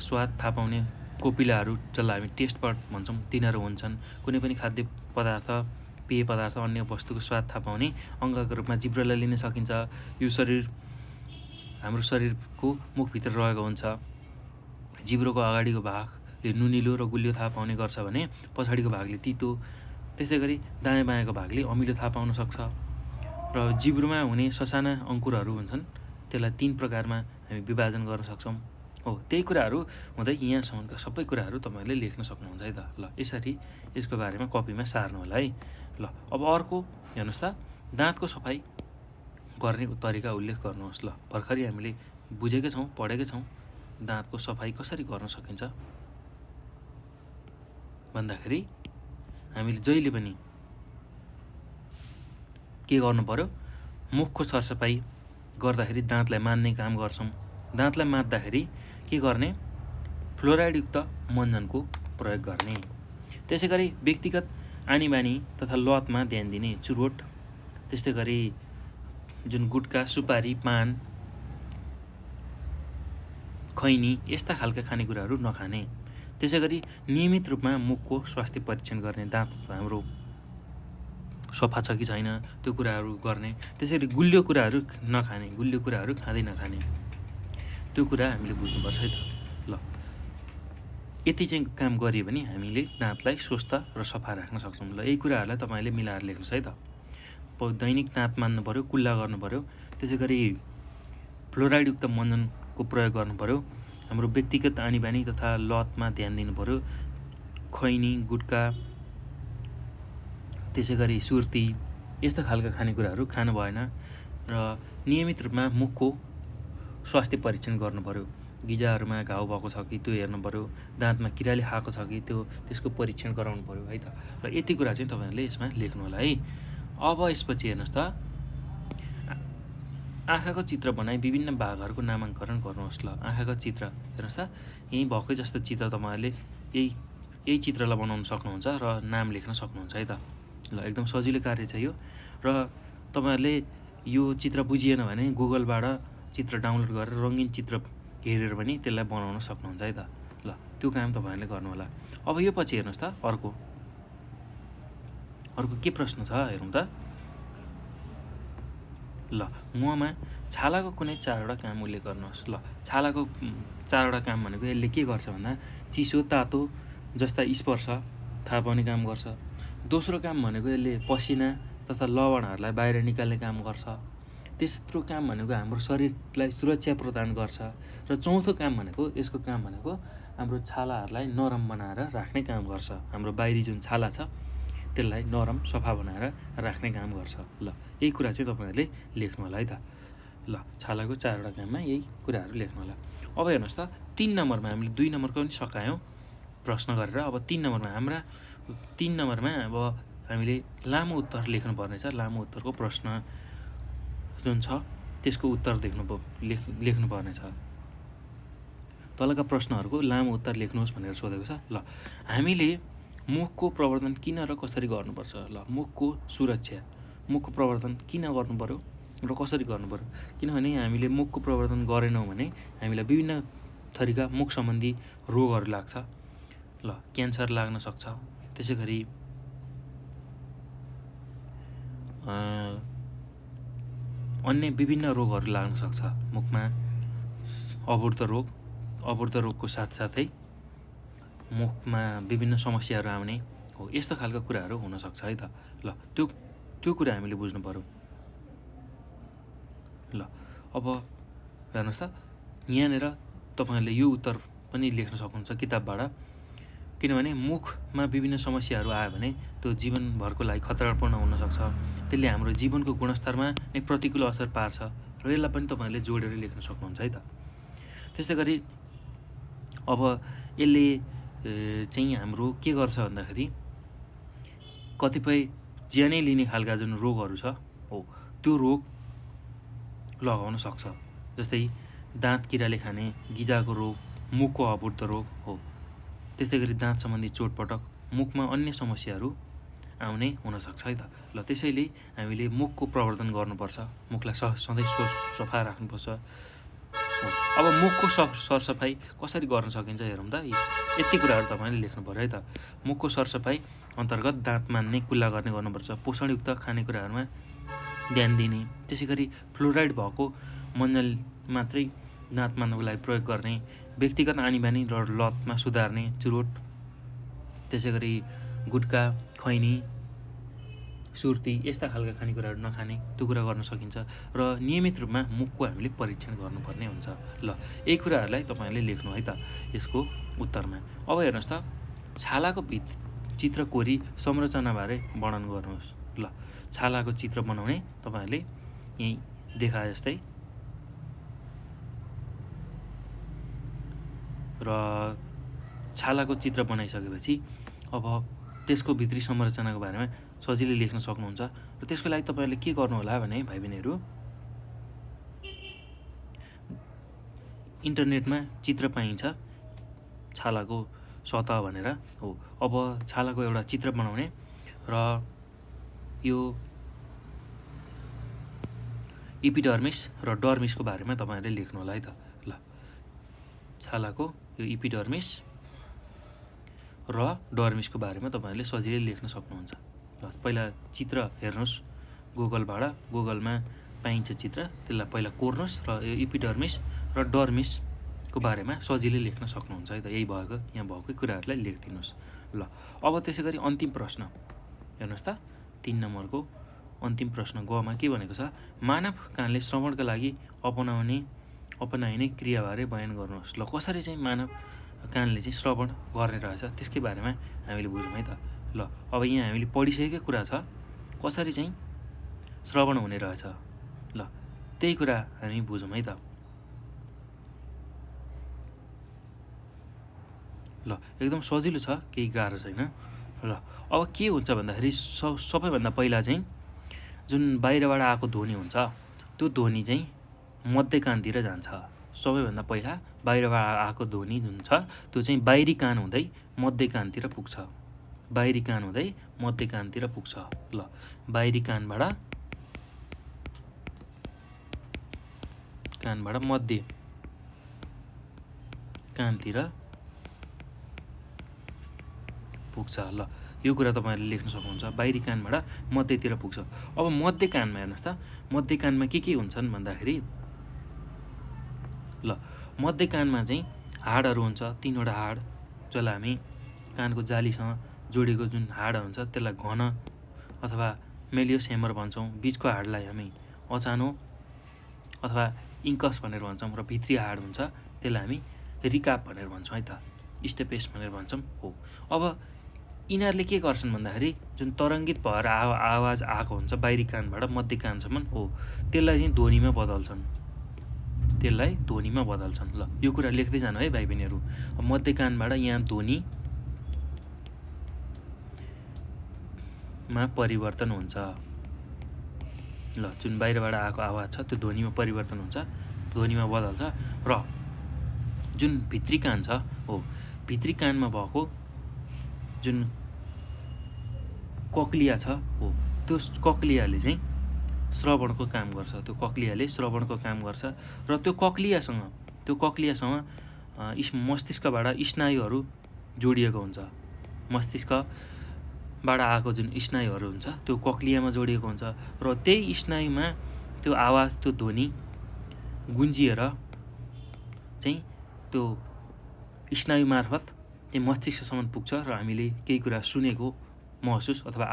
A: स्वाद थाहा पाउने कोपिलाहरू जसलाई हामी टेस्ट बड भन्छौँ तिनीहरू हुन्छन्। कुनै पनि खाद्य पदार्थ, पेय पदार्थ, अन्य वस्तुको स्वाद थाहा पाउने अङ्गको रूपमा जिब्रोलाई लिन सकिन्छ। यो हाम्रो शरीरको मुखभित्र रहेको हुन्छ। जिब्रोको अगाडिको भागले नुनिलो र गुलियो थाहा पाउने गर्छ भने पछाडिको भागले तितो, त्यसै गरी दायाँ बायाँको भागले अमिलो थाहा पाउन सक्छ। र जिब्रोमा हुने ससाना अङ्कुरहरू हुन्छन्, त्यसलाई 3 प्रकारमा हामी विभाजन गर्न सक्छौँ। हो, त्यही कुराहरू हुँदै यहाँसम्मका सबै कुराहरू तपाईँहरूले लेख्न सक्नुहुन्छ है त। ल, यसरी यसको बारेमा कपीमा सार्नु होला है। ल, अब अर्को हेर्नुहोस् त, दाँतको सफाइ गर्ने तरिका उल्लेख गर्नुहोस्। ल, भर्खरै हामीले बुझेकै छौँ, पढेकै छौँ दाँतको सफाइ कसरी गर्न सकिन्छ भन्दाखेरि हामीले जहिले पनि के गर्नु पर्यो, मुखको सरसफाइ गर्दाखेरि दाँतलाई मान्ने काम गर्छौँ। दाँतलाई माझ्दाखेरि के गर्ने, फ्लोराइडयुक्त मञ्जनको प्रयोग गर्ने। त्यसै गरी व्यक्तिगत आनीबानी तथा लतमा ध्यान दिने। चुरोट, त्यस्तै गरी जुन गुट्का, सुपारी, पान, खैनी यस्ता खालका खानेकुराहरू नखाने। त्यसै गरी नियमित रूपमा मुखको स्वास्थ्य परीक्षण गर्ने, दाँत हाम्रो सफा छ कि छैन त्यो कुराहरू गर्ने। त्यसरी गुलियो कुराहरू नखाने, गुलियो कुराहरू खाँदै नखाने, त्यो कुरा हामीले बुझ्नुपर्छ है त। ल, यति चाहिँ काम गरियो भने हामीले दाँतलाई स्वस्थ र सफा राख्न सक्छौँ। ल, यही कुराहरूलाई तपाईँले मिलाएर लेख्नुहोस् है त। दैनिक दाँत मान्नु पऱ्यो, कुल्ला गर्नु पऱ्यो, त्यसै गरी फ्लोराइडयुक्त मञ्जनको प्रयोग गर्नु पऱ्यो, हाम्रो व्यक्तिगत आनीबानी तथा लतमा ध्यान दिनु पऱ्यो, खैनी, गुट्का, त्यसै गरी सुर्ती यस्ता खालका खानेकुराहरू खानु भएन र नियमित रूपमा मुखको स्वास्थ्य परीक्षण गर्नु पऱ्यो। गिजाहरूमा घाउ भएको छ कि त्यो हेर्नु पऱ्यो, दाँतमा किराले खाएको छ कि त्यसको परीक्षण गराउनु पऱ्यो है त। र यति कुरा चाहिँ तपाईँहरूले यसमा लेख्नु होला है। अब यसपछि हेर्नुहोस् त, आँखाको चित्र बनाई विभिन्न भागहरूको नामाङ्करण गर्नुहोस्। ल, आँखाको चित्र हेर्नुहोस् त, यहीँ भएकै जस्तो चित्र तपाईँहरूले यही चित्रलाई बनाउन सक्नुहुन्छ र नाम लेख्न सक्नुहुन्छ है त। ल, एकदम सजिलो कार्य छ यो। र तपाईँहरूले यो चित्र बुझिएन भने गुगलबाट चित्र डाउनलोड गरेर रङ्गीन चित्र हेरेर पनि त्यसलाई बनाउन सक्नुहुन्छ है त। ल, त्यो काम तपाईँहरूले गर्नु होला। अब यो पछि हेर्नुहोस् त, अर्को के प्रश्न छ हेरौँ त। ल, मुहामा छालाको कुनै 4वटा काम उल्लेख गर्नुहोस्। ल, छालाको 4वटा काम भनेको यसले के गर्छ भन्दा चिसो, तातो जस्ता स्पर्श थाहा पाउने काम गर्छ। दोस्रो काम भनेको यसले पसिना तथा लवणहरूलाई बाहिर निकाल्ने काम गर्छ। तेस्रो काम भनेको हाम्रो शरीरलाई सुरक्षा प्रदान गर्छ। र चौथो काम भनेको हाम्रो छालाहरूलाई नरम बनाएर राख्ने काम गर्छ। हाम्रो बाहिरी जुन छाला छ त्यसलाई नरम, सफा बनाएर राख्ने काम गर्छ। ल, यही कुरा चाहिँ तपाईँहरूले लेख्नु होला है त। ल, छालाको 4वटा काममा यही कुराहरू लेख्नु होला। अब हेर्नुहोस् त, 3 नम्बरमा हामीले 2 नम्बरको पनि सकायौँ प्रश्न गरेर। अब 3 नम्बरमा अब हामीले लामो उत्तर लेख्नुपर्ने छ। लामो उत्तरको प्रश्न जुन छ त्यसको उत्तर लेख्नुपर्ने छ। तलका प्रश्नहरूको लामो उत्तर लेख्नुहोस् भनेर सोधेको छ। ल, हामीले मुखको प्रवर्धन किन र कसरी गर्नुपर्छ। ल, मुखको सुरक्षा, मुखको प्रवर्धन किन गर्नु पऱ्यो र कसरी गर्नु पऱ्यो। किनभने हामीले मुखको प्रवर्धन गरेनौँ भने हामीलाई विभिन्न थरीका मुख सम्बन्धी रोगहरू लाग्छ। ल, क्यान्सर लाग्न सक्छ, त्यसै गरी अन्य विभिन्न रोगहरू लाग्न सक्छ मुखमा। अवृद्ध रोगको साथसाथै मुखमा विभिन्न समस्याहरू आउने हो, यस्तो खालको कुराहरू हुनसक्छ है त। ल, त्यो कुरा हामीले बुझ्नु पऱ्यो। ल, अब हेर्नुहोस् त, यहाँनिर तपाईँहरूले यो उत्तर पनि लेख्न सक्नुहुन्छ किताबबाट। किनभने मुखमा विभिन्न समस्याहरू आयो भने त्यो जीवनभरको लागि खतरापूर्ण हुनसक्छ। त्यसले हाम्रो जीवनको गुणस्तरमा नै प्रतिकूल असर पार्छ र यसलाई पनि तपाईँहरूले जोडेर लेख्न सक्नुहुन्छ है त। त्यस्तै गरी अब यसले चाहिँ हाम्रो के गर्छ भन्दाखेरि कतिपय ज्यानै लिने खालका जुन रोगहरू छ हो त्यो रोग लगाउन सक्छ। जस्तै दाँत किराले खाने, गिजाको रोग, मुखको अवृद्ध रोग हो, त्यस्तै गरी दाँत सम्बन्धी चोटपटक, मुखमा अन्य समस्याहरू आउने हुनसक्छ है त। ल, त्यसैले हामीले मुखको प्रवर्धन गर्नुपर्छ, मुखलाई सधैँ सफा राख्नुपर्छ। अब मुखको सरसफाइ कसरी गर्न सकिन्छ हेरौँ त। यति कुराहरू तपाईँले लेख्नु पऱ्यो है त। मुखको सरसफाइ अन्तर्गत दाँत मान्ने, कुल्ला गर्ने गर्नुपर्छ, पोषणयुक्त खानेकुराहरूमा ध्यान दिने, त्यसै गरी फ्लोराइड भएको मन्जल मात्रै दाँत मान्नको लागि प्रयोग गर्ने, व्यक्तिगत आनीबानी र लतमा सुधार्ने, चुरोट, त्यसै गरी गुट्का, खैनी, सुर्ती यस्ता खालका खानेकुराहरू नखाने, त्यो कुरा गर्न सकिन्छ। र नियमित रूपमा मुखको हामीले परीक्षण गर्नुपर्ने हुन्छ। ल, यही कुराहरूलाई तपाईँहरूले लेख्नु है त यसको उत्तरमा। अब हेर्नुहोस् त, छालाको चित्र कोरी संरचनाबारे वर्णन गर्नुहोस्। ल, छालाको चित्र बनाउने तपाईँहरूले यहीँ देखाए जस्तै र छालाको चित्र बनाइसकेपछि अब त्यसको भित्री संरचनाको बारेमा सजिलै लेख्न सक्नुहुन्छ। र त्यसको लागि तपाईँहरूले के गर्नु होला भने भाइ बहिनीहरू, इन्टरनेटमा चित्र पाइन्छ छालाको सतह भनेर हो। अब छालाको एउटा चित्र बनाउने र यो इपिडर्मिस र डर्मिसको बारेमा तपाईँहरूले लेख्नु होला है त। ल, छालाको यो इपिडर्मिस र डर्मिसको बारेमा तपाईँहरूले सजिलै लेख्न सक्नुहुन्छ। ल, पहिला चित्र हेर्नुहोस् गुगलबाट, गुगलमा पाइन्छ चित्र, त्यसलाई पहिला कोर्नुहोस् र यो इपिडर्मिस र डर्मिसको बारेमा सजिलै लेख्न सक्नुहुन्छ है त। यही भएको यहाँ भएकै कुराहरूलाई लेखिदिनुहोस्। ल, अब त्यसै गरी अन्तिम प्रश्न हेर्नुहोस् त, 3 नम्बरको अन्तिम प्रश्न गमा के भनेको छ, मानव कानले श्रवणका लागि अपनाइने क्रियाबारे बयान गर्नुहोस्। ल, कसरी चाहिँ मानव कानले चाहिँ श्रवण गर्ने रहेछ त्यसकै बारेमा हामीले बुझौँ है त। ल, अब यहाँ हामीले पढिसकेकै कुरा छ कसरी चाहिँ श्रवण हुने रहेछ। ल, त्यही कुरा हामी बुझौँ है त। ल, एकदम सजिलो छ, केही गाह्रो छैन। ल, अब के हुन्छ भन्दाखेरि सबैभन्दा पहिला चाहिँ जुन बाहिरबाट आएको ध्वनि हुन्छ त्यो ध्वनि चाहिँ मध्य कानतिर जान्छ। सबैभन्दा पहिला बाहिरबाट आएको ध्वनि जुन छ त्यो चाहिँ बाहिरी कान हुँदै मध्य कानतिर पुग्छ। बाहिरी कान हुँदै मध्य कानतिर पुग्छ। ल, बाहिरी कानबाट मध्य कानतिर पुग्छ। ल, यो कुरा तपाईँहरूले लेख्न सक्नुहुन्छ, बाहिरी कानबाट मध्यतिर पुग्छ। अब मध्य कानमा हेर्नुहोस् त, मध्य कानमा के हुन्छन् भन्दाखेरि, ल, मध्य कानमा चाहिँ हाडहरू हुन्छ, 3वटा हाड, जसलाई हामी कानको जालीसँग जोडिएको जुन हाड हुन्छ त्यसलाई घन अथवा मेलियोस हेमर भन्छौँ। बिचको हाडलाई हामी अचानो अथवा इन्कस भनेर भन्छौँ र भित्री हाड हुन्छ त्यसलाई हामी रिकाप भनेर भन्छौँ है त, स्टेपेस भनेर भन्छौँ हो। अब यिनीहरूले के गर्छन् भन्दाखेरि जुन तरङ्गित भएर आवाज आएको हुन्छ बाहिरी कानबाट मध्य कानसम्म हो, त्यसलाई चाहिँ ध्वनिमा बदल्छन्। ल, यो कुरा लेख्दै जानु है भाइ बहिनीहरू। मध्य कानबाट यहाँ ध्वनिमा परिवर्तन हुन्छ। ल, जुन बाहिरबाट आएको आवाज छ त्यो ध्वनिमा परिवर्तन हुन्छ, ध्वनिमा बदल्छ। र जुन भित्री कान छ हो, भित्री कानमा भएको जुन कक्लिया छ हो, त्यो कक्लियाले चाहिँ श्रवणको काम गर्छ। र त्यो कक्लियासँग मस्तिष्कबाट स्नायुहरू जोडिएको हुन्छ। मस्तिष्कबाट आएको जुन स्नायुहरू हुन्छ त्यो कक्लियामा जोडिएको हुन्छ र त्यही स्नायुमा त्यो आवाज, त्यो ध्वनि गुन्जिएर चाहिँ त्यो स्नायु मार्फत चाहिँ मस्तिष्कसम्म पुग्छ र हामीले केही कुरा सुनेको महसुस अथवा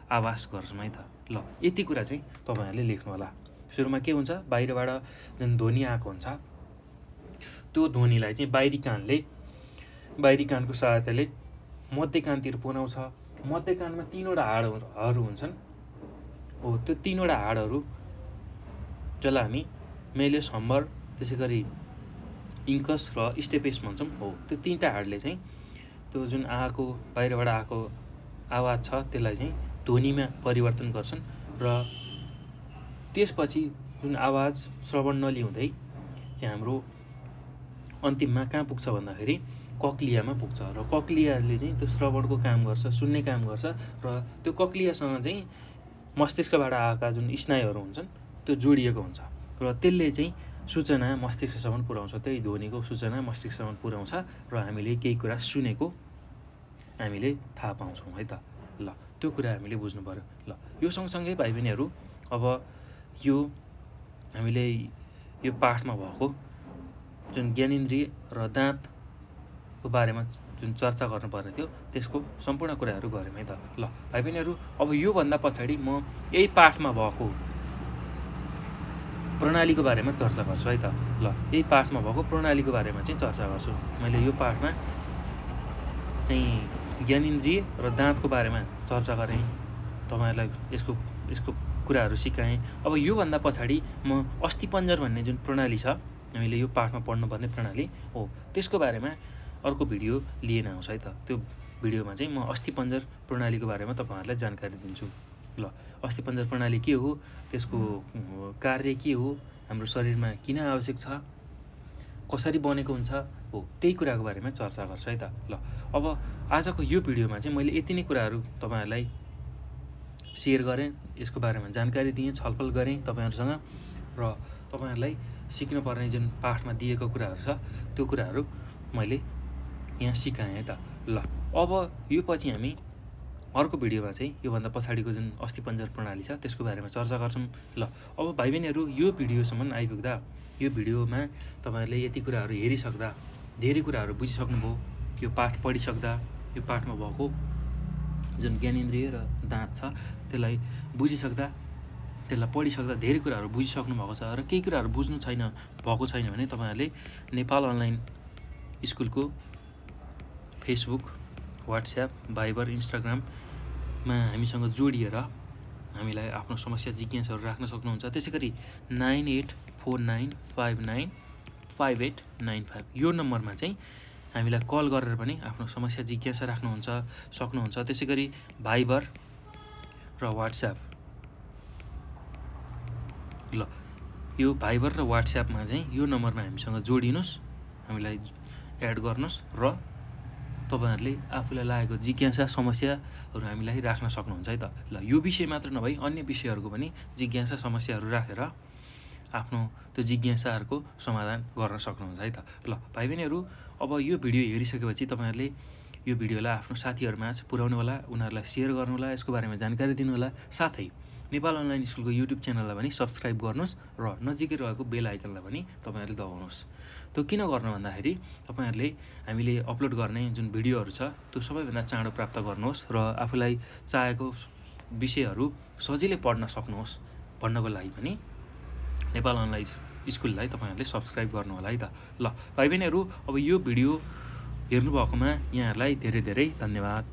A: आवाज गर्छौँ है त। ल, यति कुरा चाहिँ तपाईँहरूले लेख्नु होला। सुरुमा के हुन्छ, बाहिरबाट जुन ध्वनि आएको हुन्छ त्यो ध्वनिलाई चाहिँ बाहिरी कानको सहायताले मध्य कानतिर पुर्याउँछ। मध्य कानमा 3वटा हाडहरू हुन्छन् हो, त्यो 3वटा हाडहरू जसलाई हामी मेलियोस हेम्बर, त्यसै गरी इन्कस र स्टेपेस भन्छौँ हो, त्यो 3टा हाडले चाहिँ त्यो जुन बाहिरबाट आएको आवाज छ त्यसलाई चाहिँ ध्वनिमा परिवर्तन गर्छन् र त्यसपछि जुन आवाज श्रवण नली हुँदै चाहिँ हाम्रो अन्तिममा कहाँ पुग्छ भन्दाखेरि कक्लियामा पुग्छ र कक्लियाले चाहिँ त्यो श्रवणको काम गर्छ, सुन्ने काम गर्छ र त्यो कक्लियासँग चाहिँ मस्तिष्कबाट आएका जुन स्नायुहरू हुन्छन् त्यो जोडिएको हुन्छ र त्यसले चाहिँ सूचना मस्तिष्कसम्म पुर्याउँछ, त्यही ध्वनिको सूचना मस्तिष्कसम्म पुर्याउँछ र हामीले केही कुरा सुनेको हामीले थाहा पाउँछौँ है त। ल त्यो कुरा हामीले बुझ्नु पऱ्यो। ल यो सँगसँगै भाइ बहिनीहरू अब यो हामीले यो पाठमा भएको जुन ज्ञानेन्द्रिय र दाँतको बारेमा जुन चर्चा गर्नुपर्ने थियो त्यसको सम्पूर्ण कुराहरू गऱ्यौँ है त। ल भाइ बहिनीहरू अब योभन्दा पछाडि म यही पाठमा भएको प्रणालीको बारेमा चर्चा गर्छु है त। ल यही पाठमा भएको प्रणालीको बारेमा चाहिँ चर्चा गर्छु। मैले यो पाठमा चाहिँ ज्ञानेन्द्रिय र दाँतको बारेमा चर्चा गरेँ, तपाईँहरूलाई यसको कुराहरू सिकाएँ। अब योभन्दा पछाडि म अस्थिपञ्जर भन्ने जुन प्रणाली छ, हामीले यो पाठमा पढ्नुपर्ने प्रणाली हो, त्यसको बारेमा अर्को भिडियो लिएर आउँछ है त। त्यो भिडियोमा चाहिँ म अस्थिपञ्जर प्रणालीको बारेमा तपाईँहरूलाई जानकारी दिन्छु। ल अस्थिपञ्जर प्रणाली के हो, त्यसको कार्य के हो, हाम्रो शरीरमा किन आवश्यक छ, कसरी बनेको हुन्छ हो, त्यही कुराको बारेमा चर्चा गर्छु है त। ल अब आजको यो भिडियोमा चाहिँ मैले यति नै कुराहरू तपाईँहरूलाई सेयर गरेँ, यसको बारेमा जानकारी दिएँ, छलफल गरेँ तपाईँहरूसँग र तपाईँहरूलाई सिक्नुपर्ने जुन पाठमा दिएको कुराहरू छ त्यो कुराहरू मैले यहाँ सिकाएँ है त। ल अब यो पछि हामी अर्को भिडियोमा चाहिँ योभन्दा पछाडिको जुन अस्थिपञ्जर प्रणाली छ त्यसको बारेमा चर्चा गर्छौँ। ल अब भाइ बहिनीहरू यो भिडियोसम्म आइपुग्दा, यो भिडियोमा तपाईँहरूले यति कुराहरू हेरिसक्दा, धेरै कुराहरू बुझिसक्नुभयो, यो पाठ पढिसक्दा, यो पाठमा भएको जुन ज्ञानेन्द्रिय र दाँत छ त्यसलाई बुझिसक्दा, त्यसलाई पढिसक्दा धेरै कुराहरू बुझिसक्नु भएको छ र केही कुराहरू बुझ्नु भएको छैन भने तपाईँहरूले नेपाल अनलाइन स्कुलको फेसबुक, वाट्सएप, भाइबर, इन्स्टाग्राममा हामीसँग जोडिएर हामीलाई आफ्नो समस्या जिज्ञासाहरू राख्न सक्नुहुन्छ। त्यसै गरी 9849595895 यो नम्बरमा चाहिँ हामीलाई कल गरेर पनि आफ्नो समस्या जिज्ञासा सक्नुहुन्छ। त्यसै गरी भाइबर र वाट्सएप, ल यो भाइबर र वाट्सएपमा चाहिँ यो नम्बरमा हामीसँग जोडिनुहोस्, हामीलाई एड गर्नुहोस् र तपाईँहरूले आफूलाई लागेको जिज्ञासा समस्याहरू हामीलाई राख्न सक्नुहुन्छ है त। ल यो विषय मात्र नभई अन्य विषयहरूको पनि जिज्ञासा समस्याहरू राखेर आफ्नो त्यो जिज्ञासाहरूको समाधान गर्न सक्नुहुन्छ है त। ल भाइ बहिनीहरू अब यो भिडियो हेरिसकेपछि तपाईँहरूले यो भिडियोलाई आफ्नो साथीहरूमाझ पुर्याउनु होला, उनीहरूलाई सेयर गर्नु होला, यसको बारेमा जानकारी दिनु होला। साथै नेपाल अनलाइन स्कुलको युट्युब च्यानललाई पनि सब्सक्राइब गर्नुहोस् र नजिकै रहेको बेल आइकनलाई पनि तपाईँहरूले दबाउनुहोस्। त्यो किन गर्नु भन्दाखेरि तपाईँहरूले हामीले अपलोड गर्ने जुन भिडियोहरू छ त्यो सबैभन्दा चाँडो प्राप्त गर्नुहोस् र आफूलाई चाहेको विषयहरू सजिलै पढ्न सक्नुहोस् भन्नको लागि पनि नेपाल अनलाइन स्कुललाई तपाईँहरूले सब्सक्राइब गर्नु होला है त। ल भाइ बहिनीहरू अब यो भिडियो हेर्नुभएकोमा यहाँहरूलाई धेरै धेरै धन्यवाद।